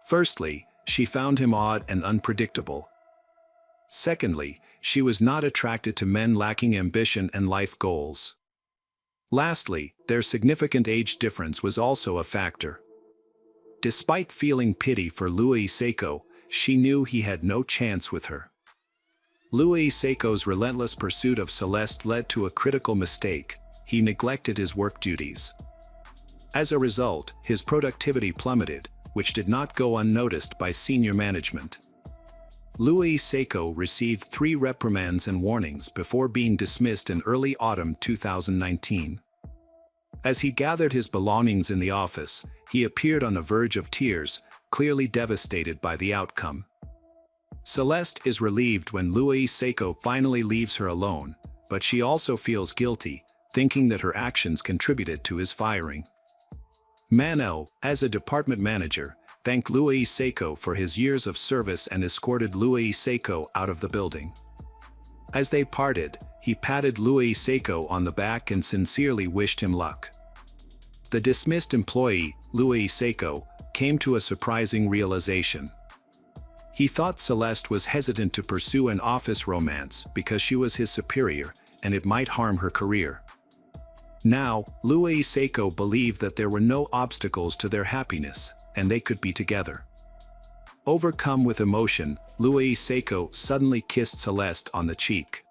Firstly, she found him odd and unpredictable. Secondly, she was not attracted to men lacking ambition and life goals. Lastly, their significant age difference was also a factor. Despite feeling pity for Louis Seiko, she knew he had no chance with her. Louis Seiko's relentless pursuit of Celeste led to a critical mistake: he neglected his work duties. As a result, his productivity plummeted, which did not go unnoticed by senior management. Louis Seiko received 3 reprimands and warnings before being dismissed in early autumn 2019. As he gathered his belongings in the office, he appeared on the verge of tears, clearly devastated by the outcome. Celeste is relieved when Louis Seiko finally leaves her alone, but she also feels guilty, thinking that her actions contributed to his firing. Mano, as a department manager, thanked Louis Seiko for his years of service and escorted Louis Seiko out of the building. As they parted, he patted Louis Seiko on the back and sincerely wished him luck. The dismissed employee, Louis Seiko, came to a surprising realization. He thought Celeste was hesitant to pursue an office romance because she was his superior and it might harm her career. Now, Louis Seiko believed that there were no obstacles to their happiness, and they could be together. Overcome with emotion, Louis Seiko suddenly kissed Celeste on the cheek.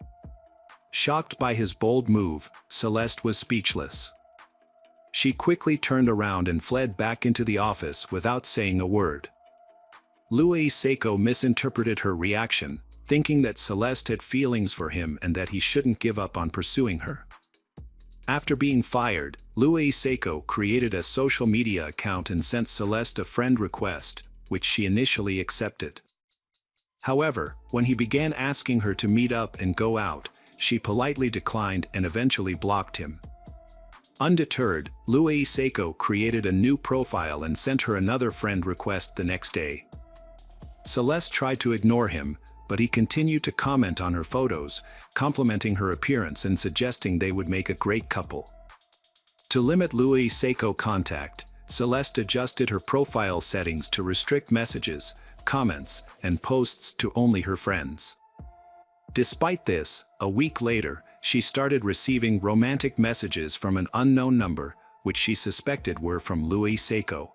Shocked by his bold move, Celeste was speechless. She quickly turned around and fled back into the office without saying a word. Louis Seiko misinterpreted her reaction, thinking that Celeste had feelings for him and that he shouldn't give up on pursuing her. After being fired, Louis Seiko created a social media account and sent Celeste a friend request, which she initially accepted. However, when he began asking her to meet up and go out, she politely declined and eventually blocked him. Undeterred, Louis Seiko created a new profile and sent her another friend request the next day. Celeste tried to ignore him, but he continued to comment on her photos, complimenting her appearance and suggesting they would make a great couple. To limit Louis Seiko contact, Celeste adjusted her profile settings to restrict messages, comments, and posts to only her friends. Despite this, a week later, she started receiving romantic messages from an unknown number, which she suspected were from Louis Seiko.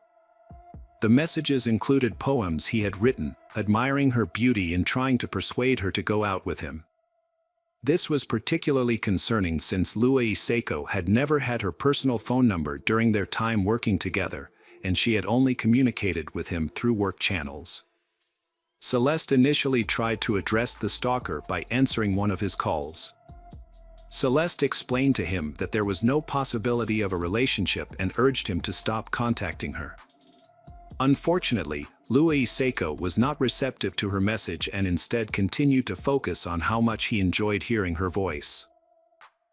The messages included poems he had written, admiring her beauty and trying to persuade her to go out with him. This was particularly concerning since Louis Seiko had never had her personal phone number during their time working together, and she had only communicated with him through work channels. Celeste initially tried to address the stalker by answering one of his calls. Celeste explained to him that there was no possibility of a relationship and urged him to stop contacting her. Unfortunately, Louis Seiko was not receptive to her message and instead continued to focus on how much he enjoyed hearing her voice.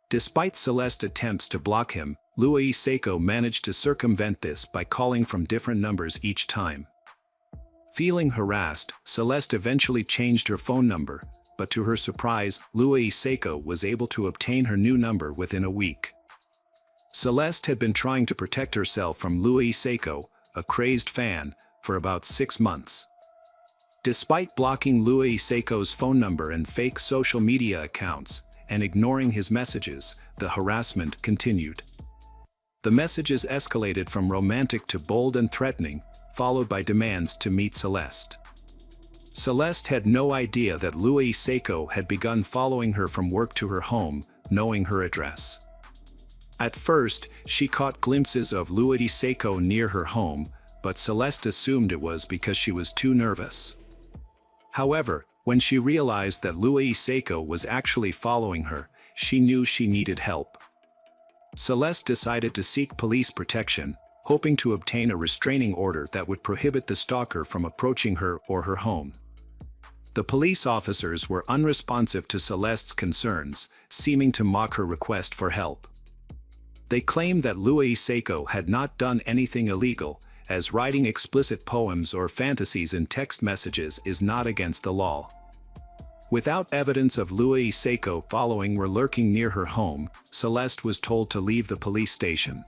Despite Celeste's attempts to block him, Louis Seiko managed to circumvent this by calling from different numbers each time. Feeling harassed, Celeste eventually changed her phone number, but to her surprise, Louis Seiko was able to obtain her new number within a week. Celeste had been trying to protect herself from Louis Seiko, a crazed fan, for about 6 months. Despite blocking Louis Seiko's phone number and fake social media accounts, and ignoring his messages, the harassment continued. The messages escalated from romantic to bold and threatening, followed by demands to meet Celeste. Celeste had no idea that Louis Seiko had begun following her from work to her home, knowing her address. At first, she caught glimpses of Louis Seiko near her home, but Celeste assumed it was because she was too nervous. However, when she realized that Louis Seiko was actually following her, she knew she needed help. Celeste decided to seek police protection, hoping to obtain a restraining order that would prohibit the stalker from approaching her or her home. The police officers were unresponsive to Celeste's concerns, seeming to mock her request for help. They claimed that Louis Seiko had not done anything illegal, as writing explicit poems or fantasies in text messages is not against the law. Without evidence of Louis Seiko following or lurking near her home, Celeste was told to leave the police station.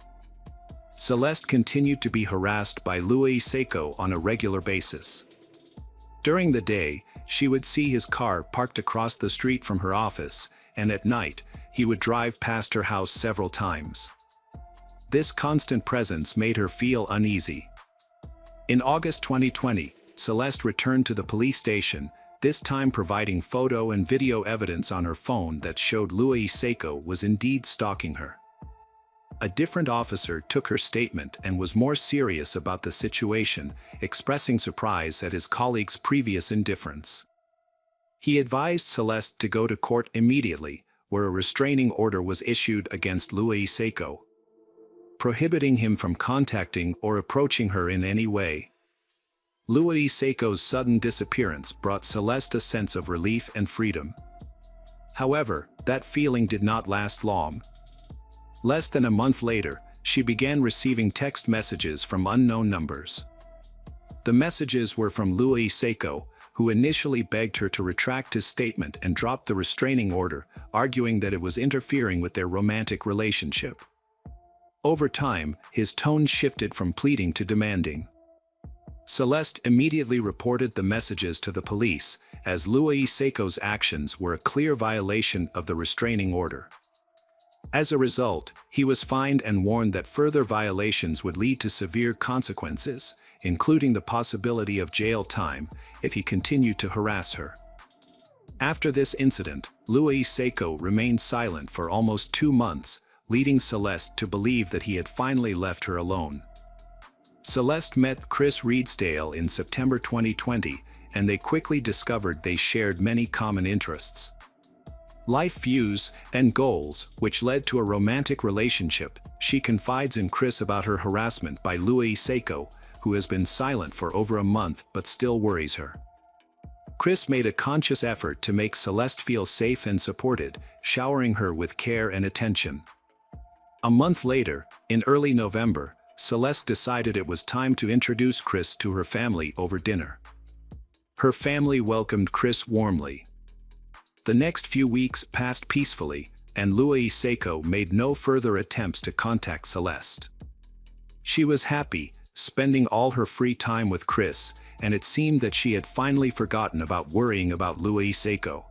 Celeste continued to be harassed by Louis Seiko on a regular basis. During the day, she would see his car parked across the street from her office, and at night, he would drive past her house several times. This constant presence made her feel uneasy. In August 2020, Celeste returned to the police station, this time providing photo and video evidence on her phone that showed Louis Seiko was indeed stalking her. A different officer took her statement and was more serious about the situation, expressing surprise at his colleague's previous indifference. He advised Celeste to go to court immediately, where a restraining order was issued against Louis Seiko, prohibiting him from contacting or approaching her in any way. Louis Seiko's sudden disappearance brought Celeste a sense of relief and freedom. However, that feeling did not last long. Less than a month later, she began receiving text messages from unknown numbers. The messages were from Louis Seiko, who initially begged her to retract his statement and drop the restraining order, arguing that it was interfering with their romantic relationship. Over time, his tone shifted from pleading to demanding. Celeste immediately reported the messages to the police, as Louis Seiko's actions were a clear violation of the restraining order. As a result, he was fined and warned that further violations would lead to severe consequences, including the possibility of jail time if he continued to harass her. After this incident, Louis Seiko remained silent for almost 2 months, leading Celeste to believe that he had finally left her alone. Celeste met Chris Reedsdale in September 2020, and they quickly discovered they shared many common interests. Life views and goals, which led to a romantic relationship. She confides in Chris about her harassment by Louis Seiko, who has been silent for over a month but still worries her. Chris made a conscious effort to make Celeste feel safe and supported, showering her with care and attention. A month later, in early November, Celeste decided it was time to introduce Chris to her family over dinner. Her family welcomed Chris warmly. The next few weeks passed peacefully, and Louis Seiko made no further attempts to contact Celeste. She was happy, spending all her free time with Chris, and it seemed that she had finally forgotten about worrying about Louis Seiko.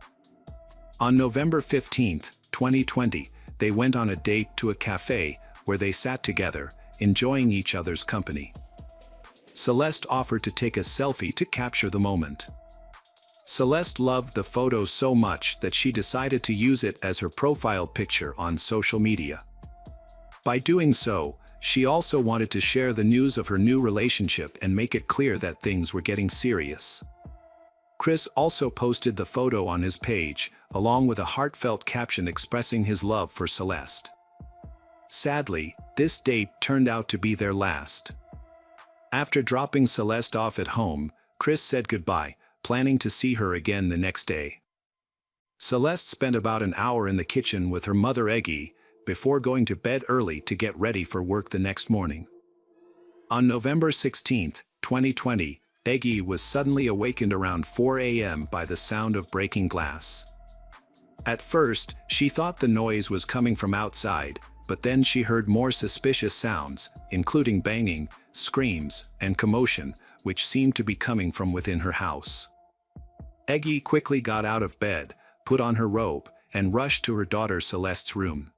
On November 15, 2020, they went on a date to a cafe where they sat together, enjoying each other's company. Celeste offered to take a selfie to capture the moment. Celeste loved the photo so much that she decided to use it as her profile picture on social media. By doing so, she also wanted to share the news of her new relationship and make it clear that things were getting serious. Chris also posted the photo on his page, along with a heartfelt caption expressing his love for Celeste. Sadly, this date turned out to be their last. After dropping Celeste off at home, Chris said goodbye, planning to see her again the next day. Celeste spent about an hour in the kitchen with her mother Eggy, before going to bed early to get ready for work the next morning. On November 16, 2020, Eggy was suddenly awakened around 4 a.m. by the sound of breaking glass. At first, she thought the noise was coming from outside, but then she heard more suspicious sounds, including banging, screams, and commotion, which seemed to be coming from within her house. Eggy quickly got out of bed, put on her robe, and rushed to her daughter Celeste's room.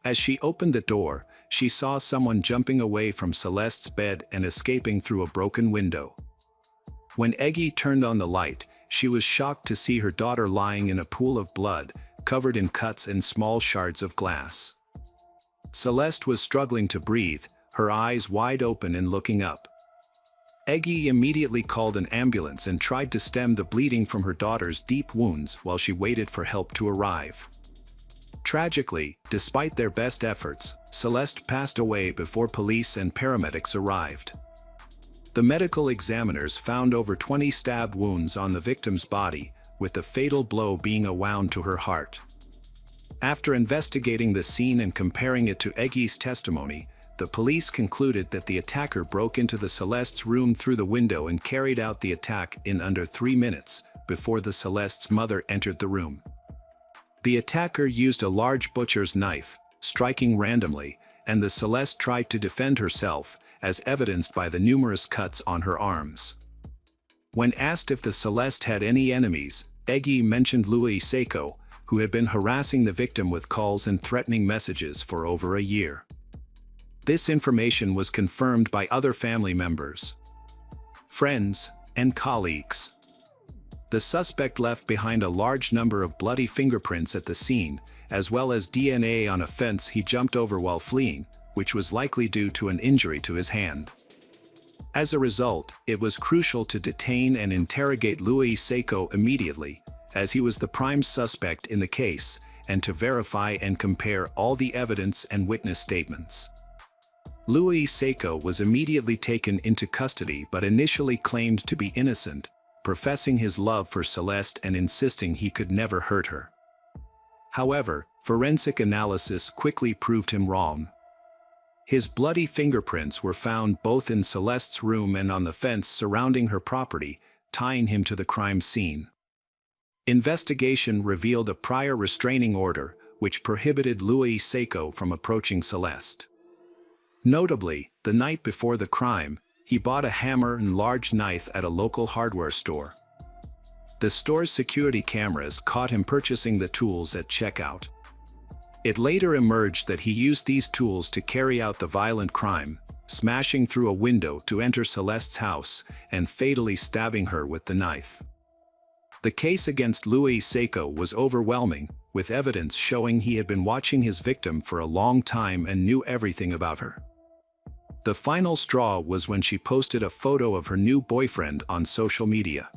As she opened the door, she saw someone jumping away from Celeste's bed and escaping through a broken window. When Eggy turned on the light, she was shocked to see her daughter lying in a pool of blood, covered in cuts and small shards of glass. Celeste was struggling to breathe, her eyes wide open and looking up. Eggy immediately called an ambulance and tried to stem the bleeding from her daughter's deep wounds while she waited for help to arrive. Tragically, despite their best efforts, Celeste passed away before police and paramedics arrived. The medical examiners found over 20 stab wounds on the victim's body, with the fatal blow being a wound to her heart. After investigating the scene and comparing it to Eggy's testimony, the police concluded that the attacker broke into the Celeste's room through the window and carried out the attack in under 3 minutes, before the Celeste's mother entered the room. The attacker used a large butcher's knife, striking randomly, and the Celeste tried to defend herself, as evidenced by the numerous cuts on her arms. When asked if the Celeste had any enemies, Eggy mentioned Louis Seiko, who had been harassing the victim with calls and threatening messages for over a year. This information was confirmed by other family members, friends, and colleagues. The suspect left behind a large number of bloody fingerprints at the scene, as well as DNA on a fence he jumped over while fleeing, which was likely due to an injury to his hand. As a result, it was crucial to detain and interrogate Louis Seiko immediately, as he was the prime suspect in the case, and to verify and compare all the evidence and witness statements. Louis Seiko was immediately taken into custody but initially claimed to be innocent, professing his love for Celeste and insisting he could never hurt her. However, forensic analysis quickly proved him wrong. His bloody fingerprints were found both in Celeste's room and on the fence surrounding her property, tying him to the crime scene. Investigation revealed a prior restraining order, which prohibited Louis Seiko from approaching Celeste. Notably, the night before the crime, he bought a hammer and large knife at a local hardware store. The store's security cameras caught him purchasing the tools at checkout. It later emerged that he used these tools to carry out the violent crime, smashing through a window to enter Celeste's house and fatally stabbing her with the knife. The case against Louis Seiko was overwhelming, with evidence showing he had been watching his victim for a long time and knew everything about her. The final straw was when she posted a photo of her new boyfriend on social media.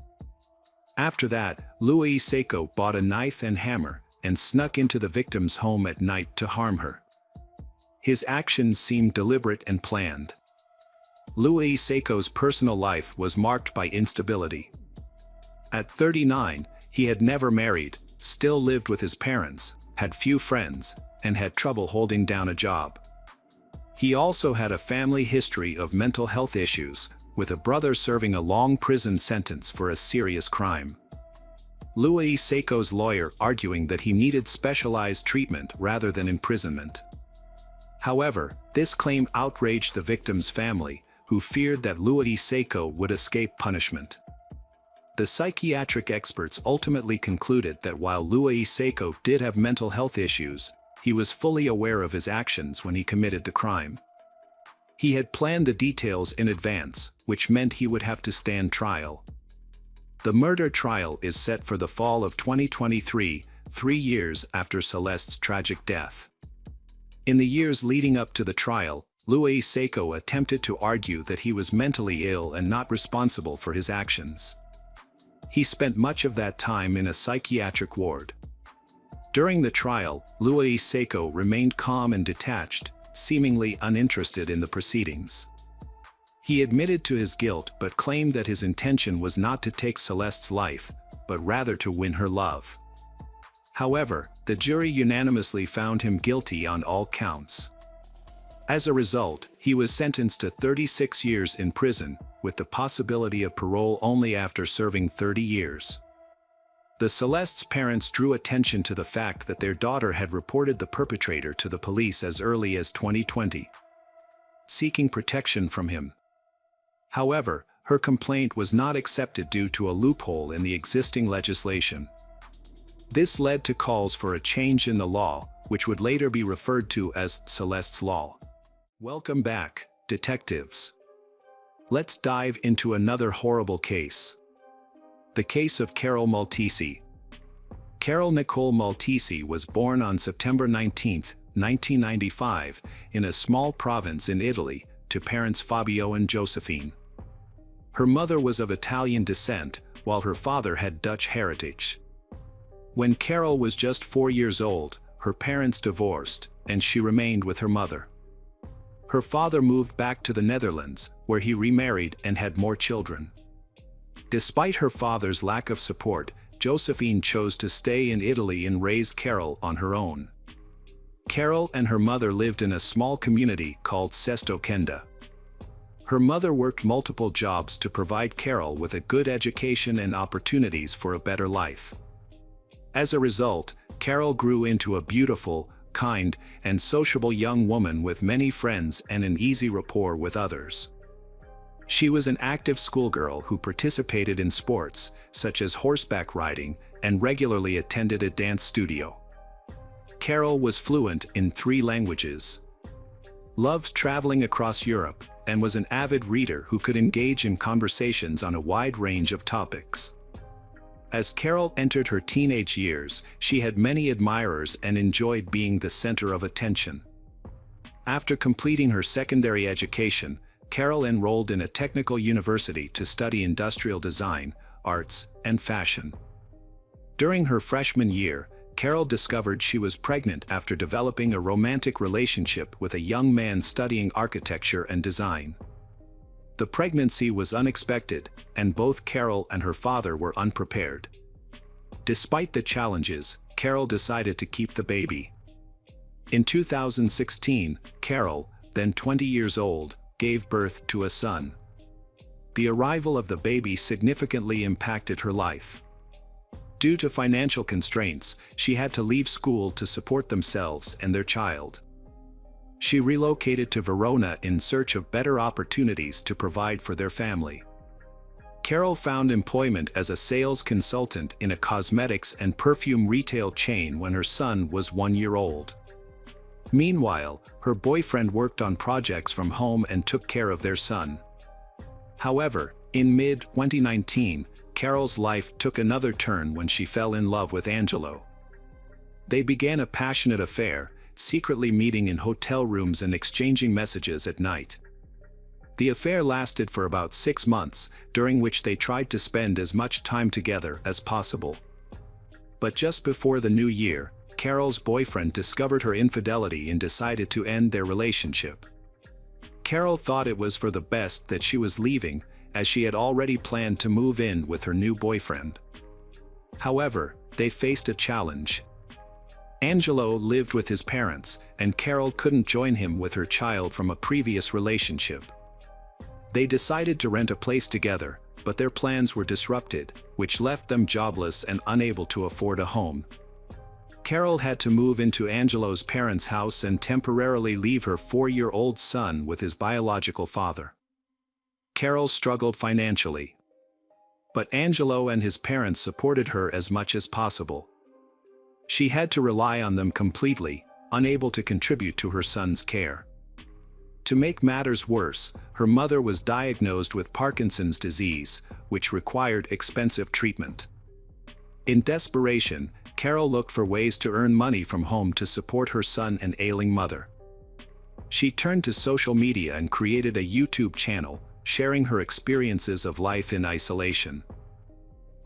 After that, Louis Seiko bought a knife and hammer and snuck into the victim's home at night to harm her. His actions seemed deliberate and planned. Louis Seiko's personal life was marked by instability. At 39, he had never married, still lived with his parents, had few friends, and had trouble holding down a job. He also had a family history of mental health issues, with a brother serving a long prison sentence for a serious crime. Louis Seiko's lawyer arguing that he needed specialized treatment rather than imprisonment. However, this claim outraged the victim's family, who feared that Louis Seiko would escape punishment. The psychiatric experts ultimately concluded that while Louis Seiko did have mental health issues, he was fully aware of his actions when he committed the crime. He had planned the details in advance, which meant he would have to stand trial. The murder trial is set for the fall of 2023, 3 years after Celeste's tragic death. In the years leading up to the trial, Louis Seiko attempted to argue that he was mentally ill and not responsible for his actions. He spent much of that time in a psychiatric ward. During the trial, Louis Seiko remained calm and detached, seemingly uninterested in the proceedings. He admitted to his guilt but claimed that his intention was not to take Celeste's life, but rather to win her love. However, the jury unanimously found him guilty on all counts. As a result, he was sentenced to 36 years in prison, with the possibility of parole only after serving 30 years. The Celeste's parents drew attention to the fact that their daughter had reported the perpetrator to the police as early as 2020, seeking protection from him. However, her complaint was not accepted due to a loophole in the existing legislation. This led to calls for a change in the law, which would later be referred to as Celeste's Law. Welcome back, detectives. Let's dive into another horrible case. The case of Carol Maltesi. Carol Nicole Maltesi was born on September 19, 1995, in a small province in Italy, to parents Fabio and Josephine. Her mother was of Italian descent, while her father had Dutch heritage. When Carol was just 4 years old, her parents divorced, and she remained with her mother. Her father moved back to the Netherlands, where he remarried and had more children. Despite her father's lack of support, Josephine chose to stay in Italy and raise Carol on her own. Carol and her mother lived in a small community called Sesto Kenda. Her mother worked multiple jobs to provide Carol with a good education and opportunities for a better life. As a result, Carol grew into a beautiful, kind, and sociable young woman with many friends and an easy rapport with others. She was an active schoolgirl who participated in sports, such as horseback riding, and regularly attended a dance studio. Carol was fluent in 3 languages, loved traveling across Europe, and was an avid reader who could engage in conversations on a wide range of topics. As Carol entered her teenage years, she had many admirers and enjoyed being the center of attention. After completing her secondary education, Carol enrolled in a technical university to study industrial design, arts, and fashion. During her freshman year, Carol discovered she was pregnant after developing a romantic relationship with a young man studying architecture and design. The pregnancy was unexpected, and both Carol and her father were unprepared. Despite the challenges, Carol decided to keep the baby. In 2016, Carol, then 20 years old, gave birth to a son. The arrival of the baby significantly impacted her life. Due to financial constraints, she had to leave school to support themselves and their child. She relocated to Verona in search of better opportunities to provide for their family. Carol found employment as a sales consultant in a cosmetics and perfume retail chain when her son was 1 year old. Meanwhile, her boyfriend worked on projects from home and took care of their son. However, in mid-2019, Carol's life took another turn when she fell in love with Angelo. They began a passionate affair, secretly meeting in hotel rooms and exchanging messages at night. The affair lasted for about 6 months, during which they tried to spend as much time together as possible. But just before the new year, Carol's boyfriend discovered her infidelity and decided to end their relationship. Carol thought it was for the best that she was leaving, as she had already planned to move in with her new boyfriend. However, they faced a challenge. Angelo lived with his parents, and Carol couldn't join him with her child from a previous relationship. They decided to rent a place together, but their plans were disrupted, which left them jobless and unable to afford a home. Carol had to move into Angelo's parents' house and temporarily leave her 4-year-old son with his biological father. Carol struggled financially, but Angelo and his parents supported her as much as possible. She had to rely on them completely, unable to contribute to her son's care. To make matters worse, her mother was diagnosed with Parkinson's disease, which required expensive treatment. In desperation, Carol looked for ways to earn money from home to support her son and ailing mother. She turned to social media and created a YouTube channel, sharing her experiences of life in isolation.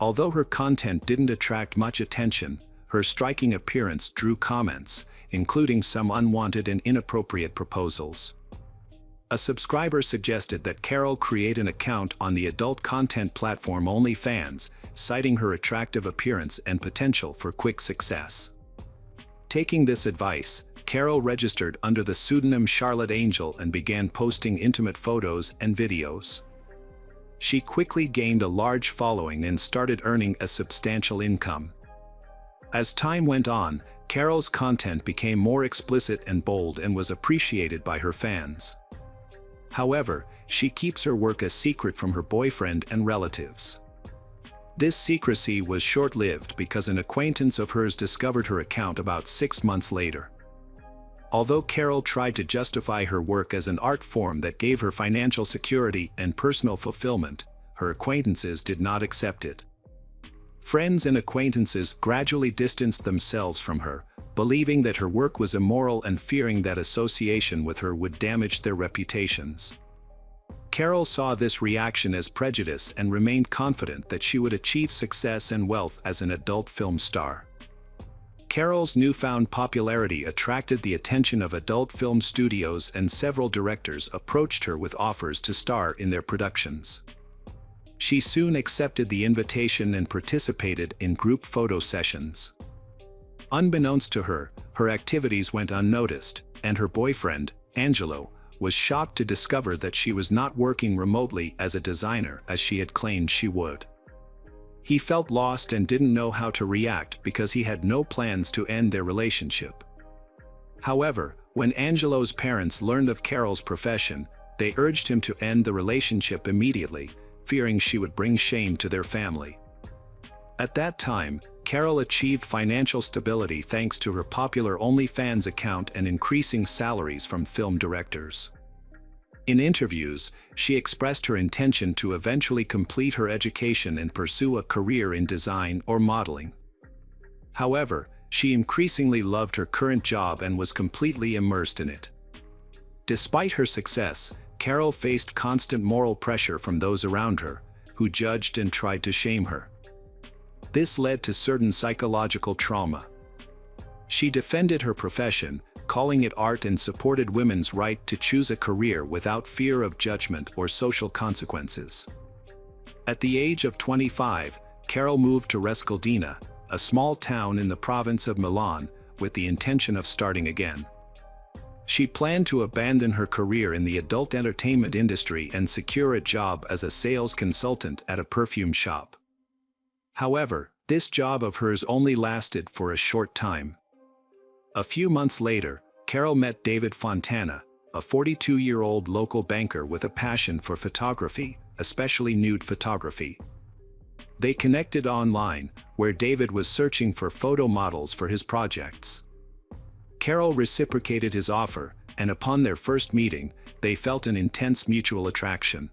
Although her content didn't attract much attention, her striking appearance drew comments, including some unwanted and inappropriate proposals. A subscriber suggested that Carol create an account on the adult content platform OnlyFans, citing her attractive appearance and potential for quick success. Taking this advice, Carol registered under the pseudonym Charlotte Angel and began posting intimate photos and videos. She quickly gained a large following and started earning a substantial income. As time went on, Carol's content became more explicit and bold and was appreciated by her fans. However, she keeps her work a secret from her boyfriend and relatives. This secrecy was short-lived because an acquaintance of hers discovered her account about 6 months later. Although Carol tried to justify her work as an art form that gave her financial security and personal fulfillment, her acquaintances did not accept it. Friends and acquaintances gradually distanced themselves from her, believing that her work was immoral and fearing that association with her would damage their reputations. Carol saw this reaction as prejudice and remained confident that she would achieve success and wealth as an adult film star. Carol's newfound popularity attracted the attention of adult film studios, and several directors approached her with offers to star in their productions. She soon accepted the invitation and participated in group photo sessions. Unbeknownst to her, her activities went unnoticed, and her boyfriend, Angelo, was shocked to discover that she was not working remotely as a designer as she had claimed she would. He felt lost and didn't know how to react because he had no plans to end their relationship. However, when Angelo's parents learned of Carol's profession, they urged him to end the relationship immediately, fearing she would bring shame to their family. At that time, Carol achieved financial stability thanks to her popular OnlyFans account and increasing salaries from film directors. In interviews, she expressed her intention to eventually complete her education and pursue a career in design or modeling. However, she increasingly loved her current job and was completely immersed in it. Despite her success, Carol faced constant moral pressure from those around her, who judged and tried to shame her. This led to certain psychological trauma. She defended her profession, calling it art, and supported women's right to choose a career without fear of judgment or social consequences. At the age of 25, Carol moved to Rescaldina, a small town in the province of Milan, with the intention of starting again. She planned to abandon her career in the adult entertainment industry and secure a job as a sales consultant at a perfume shop. However, this job of hers only lasted for a short time. A few months later, Carol met David Fontana, a 42-year-old local banker with a passion for photography, especially nude photography. They connected online, where David was searching for photo models for his projects. Carol reciprocated his offer, and upon their first meeting, they felt an intense mutual attraction.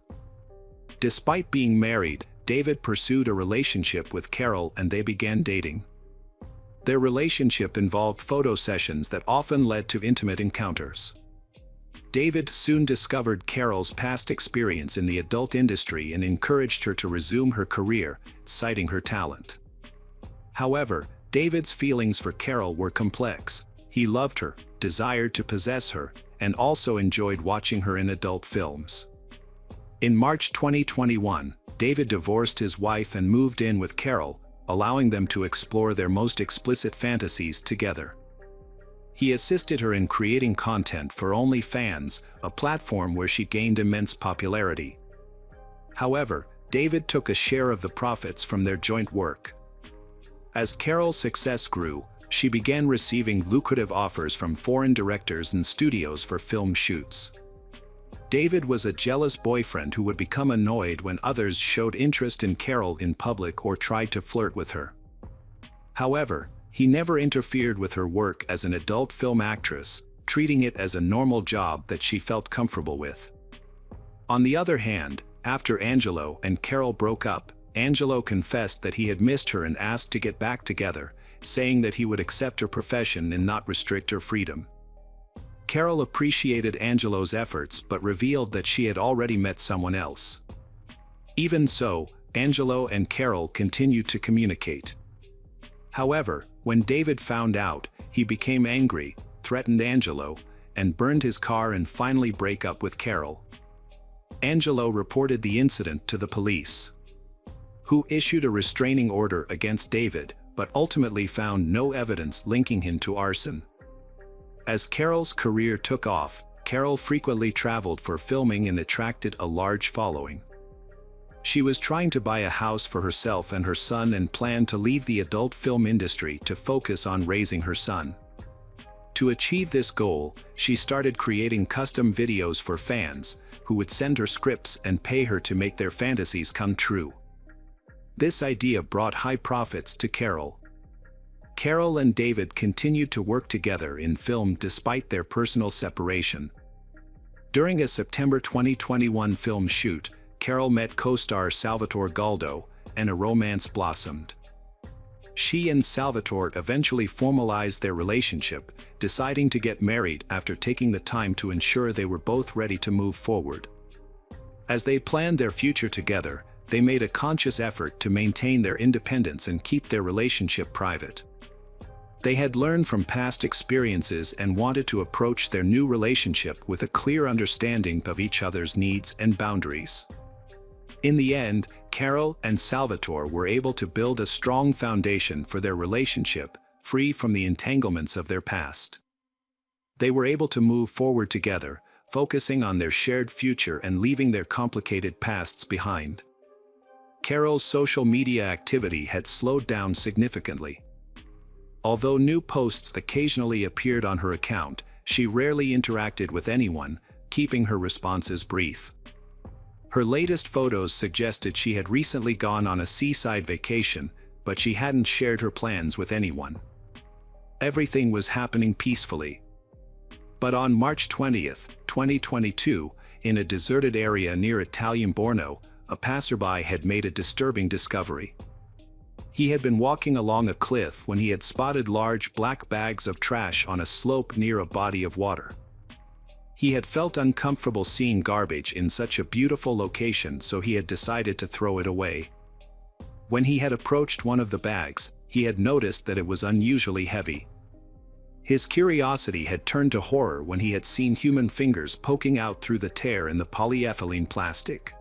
Despite being married, David pursued a relationship with Carol and they began dating. Their relationship involved photo sessions that often led to intimate encounters. David soon discovered Carol's past experience in the adult industry and encouraged her to resume her career, citing her talent. However, David's feelings for Carol were complex. He loved her, desired to possess her, and also enjoyed watching her in adult films. In March 2021, David divorced his wife and moved in with Carol, allowing them to explore their most explicit fantasies together. He assisted her in creating content for OnlyFans, a platform where she gained immense popularity. However, David took a share of the profits from their joint work. As Carol's success grew, she began receiving lucrative offers from foreign directors and studios for film shoots. David was a jealous boyfriend who would become annoyed when others showed interest in Carol in public or tried to flirt with her. However, he never interfered with her work as an adult film actress, treating it as a normal job that she felt comfortable with. On the other hand, after Angelo and Carol broke up, Angelo confessed that he had missed her and asked to get back together, saying that he would accept her profession and not restrict her freedom. Carol appreciated Angelo's efforts but revealed that she had already met someone else. Even so, Angelo and Carol continued to communicate. However, when David found out, he became angry, threatened Angelo, and burned his car and finally broke up with Carol. Angelo reported the incident to the police, who issued a restraining order against David, but ultimately found no evidence linking him to arson. As Carol's career took off, Carol frequently traveled for filming and attracted a large following. She was trying to buy a house for herself and her son and planned to leave the adult film industry to focus on raising her son. To achieve this goal, she started creating custom videos for fans, who would send her scripts and pay her to make their fantasies come true. This idea brought high profits to Carol. Carol and David continued to work together in film despite their personal separation. During a September 2021 film shoot, Carol met co-star Salvatore Galdo, and a romance blossomed. She and Salvatore eventually formalized their relationship, deciding to get married after taking the time to ensure they were both ready to move forward. As they planned their future together, they made a conscious effort to maintain their independence and keep their relationship private. They had learned from past experiences and wanted to approach their new relationship with a clear understanding of each other's needs and boundaries. In the end, Carol and Salvatore were able to build a strong foundation for their relationship, free from the entanglements of their past. They were able to move forward together, focusing on their shared future and leaving their complicated pasts behind. Carol's social media activity had slowed down significantly. Although new posts occasionally appeared on her account, she rarely interacted with anyone, keeping her responses brief. Her latest photos suggested she had recently gone on a seaside vacation, but she hadn't shared her plans with anyone. Everything was happening peacefully. But on March 20, 2022, in a deserted area near Italian Borno, a passerby had made a disturbing discovery. He had been walking along a cliff when he had spotted large black bags of trash on a slope near a body of water. He had felt uncomfortable seeing garbage in such a beautiful location, so he had decided to throw it away. When he had approached one of the bags, he had noticed that it was unusually heavy. His curiosity had turned to horror when he had seen human fingers poking out through the tear in the polyethylene plastic.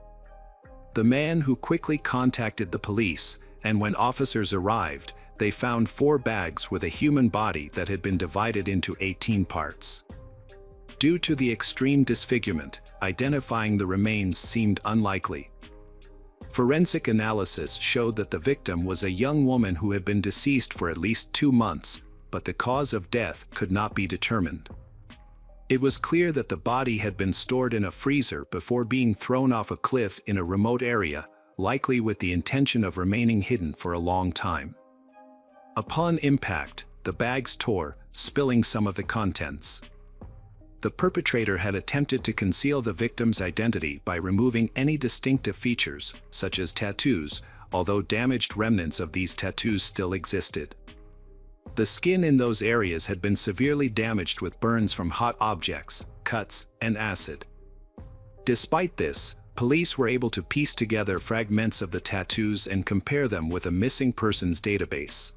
The man who quickly contacted the police, and when officers arrived, they found 4 bags with a human body that had been divided into 18 parts. Due to the extreme disfigurement, identifying the remains seemed unlikely. Forensic analysis showed that the victim was a young woman who had been deceased for at least 2 months, but the cause of death could not be determined. It was clear that the body had been stored in a freezer before being thrown off a cliff in a remote area, likely with the intention of remaining hidden for a long time. Upon impact, the bags tore, spilling some of the contents. The perpetrator had attempted to conceal the victim's identity by removing any distinctive features, such as tattoos, although damaged remnants of these tattoos still existed. The skin in those areas had been severely damaged with burns from hot objects, cuts, and acid. Despite this, police were able to piece together fragments of the tattoos and compare them with a missing persons database.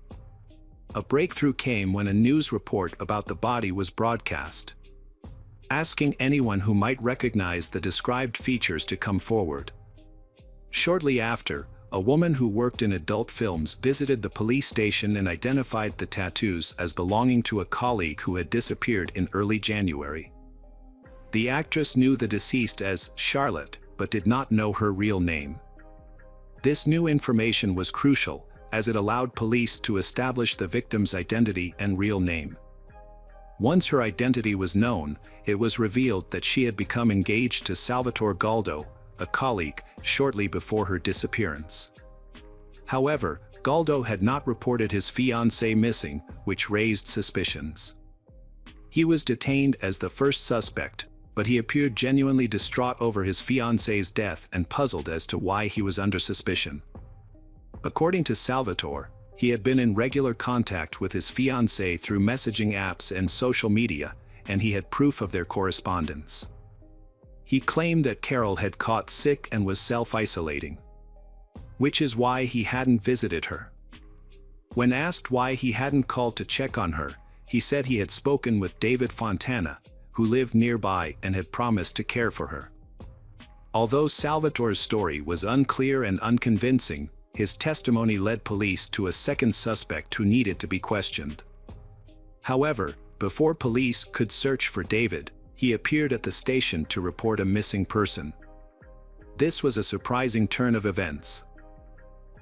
A breakthrough came when a news report about the body was broadcast, asking anyone who might recognize the described features to come forward. Shortly after, a woman who worked in adult films visited the police station and identified the tattoos as belonging to a colleague who had disappeared in early January. The actress knew the deceased as Charlotte, but did not know her real name. This new information was crucial, as it allowed police to establish the victim's identity and real name. Once her identity was known, it was revealed that she had become engaged to Salvatore Galdo, a colleague, shortly before her disappearance. However, Galdo had not reported his fiancée missing, which raised suspicions. He was detained as the first suspect, but he appeared genuinely distraught over his fiancée's death and puzzled as to why he was under suspicion. According to Salvatore, he had been in regular contact with his fiancée through messaging apps and social media, and he had proof of their correspondence. He claimed that Carol had caught sick and was self-isolating, which is why he hadn't visited her. When asked why he hadn't called to check on her, he said he had spoken with David Fontana, who lived nearby and had promised to care for her. Although Salvatore's story was unclear and unconvincing, his testimony led police to a second suspect who needed to be questioned. However, before police could search for David, he appeared at the station to report a missing person. This was a surprising turn of events.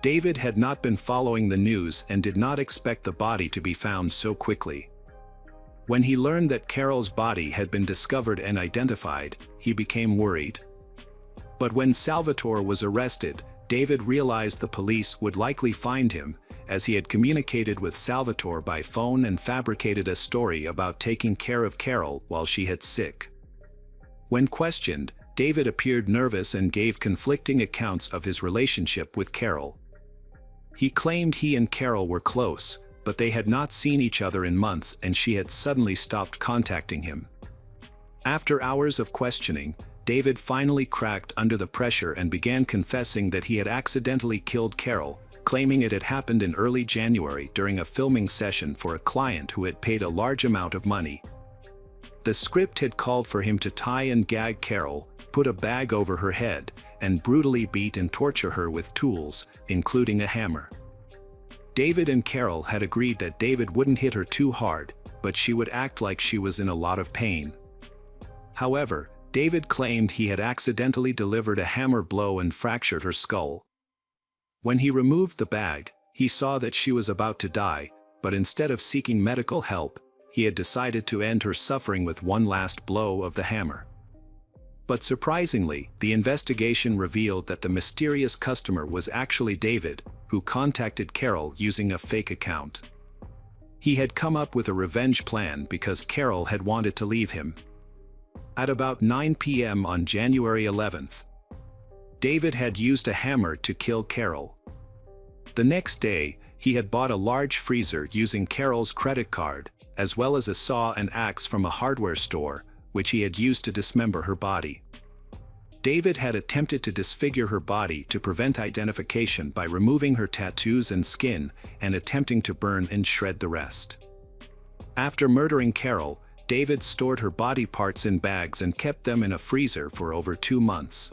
David had not been following the news and did not expect the body to be found so quickly. When he learned that Carol's body had been discovered and identified, he became worried. But when Salvatore was arrested, David realized the police would likely find him, as he had communicated with Salvatore by phone and fabricated a story about taking care of Carol while she had sick. When questioned, David appeared nervous and gave conflicting accounts of his relationship with Carol. He claimed he and Carol were close, but they had not seen each other in months and she had suddenly stopped contacting him. After hours of questioning, David finally cracked under the pressure and began confessing that he had accidentally killed Carol, claiming it had happened in early January during a filming session for a client who had paid a large amount of money. The script had called for him to tie and gag Carol, put a bag over her head, and brutally beat and torture her with tools, including a hammer. David and Carol had agreed that David wouldn't hit her too hard, but she would act like she was in a lot of pain. However, David claimed he had accidentally delivered a hammer blow and fractured her skull. When he removed the bag, he saw that she was about to die, but instead of seeking medical help, he had decided to end her suffering with one last blow of the hammer. But surprisingly, the investigation revealed that the mysterious customer was actually David, who contacted Carol using a fake account. He had come up with a revenge plan because Carol had wanted to leave him. At about 9 p.m. on January 11th, David had used a hammer to kill Carol. The next day, he had bought a large freezer using Carol's credit card, as well as a saw and axe from a hardware store, which he had used to dismember her body. David had attempted to disfigure her body to prevent identification by removing her tattoos and skin and attempting to burn and shred the rest. After murdering Carol, David stored her body parts in bags and kept them in a freezer for over 2 months.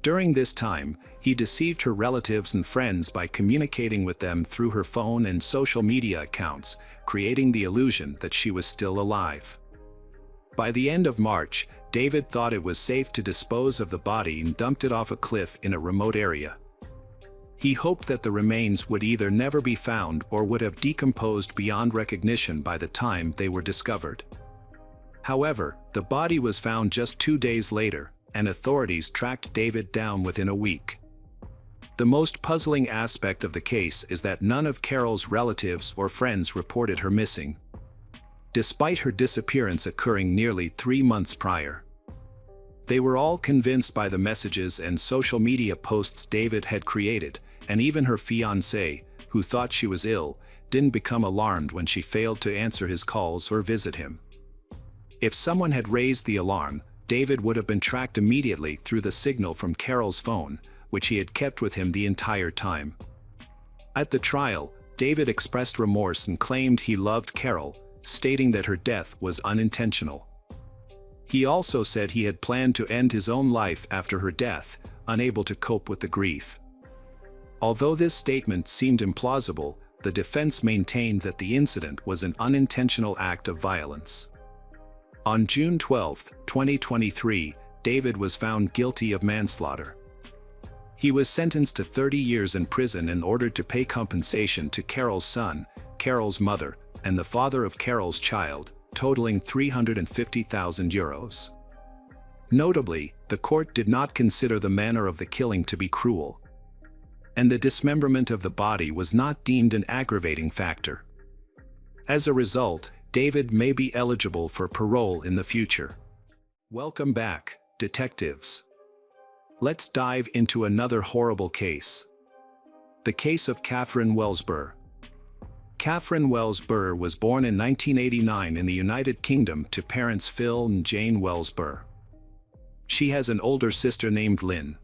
During this time, he deceived her relatives and friends by communicating with them through her phone and social media accounts, creating the illusion that she was still alive. By the end of March, David thought it was safe to dispose of the body and dumped it off a cliff in a remote area. He hoped that the remains would either never be found or would have decomposed beyond recognition by the time they were discovered. However, the body was found just 2 days later, and authorities tracked David down within a week. The most puzzling aspect of the case is that none of Carol's relatives or friends reported her missing, despite her disappearance occurring nearly 3 months prior. They were all convinced by the messages and social media posts David had created, and even her fiancé, who thought she was ill, didn't become alarmed when she failed to answer his calls or visit him. If someone had raised the alarm, David would have been tracked immediately through the signal from Carol's phone, which he had kept with him the entire time. At the trial, David expressed remorse and claimed he loved Carol, stating that her death was unintentional. He also said he had planned to end his own life after her death, unable to cope with the grief. Although this statement seemed implausible, the defense maintained that the incident was an unintentional act of violence. On June 12, 2023, David was found guilty of manslaughter. He was sentenced to 30 years in prison and ordered to pay compensation to Carol's son, Carol's mother, and the father of Carol's child, totaling €350,000. Notably, the court did not consider the manner of the killing to be cruel, and the dismemberment of the body was not deemed an aggravating factor. As a result, David may be eligible for parole in the future. Welcome back, detectives. Let's dive into another horrible case. The case of Catherine Wells Burr. Catherine Wells Burr was born in 1989 in the United Kingdom to parents Phil and Jane Wells Burr. She has an older sister named Lynn.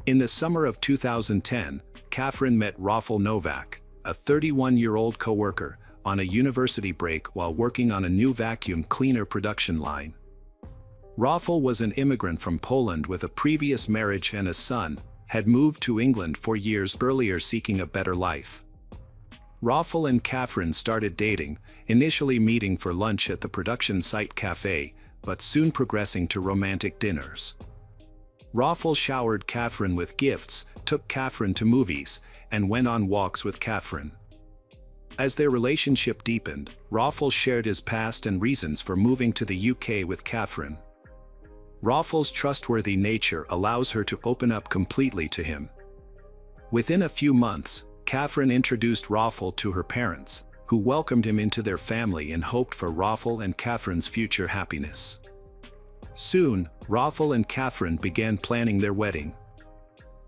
In the summer of 2010, Catherine met Rafal Novak, a 31-year-old co-worker, on a university break while working on a new vacuum cleaner production line. Rafal was an immigrant from Poland with a previous marriage and a son, had moved to England 4 years earlier seeking a better life. Rafal and Catherine started dating, initially meeting for lunch at the production site cafe, but soon progressing to romantic dinners. Rafal showered Catherine with gifts, took Catherine to movies, and went on walks with Catherine. As their relationship deepened, Rafal shared his past and reasons for moving to the UK with Catherine. Rafal's trustworthy nature allows her to open up completely to him. Within a few months, Catherine introduced Rafal to her parents, who welcomed him into their family and hoped for Rafal and Catherine's future happiness. Soon, Rafal and Catherine began planning their wedding.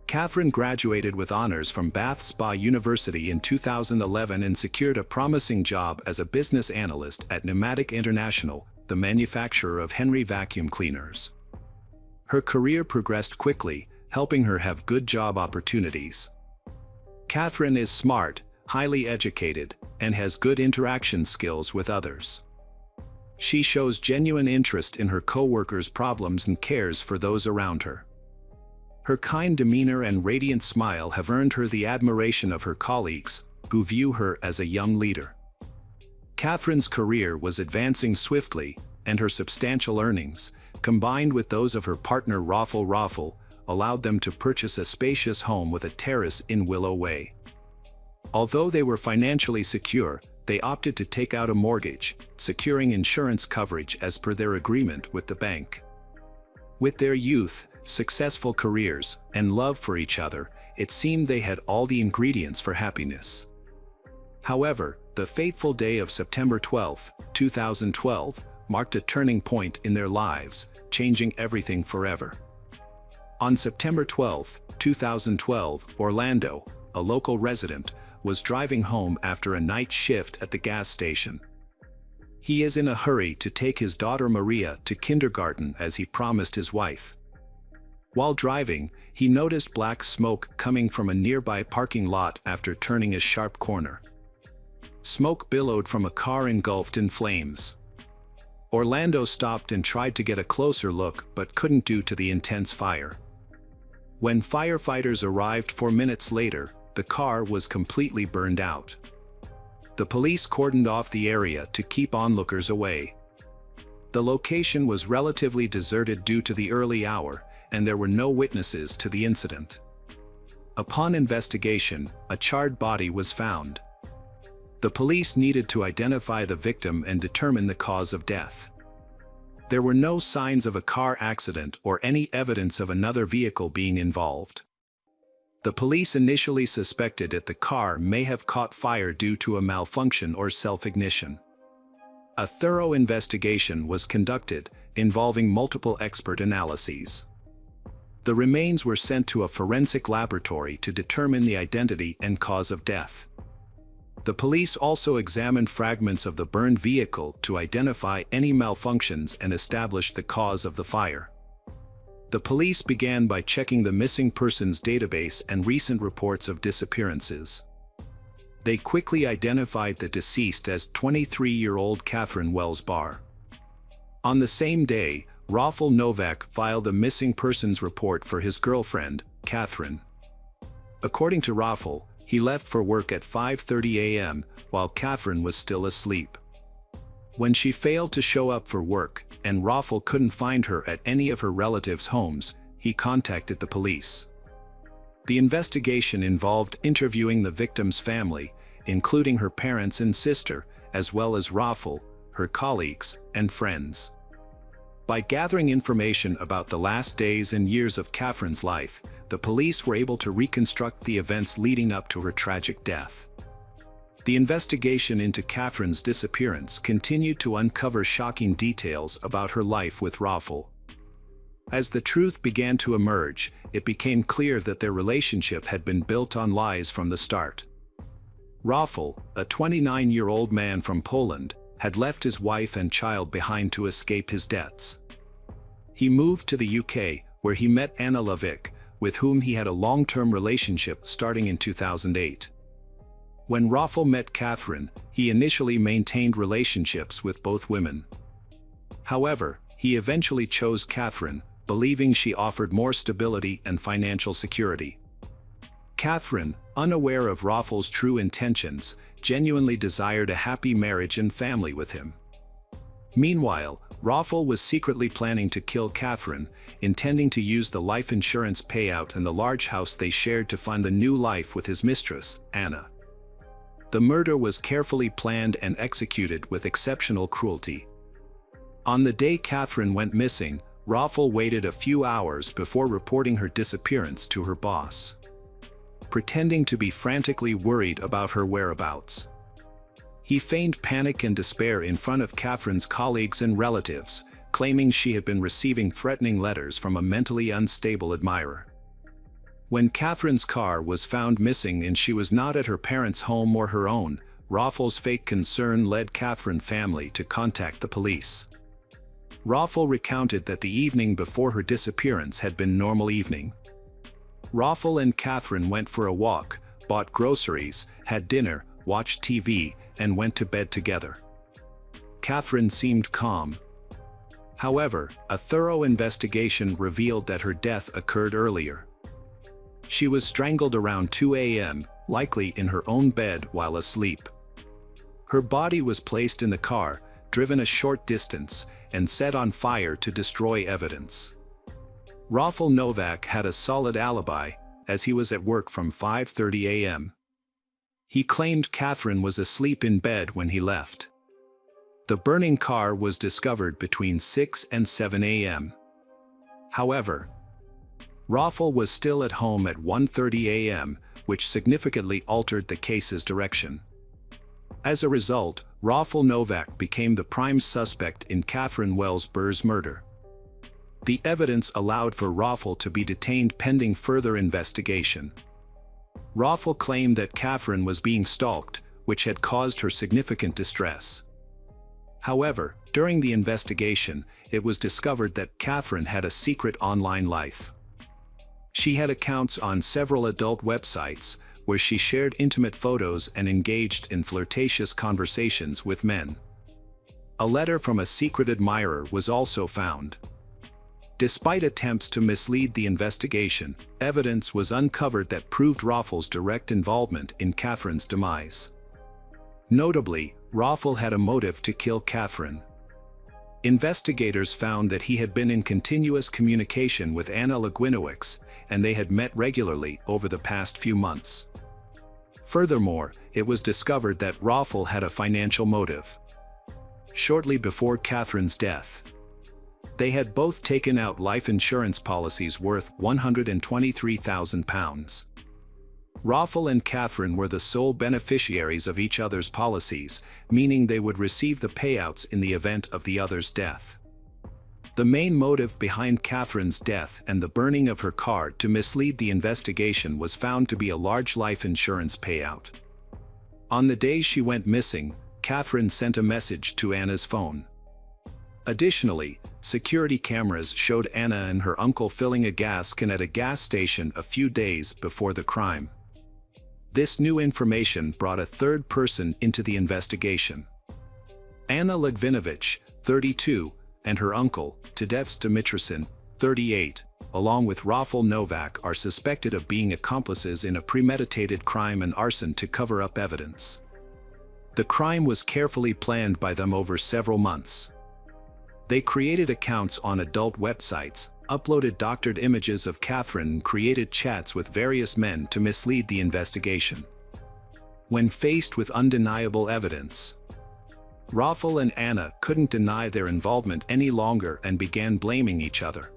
Catherine graduated with honors from Bath Spa University in 2011 and secured a promising job as a business analyst at Pneumatic International, the manufacturer of Henry vacuum cleaners. Her career progressed quickly, helping her have good job opportunities. Catherine is smart, highly educated, and has good interaction skills with others. She shows genuine interest in her co-workers' problems and cares for those around her. Her kind demeanor and radiant smile have earned her the admiration of her colleagues, who view her as a young leader. Catherine's career was advancing swiftly, and her substantial earnings, combined with those of her partner Rafal, allowed them to purchase a spacious home with a terrace in Willow Way. Although they were financially secure, they opted to take out a mortgage, securing insurance coverage as per their agreement with the bank. With their youth, successful careers, and love for each other, it seemed they had all the ingredients for happiness. However, the fateful day of September 12, 2012, marked a turning point in their lives, changing everything forever. On September 12, 2012, Orlando, a local resident, was driving home after a night shift at the gas station. He is in a hurry to take his daughter Maria to kindergarten as he promised his wife. While driving, he noticed black smoke coming from a nearby parking lot after turning a sharp corner. Smoke billowed from a car engulfed in flames. Orlando stopped and tried to get a closer look but couldn't due to the intense fire. When firefighters arrived 4 minutes later, the car was completely burned out. The police cordoned off the area to keep onlookers away. The location was relatively deserted due to the early hour, and there were no witnesses to the incident. Upon investigation, a charred body was found. The police needed to identify the victim and determine the cause of death. There were no signs of a car accident or any evidence of another vehicle being involved. The police initially suspected that the car may have caught fire due to a malfunction or self-ignition. A thorough investigation was conducted, involving multiple expert analyses. The remains were sent to a forensic laboratory to determine the identity and cause of death. The police also examined fragments of the burned vehicle to identify any malfunctions and establish the cause of the fire. The police began by checking the missing persons database and recent reports of disappearances. They quickly identified the deceased as 23-year-old Catherine Wells Barr. On the same day, Rafal Novak filed a missing persons report for his girlfriend, Catherine. According to Rafal, he left for work at 5:30 a.m. while Catherine was still asleep. When she failed to show up for work, and Rafal couldn't find her at any of her relatives' homes, he contacted the police. The investigation involved interviewing the victim's family, including her parents and sister, as well as Rafal, her colleagues, and friends. By gathering information about the last days and years of Catherine's life, the police were able to reconstruct the events leading up to her tragic death. The investigation into Catherine's disappearance continued to uncover shocking details about her life with Rafal. As the truth began to emerge, it became clear that their relationship had been built on lies from the start. Rafal, a 29-year-old man from Poland, had left his wife and child behind to escape his debts. He moved to the UK, where he met Anna Levick, with whom he had a long-term relationship starting in 2008. When Rafal met Catherine, he initially maintained relationships with both women. However, he eventually chose Catherine, believing she offered more stability and financial security. Catherine, unaware of Rafal's true intentions, genuinely desired a happy marriage and family with him. Meanwhile, Rafal was secretly planning to kill Catherine, intending to use the life insurance payout and the large house they shared to fund a new life with his mistress, Anna. The murder was carefully planned and executed with exceptional cruelty. On the day Catherine went missing, Rafal waited a few hours before reporting her disappearance to her boss. Pretending to be frantically worried about her whereabouts, he feigned panic and despair in front of Catherine's colleagues and relatives, claiming she had been receiving threatening letters from a mentally unstable admirer. When Catherine's car was found missing and she was not at her parents' home or her own, Rafal's fake concern led Catherine's family to contact the police. Rafal recounted that the evening before her disappearance had been normal evening. Rafal and Catherine went for a walk, bought groceries, had dinner, watched TV, and went to bed together. Catherine seemed calm. However, a thorough investigation revealed that her death occurred earlier. She was strangled around 2 a.m., likely in her own bed while asleep. Her body was placed in the car, driven a short distance, and set on fire to destroy evidence. Rafal Novak had a solid alibi, as he was at work from 5:30 a.m. He claimed Catherine was asleep in bed when he left. The burning car was discovered between 6 and 7 a.m. However, Rafal was still at home at 1:30 a.m., which significantly altered the case's direction. As a result, Rafal Novak became the prime suspect in Catherine Wells Barr's murder. The evidence allowed for Rafal to be detained pending further investigation. Rafal claimed that Catherine was being stalked, which had caused her significant distress. However, during the investigation, it was discovered that Catherine had a secret online life. She had accounts on several adult websites, where she shared intimate photos and engaged in flirtatious conversations with men. A letter from a secret admirer was also found. Despite attempts to mislead the investigation, evidence was uncovered that proved Rafal's direct involvement in Catherine's demise. Notably, Rafal had a motive to kill Catherine. Investigators found that he had been in continuous communication with Anna Legwinowicz, and they had met regularly over the past few months. Furthermore, it was discovered that Rafal had a financial motive. Shortly before Catherine's death, They had both taken out life insurance policies worth £123,000. Raffel and Catherine were the sole beneficiaries of each other's policies, meaning they would receive the payouts in the event of the other's death. The main motive behind Catherine's death and the burning of her car to mislead the investigation was found to be a large life insurance payout. On the day she went missing, Catherine sent a message to Anna's phone. Additionally, security cameras showed Anna and her uncle filling a gas can at a gas station a few days before the crime. This new information brought a third person into the investigation. Anna Litvinovich, 32, and her uncle, Tadeusz Dimitrison, 38, along with Raffel Novak, are suspected of being accomplices in a premeditated crime and arson to cover up evidence. The crime was carefully planned by them over several months. They created accounts on adult websites, uploaded doctored images of Catherine, and created chats with various men to mislead the investigation. When faced with undeniable evidence, Raffel and Anna couldn't deny their involvement any longer and began blaming each other.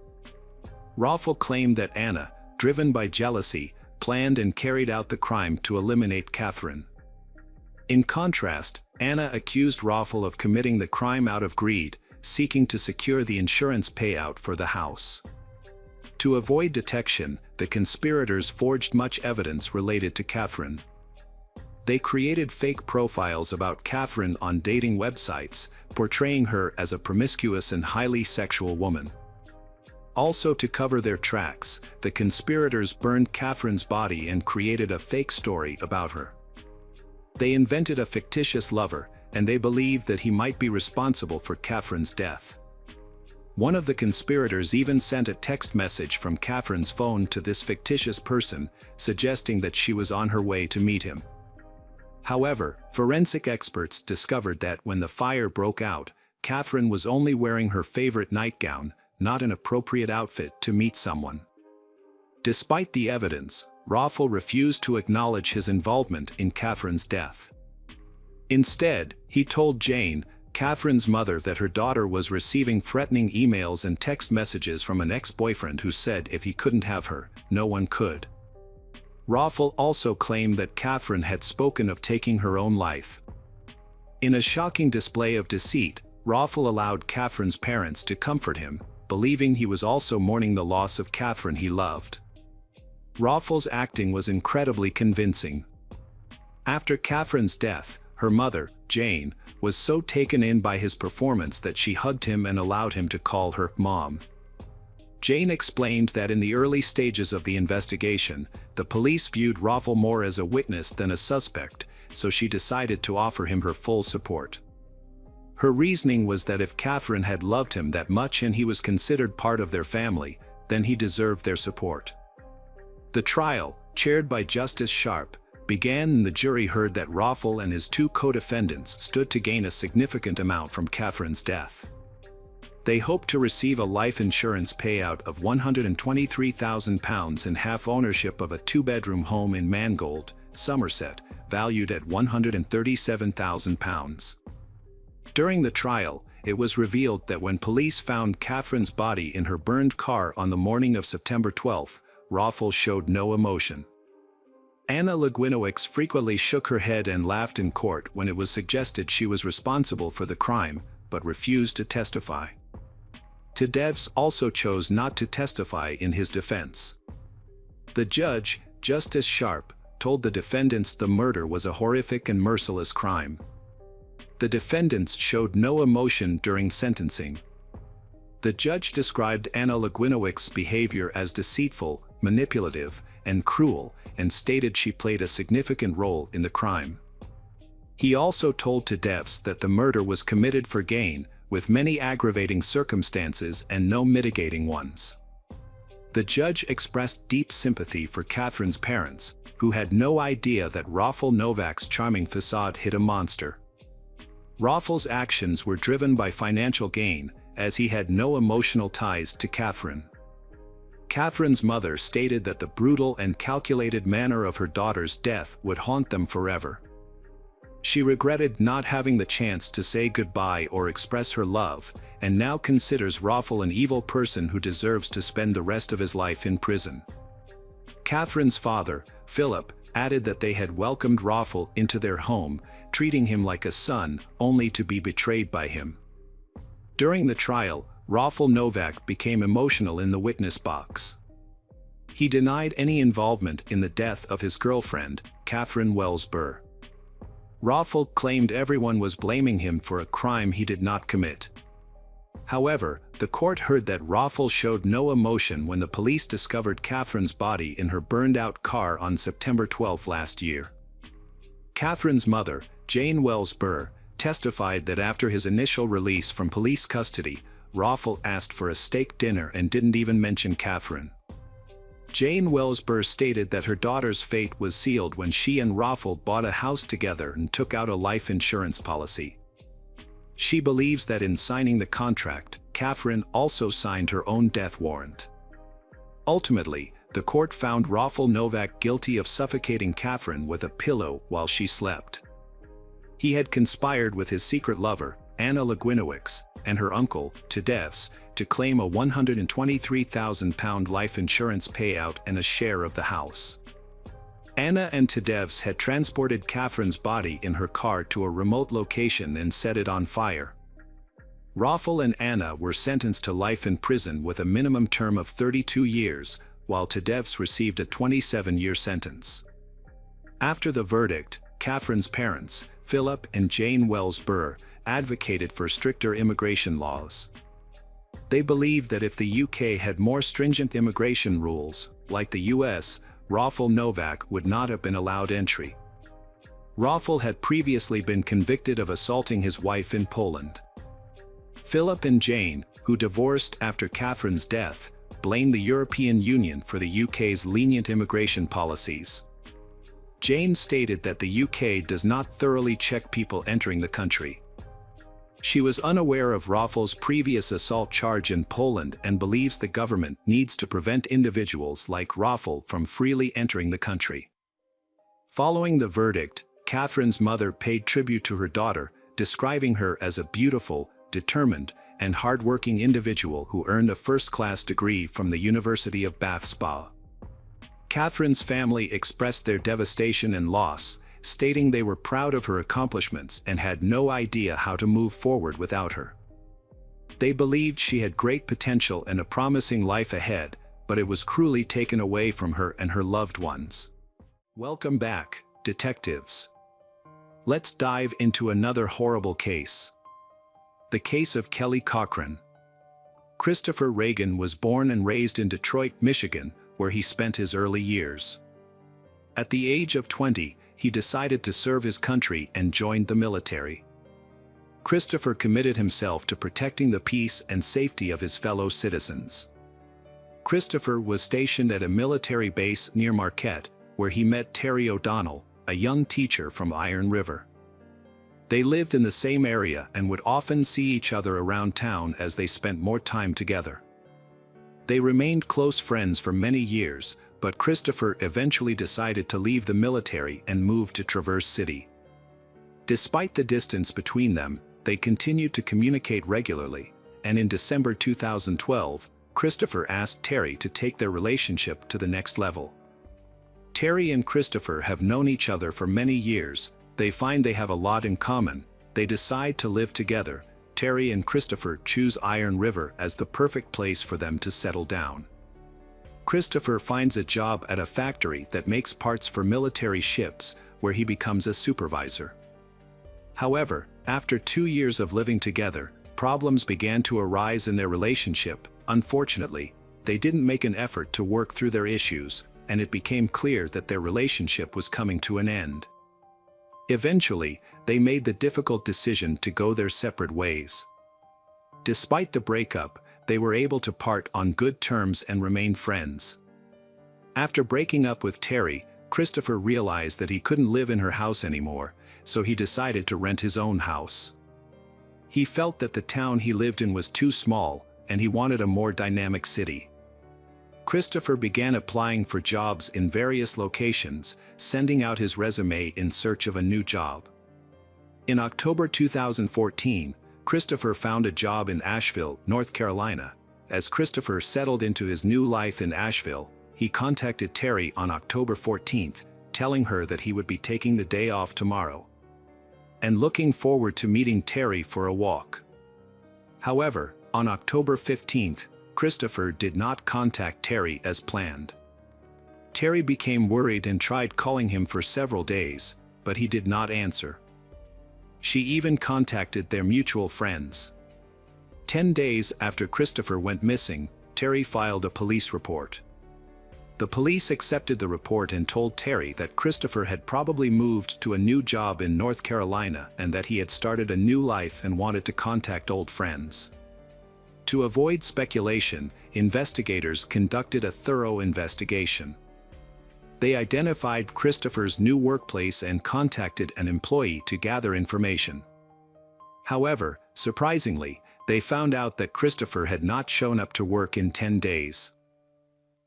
Raffel claimed that Anna, driven by jealousy, planned and carried out the crime to eliminate Catherine. In contrast, Anna accused Raffel of committing the crime out of greed, seeking to secure the insurance payout for the house. To avoid detection, the conspirators forged much evidence related to Catherine. They created fake profiles about Catherine on dating websites, portraying her as a promiscuous and highly sexual woman. Also, to cover their tracks, the conspirators burned Catherine's body and created a fake story about her. They invented a fictitious lover, and they believed that he might be responsible for Catherine's death. One of the conspirators even sent a text message from Catherine's phone to this fictitious person, suggesting that she was on her way to meet him. However, forensic experts discovered that when the fire broke out, Catherine was only wearing her favorite nightgown, not an appropriate outfit to meet someone. Despite the evidence, Raffel refused to acknowledge his involvement in Catherine's death. Instead, he told Jane, Catherine's mother, that her daughter was receiving threatening emails and text messages from an ex-boyfriend who said if he couldn't have her, no one could. Raffel also claimed that Catherine had spoken of taking her own life. In a shocking display of deceit, Raffel allowed Catherine's parents to comfort him, believing he was also mourning the loss of Catherine he loved. Raffel's acting was incredibly convincing. After Catherine's death, her mother, Jane, was so taken in by his performance that she hugged him and allowed him to call her mom. Jane explained that in the early stages of the investigation, the police viewed Raffel more as a witness than a suspect, so she decided to offer him her full support. Her reasoning was that if Catherine had loved him that much and he was considered part of their family, then he deserved their support. The trial, chaired by Justice Sharp, began and the jury heard that Raffel and his two co-defendants stood to gain a significant amount from Catherine's death. They hoped to receive a life insurance payout of £123,000 and half ownership of a two-bedroom home in Mangold, Somerset, valued at £137,000. During the trial, it was revealed that when police found Catherine's body in her burned car on the morning of September 12, Raffel showed no emotion. Anna Litvinovich frequently shook her head and laughed in court when it was suggested she was responsible for the crime, but refused to testify. Tadeusz also chose not to testify in his defense. The judge, Justice Sharp, told the defendants the murder was a horrific and merciless crime. The defendants showed no emotion during sentencing. The judge described Anna Litvinovich's behavior as deceitful, manipulative, and cruel, and stated she played a significant role in the crime. He also told Tadeusz that the murder was committed for gain, with many aggravating circumstances and no mitigating ones. The judge expressed deep sympathy for Catherine's parents, who had no idea that Raffel Novak's charming facade hid a monster. Raffel's actions were driven by financial gain, as he had no emotional ties to Catherine. Catherine's mother stated that the brutal and calculated manner of her daughter's death would haunt them forever. She regretted not having the chance to say goodbye or express her love, and now considers Raffel an evil person who deserves to spend the rest of his life in prison. Catherine's father, Philip, added that they had welcomed Raffel into their home, treating him like a son, only to be betrayed by him. During the trial, Raffel Novak became emotional in the witness box. He denied any involvement in the death of his girlfriend, Catherine Wells Burr. Raffel claimed everyone was blaming him for a crime he did not commit. However, the court heard that Raffel showed no emotion when the police discovered Catherine's body in her burned-out car on September 12 last year. Catherine's mother, Jane Wells Burr, testified that after his initial release from police custody, Raffel asked for a steak dinner and didn't even mention Catherine. Jane Wells Burr stated that her daughter's fate was sealed when she and Raffel bought a house together and took out a life insurance policy. She believes that in signing the contract, Catherine also signed her own death warrant. Ultimately, the court found Raffel Novak guilty of suffocating Catherine with a pillow while she slept. He had conspired with his secret lover, Anna Legwinowicz, and her uncle, Tadeusz, to claim a £123,000 life insurance payout and a share of the house. Anna and Tadeusz had transported Catherine's body in her car to a remote location and set it on fire. Raffel and Anna were sentenced to life in prison with a minimum term of 32 years, while Tadeusz received a 27-year sentence. After the verdict, Catherine's parents, Philip and Jane Wells Burr, advocated for stricter immigration laws. They believed that if the UK had more stringent immigration rules, like the US, Raffel Novak would not have been allowed entry. Raffel had previously been convicted of assaulting his wife in Poland. Philip and Jane, who divorced after Catherine's death, blamed the European Union for the UK's lenient immigration policies. Jane stated that the UK does not thoroughly check people entering the country. She was unaware of Raffel's previous assault charge in Poland and believes the government needs to prevent individuals like Raffel from freely entering the country. Following the verdict, Catherine's mother paid tribute to her daughter, describing her as a beautiful, determined, and hard-working individual who earned a first-class degree from the University of Bath Spa. Catherine's family expressed their devastation and loss, stating they were proud of her accomplishments and had no idea how to move forward without her. They believed she had great potential and a promising life ahead, but it was cruelly taken away from her and her loved ones. Welcome back, detectives. Let's dive into another horrible case. The case of Kelly Cochran. Christopher Reagan was born and raised in Detroit, Michigan, where he spent his early years. At the age of 20, he decided to serve his country and joined the military. Christopher committed himself to protecting the peace and safety of his fellow citizens. Christopher was stationed at a military base near Marquette, where he met Terry O'Donnell, a young teacher from Iron River. They lived in the same area and would often see each other around town as they spent more time together. They remained close friends for many years, but Christopher eventually decided to leave the military and move to Traverse City. Despite the distance between them, they continued to communicate regularly, and in December 2012, Christopher asked Terry to take their relationship to the next level. Terry and Christopher have known each other for many years. They find they have a lot in common. They decide to live together. Terry and Christopher choose Iron River as the perfect place for them to settle down. Christopher finds a job at a factory that makes parts for military ships, where he becomes a supervisor. However, after 2 years of living together, problems began to arise in their relationship. Unfortunately, they didn't make an effort to work through their issues, and it became clear that their relationship was coming to an end. Eventually, they made the difficult decision to go their separate ways. Despite the breakup, they were able to part on good terms and remain friends. After breaking up with Terry, Christopher realized that he couldn't live in her house anymore, so he decided to rent his own house. He felt that the town he lived in was too small, and he wanted a more dynamic city. Christopher began applying for jobs in various locations, sending out his resume in search of a new job. In October 2014, Christopher found a job in Asheville, North Carolina. As Christopher settled into his new life in Asheville, he contacted Terry on October 14th, telling her that he would be taking the day off tomorrow and looking forward to meeting Terry for a walk. However, on October 15th, Christopher did not contact Terry as planned. Terry became worried and tried calling him for several days, but he did not answer. She even contacted their mutual friends. 10 days after Christopher went missing, Terry filed a police report. The police accepted the report and told Terry that Christopher had probably moved to a new job in North Carolina and that he had started a new life and wanted to contact old friends. To avoid speculation, investigators conducted a thorough investigation. They identified Christopher's new workplace and contacted an employee to gather information. However, surprisingly, they found out that Christopher had not shown up to work in 10 days.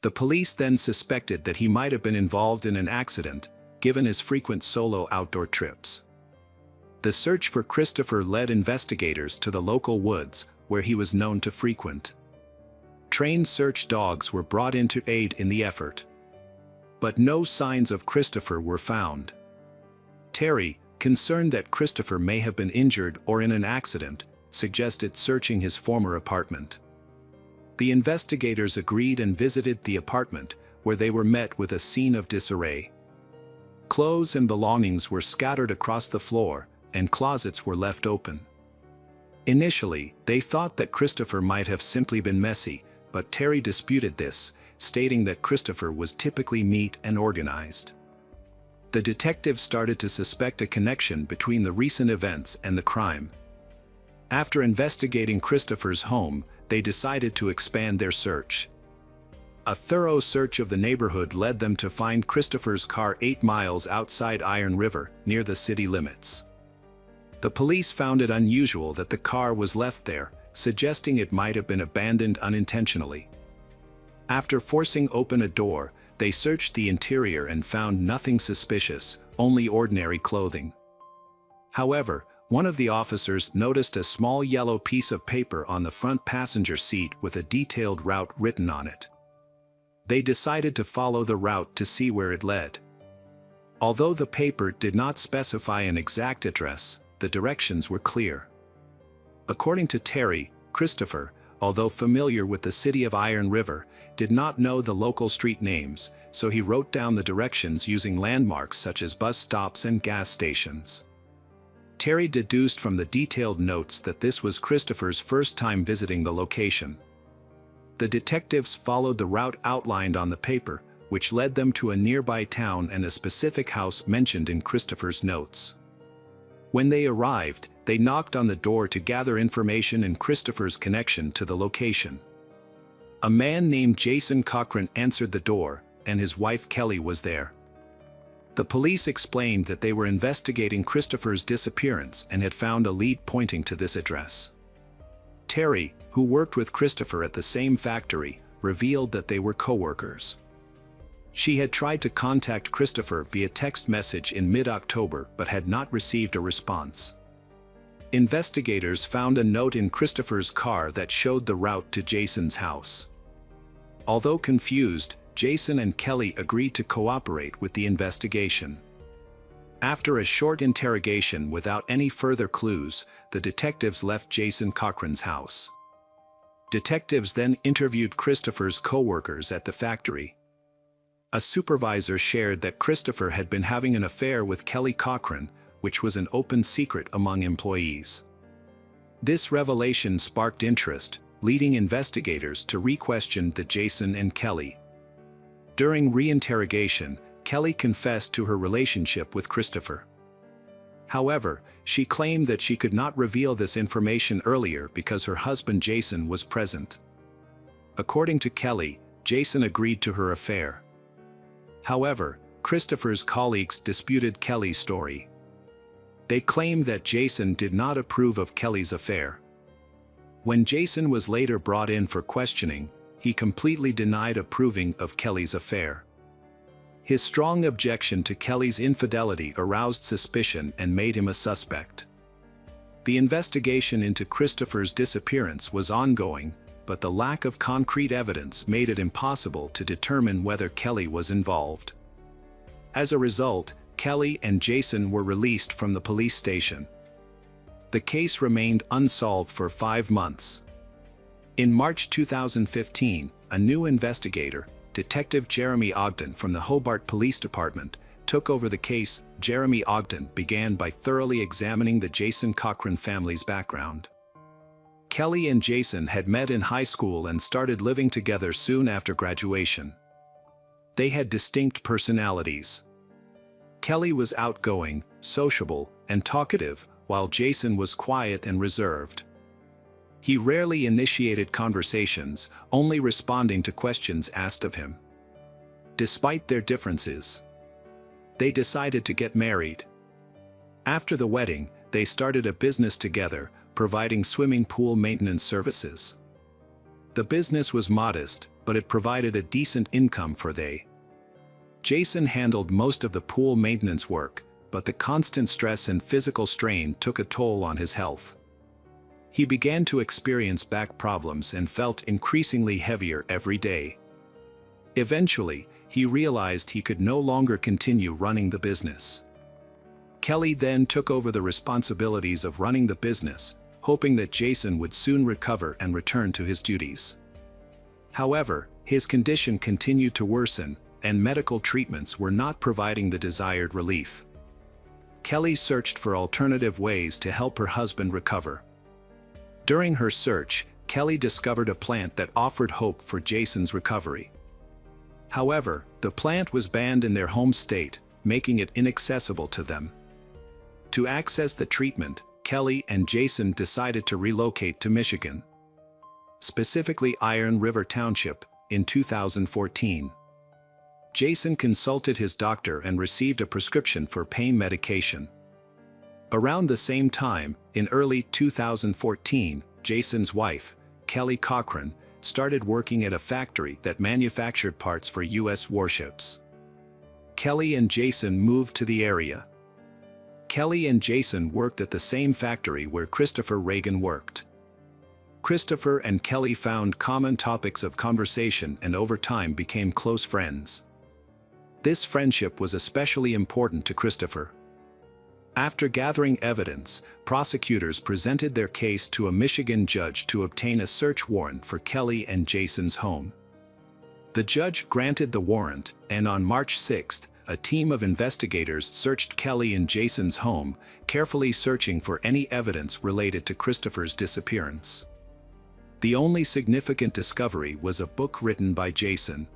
The police then suspected that he might have been involved in an accident, given his frequent solo outdoor trips. The search for Christopher led investigators to the local woods, where he was known to frequent. Trained search dogs were brought in to aid in the effort. But no signs of Christopher were found. Terry, concerned that Christopher may have been injured or in an accident, suggested searching his former apartment. The investigators agreed and visited the apartment, where they were met with a scene of disarray. Clothes and belongings were scattered across the floor, and closets were left open. Initially, they thought that Christopher might have simply been messy, but Terry disputed this, stating that Christopher was typically neat and organized. The detectives started to suspect a connection between the recent events and the crime. After investigating Christopher's home, they decided to expand their search. A thorough search of the neighborhood led them to find Christopher's car 8 miles outside Iron River, near the city limits. The police found it unusual that the car was left there, suggesting it might have been abandoned unintentionally. After forcing open a door, they searched the interior and found nothing suspicious, only ordinary clothing. However, one of the officers noticed a small yellow piece of paper on the front passenger seat with a detailed route written on it. They decided to follow the route to see where it led. Although the paper did not specify an exact address, the directions were clear. According to Terry, Christopher, although familiar with the city of Iron River, did not know the local street names, so he wrote down the directions using landmarks such as bus stops and gas stations. Terry deduced from the detailed notes that this was Christopher's first time visiting the location. The detectives followed the route outlined on the paper, which led them to a nearby town and a specific house mentioned in Christopher's notes. When they arrived, they knocked on the door to gather information in Christopher's connection to the location. A man named Jason Cochran answered the door, and his wife Kelly was there. The police explained that they were investigating Christopher's disappearance and had found a lead pointing to this address. Terry, who worked with Christopher at the same factory, revealed that they were co-workers. She had tried to contact Christopher via text message in mid-October but had not received a response. Investigators found a note in Christopher's car that showed the route to Jason's house. Although confused, Jason and Kelly agreed to cooperate with the investigation. After a short interrogation without any further clues, the detectives left Jason Cochran's house. Detectives then interviewed Christopher's co-workers at the factory. A supervisor shared that Christopher had been having an affair with Kelly Cochran, which was an open secret among employees. This revelation sparked interest, leading investigators to re-question the Jason and Kelly. During re-interrogation, Kelly confessed to her relationship with Christopher. However, she claimed that she could not reveal this information earlier because her husband Jason was present. According to Kelly, Jason agreed to her affair. However, Christopher's colleagues disputed Kelly's story. They claimed that Jason did not approve of Kelly's affair. When Jason was later brought in for questioning, he completely denied approving of Kelly's affair. His strong objection to Kelly's infidelity aroused suspicion and made him a suspect. The investigation into Christopher's disappearance was ongoing, but the lack of concrete evidence made it impossible to determine whether Kelly was involved. As a result, Kelly and Jason were released from the police station. The case remained unsolved for 5 months. In March 2015, a new investigator, Detective Jeremy Ogden from the Hobart Police Department, took over the case. Jeremy Ogden began by thoroughly examining the Jason Cochran family's background. Kelly and Jason had met in high school and started living together soon after graduation. They had distinct personalities. Kelly was outgoing, sociable, and talkative, while Jason was quiet and reserved. He rarely initiated conversations, only responding to questions asked of him. Despite their differences, they decided to get married. After the wedding, they started a business together, providing swimming pool maintenance services. The business was modest, but it provided a decent income for they. Jason handled most of the pool maintenance work, but the constant stress and physical strain took a toll on his health. He began to experience back problems and felt increasingly heavier every day. Eventually, he realized he could no longer continue running the business. Kelly then took over the responsibilities of running the business, hoping that Jason would soon recover and return to his duties. However, his condition continued to worsen, and medical treatments were not providing the desired relief. Kelly searched for alternative ways to help her husband recover. During her search, Kelly discovered a plant that offered hope for Jason's recovery. However, the plant was banned in their home state, making it inaccessible to them. To access the treatment, Kelly and Jason decided to relocate to Michigan, specifically Iron River Township, in 2014. Jason consulted his doctor and received a prescription for pain medication. Around the same time, in early 2014, Jason's wife, Kelly Cochran, started working at a factory that manufactured parts for U.S. warships. Kelly and Jason moved to the area. Kelly and Jason worked at the same factory where Christopher Reagan worked. Christopher and Kelly found common topics of conversation and over time became close friends. This friendship was especially important to Christopher. After gathering evidence, prosecutors presented their case to a Michigan judge to obtain a search warrant for Kelly and Jason's home. The judge granted the warrant, and on March 6, a team of investigators searched Kelly and Jason's home, carefully searching for any evidence related to Christopher's disappearance. The only significant discovery was a book written by Jason.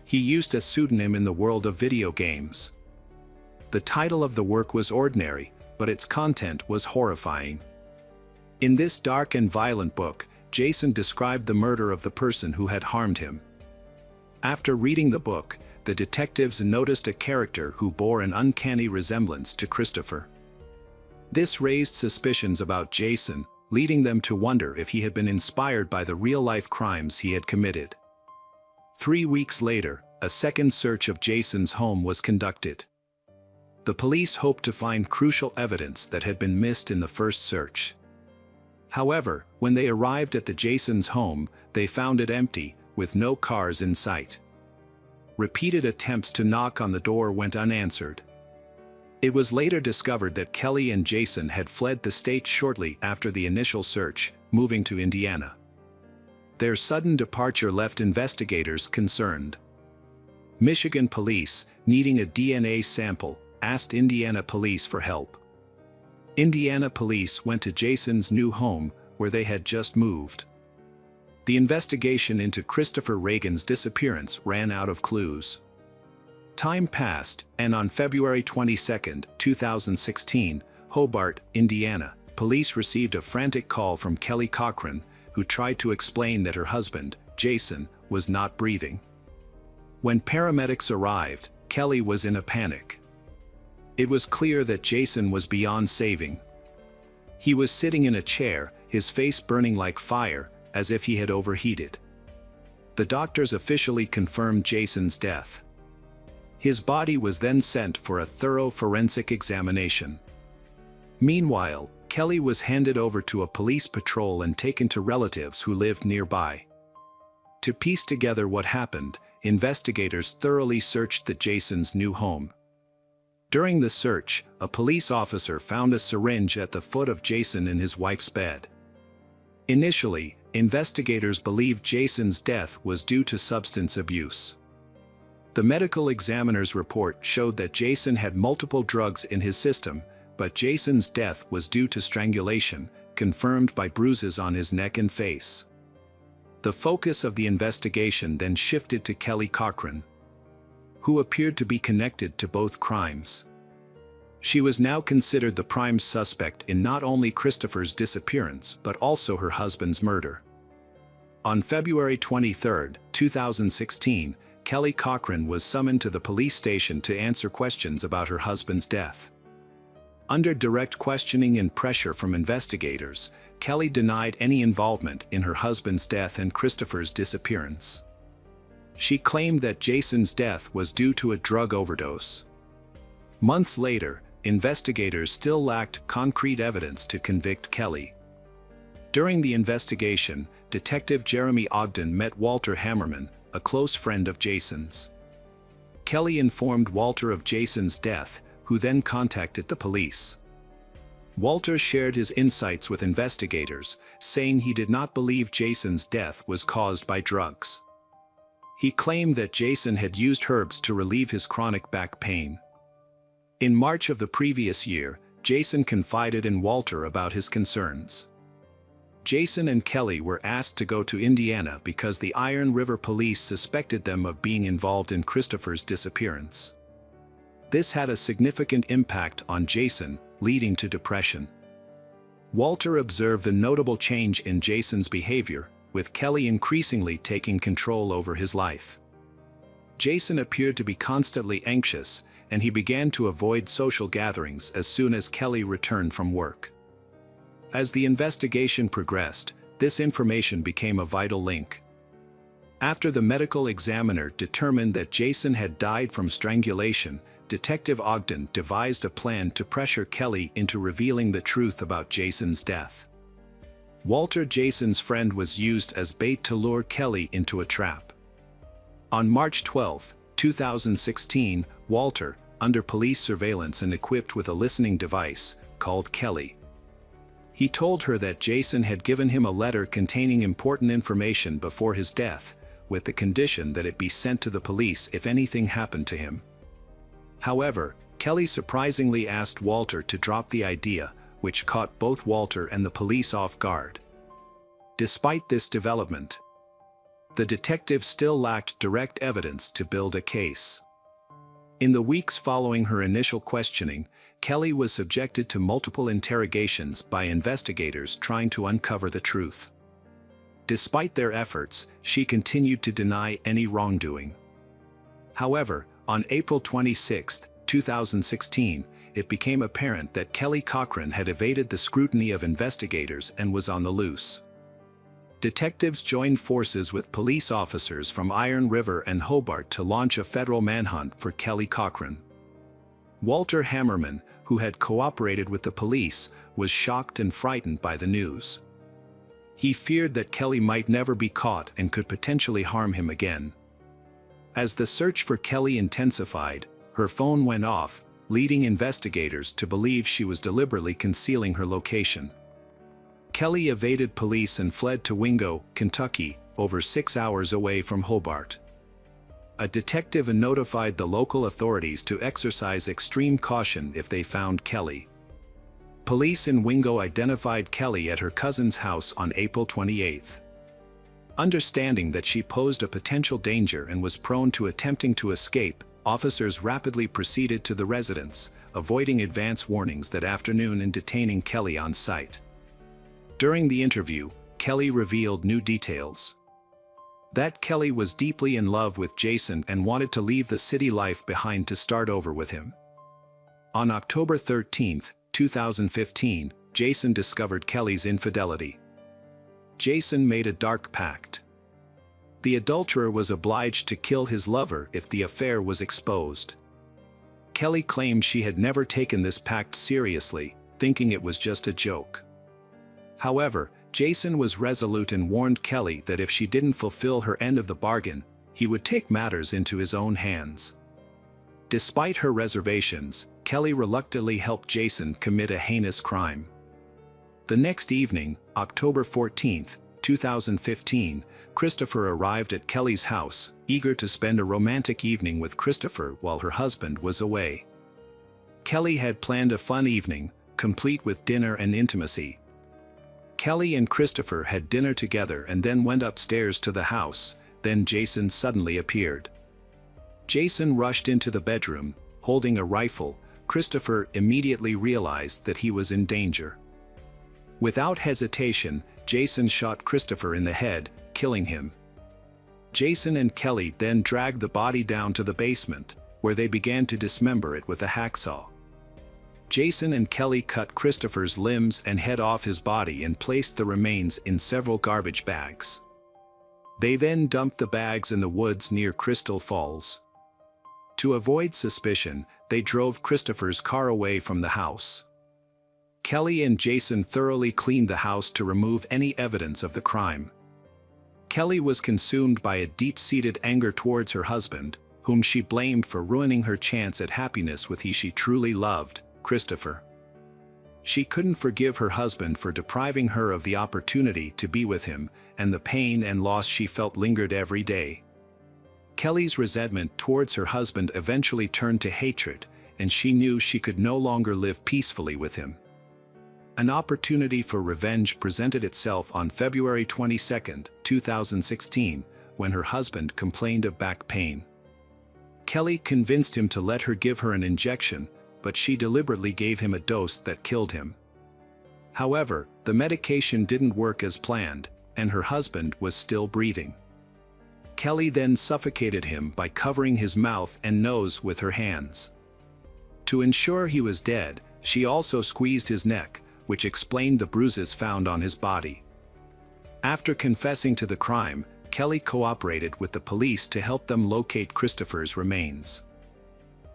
He used a pseudonym in the world of video games. The title of the work was ordinary, but its content was horrifying. In this dark and violent book, Jason described the murder of the person who had harmed him. After reading the book, the detectives noticed a character who bore an uncanny resemblance to Christopher. This raised suspicions about Jason, leading them to wonder if he had been inspired by the real-life crimes he had committed. 3 weeks later, a second search of Jason's home was conducted. The police hoped to find crucial evidence that had been missed in the first search. However, when they arrived at the Jason's home, they found it empty, with no cars in sight. Repeated attempts to knock on the door went unanswered. It was later discovered that Kelly and Jason had fled the state shortly after the initial search, moving to Indiana. Their sudden departure left investigators concerned. Michigan police, needing a DNA sample, asked Indiana police for help. Indiana police went to Jason's new home, where they had just moved. The investigation into Christopher Reagan's disappearance ran out of clues. Time passed, and on February 22, 2016, Hobart, Indiana, police received a frantic call from Kelly Cochran, who tried to explain that her husband, Jason, was not breathing. When paramedics arrived, Kelly was in a panic. It was clear that Jason was beyond saving. He was sitting in a chair, his face burning like fire, as if he had overheated. The doctors officially confirmed Jason's death. His body was then sent for a thorough forensic examination. Meanwhile, Kelly was handed over to a police patrol and taken to relatives who lived nearby. To piece together what happened, investigators thoroughly searched Jason's new home. During the search, a police officer found a syringe at the foot of Jason in his wife's bed. Initially, investigators believed Jason's death was due to substance abuse. The medical examiner's report showed that Jason had multiple drugs in his system, but Jason's death was due to strangulation, confirmed by bruises on his neck and face. The focus of the investigation then shifted to Kelly Cochran, who appeared to be connected to both crimes. She was now considered the prime suspect in not only Christopher's disappearance but also her husband's murder. On February 23, 2016, Kelly Cochran was summoned to the police station to answer questions about her husband's death. Under direct questioning and pressure from investigators, Kelly denied any involvement in her husband's death and Christopher's disappearance. She claimed that Jason's death was due to a drug overdose. Months later, investigators still lacked concrete evidence to convict Kelly. During the investigation, Detective Jeremy Ogden met Walter Hammerman, a close friend of Jason's. Kelly informed Walter of Jason's death, who then contacted the police. Walter shared his insights with investigators, saying he did not believe Jason's death was caused by drugs. He claimed that Jason had used herbs to relieve his chronic back pain. In March of the previous year, Jason confided in Walter about his concerns. Jason and Kelly were asked to go to Indiana because the Iron River police suspected them of being involved in Christopher's disappearance. This had a significant impact on Jason, leading to depression. Walter observed the notable change in Jason's behavior, with Kelly increasingly taking control over his life. Jason appeared to be constantly anxious, and he began to avoid social gatherings as soon as Kelly returned from work. As the investigation progressed, this information became a vital link. After the medical examiner determined that Jason had died from strangulation, Detective Ogden devised a plan to pressure Kelly into revealing the truth about Jason's death. Walter, Jason's friend, was used as bait to lure Kelly into a trap. On March 12, 2016, Walter, under police surveillance and equipped with a listening device, called Kelly. He told her that Jason had given him a letter containing important information before his death, with the condition that it be sent to the police if anything happened to him. However, Kelly surprisingly asked Walter to drop the idea, which caught both Walter and the police off guard. Despite this development, the detective still lacked direct evidence to build a case. In the weeks following her initial questioning, Kelly was subjected to multiple interrogations by investigators trying to uncover the truth. Despite their efforts, she continued to deny any wrongdoing. However, on April 26, 2016, it became apparent that Kelly Cochran had evaded the scrutiny of investigators and was on the loose. Detectives joined forces with police officers from Iron River and Hobart to launch a federal manhunt for Kelly Cochran. Walter Hammerman, who had cooperated with the police, was shocked and frightened by the news. He feared that Kelly might never be caught and could potentially harm him again. As the search for Kelly intensified, her phone went off, leading investigators to believe she was deliberately concealing her location. Kelly evaded police and fled to Wingo, Kentucky, over 6 hours away from Hobart. A detective notified the local authorities to exercise extreme caution if they found Kelly. Police in Wingo identified Kelly at her cousin's house on April 28. Understanding that she posed a potential danger and was prone to attempting to escape, officers rapidly proceeded to the residence, avoiding advance warnings that afternoon and detaining Kelly on site. During the interview, Kelly revealed new details. That Kelly was deeply in love with Jason and wanted to leave the city life behind to start over with him. On October 13, 2015, Jason discovered Kelly's infidelity. Jason made a dark pact. The adulterer was obliged to kill his lover if the affair was exposed. Kelly claimed she had never taken this pact seriously, thinking it was just a joke. However, Jason was resolute and warned Kelly that if she didn't fulfill her end of the bargain, he would take matters into his own hands. Despite her reservations, Kelly reluctantly helped Jason commit a heinous crime. The next evening, October 14, 2015, Christopher arrived at Kelly's house, eager to spend a romantic evening with Christopher while her husband was away. Kelly had planned a fun evening, complete with dinner and intimacy. Kelly and Christopher had dinner together and then went upstairs to the house. Then Jason suddenly appeared. Jason rushed into the bedroom, holding a rifle. Christopher immediately realized that he was in danger. Without hesitation, Jason shot Christopher in the head, killing him. Jason and Kelly then dragged the body down to the basement, where they began to dismember it with a hacksaw. Jason and Kelly cut Christopher's limbs and head off his body and placed the remains in several garbage bags. They then dumped the bags in the woods near Crystal Falls. To avoid suspicion, they drove Christopher's car away from the house. Kelly and Jason thoroughly cleaned the house to remove any evidence of the crime. Kelly was consumed by a deep-seated anger towards her husband, whom she blamed for ruining her chance at happiness with he she truly loved, Christopher. She couldn't forgive her husband for depriving her of the opportunity to be with him, and the pain and loss she felt lingered every day. Kelly's resentment towards her husband eventually turned to hatred, and she knew she could no longer live peacefully with him. An opportunity for revenge presented itself on February 22, 2016, when her husband complained of back pain. Kelly convinced him to let her give her an injection, but she deliberately gave him a dose that killed him. However, the medication didn't work as planned, and her husband was still breathing. Kelly then suffocated him by covering his mouth and nose with her hands. To ensure he was dead, she also squeezed his neck, which explained the bruises found on his body. After confessing to the crime, Kelly cooperated with the police to help them locate Christopher's remains.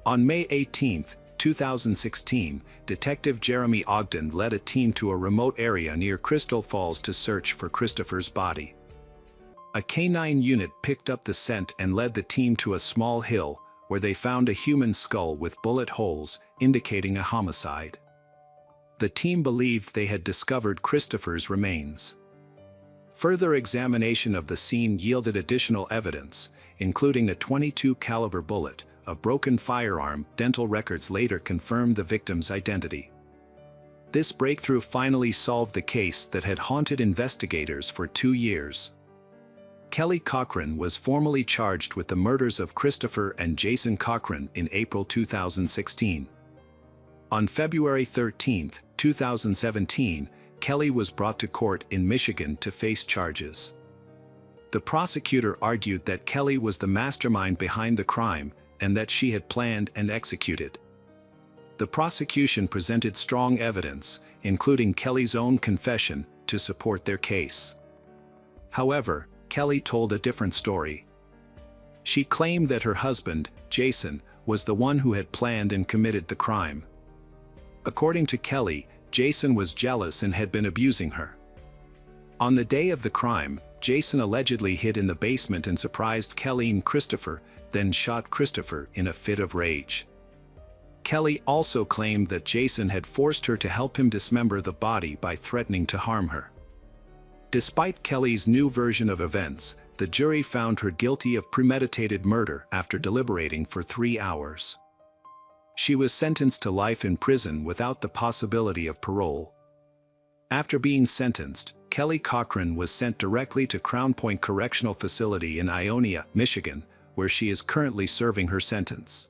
On May 18, 2016, Detective Jeremy Ogden led a team to a remote area near Crystal Falls to search for Christopher's body. A canine unit picked up the scent and led the team to a small hill, where they found a human skull with bullet holes, indicating a homicide. The team believed they had discovered Christopher's remains. Further examination of the scene yielded additional evidence, including a .22 caliber bullet, a broken firearm. Dental records later confirmed the victim's identity. This breakthrough finally solved the case that had haunted investigators for 2 years. Kelly Cochran was formally charged with the murders of Christopher and Jason Cochran in April 2016. On February 13, 2017, Kelly was brought to court in Michigan to face charges. The prosecutor argued that Kelly was the mastermind behind the crime and that she had planned and executed. The prosecution presented strong evidence, including Kelly's own confession, to support their case. However, Kelly told a different story. She claimed that her husband, Jason, was the one who had planned and committed the crime. According to Kelly, Jason was jealous and had been abusing her. On the day of the crime, Jason allegedly hid in the basement and surprised Kelly and Christopher, then shot Christopher in a fit of rage. Kelly also claimed that Jason had forced her to help him dismember the body by threatening to harm her. Despite Kelly's new version of events, the jury found her guilty of premeditated murder after deliberating for 3 hours. She was sentenced to life in prison without the possibility of parole. After being sentenced, Kelly Cochran was sent directly to Crown Point Correctional Facility in Ionia, Michigan, where she is currently serving her sentence.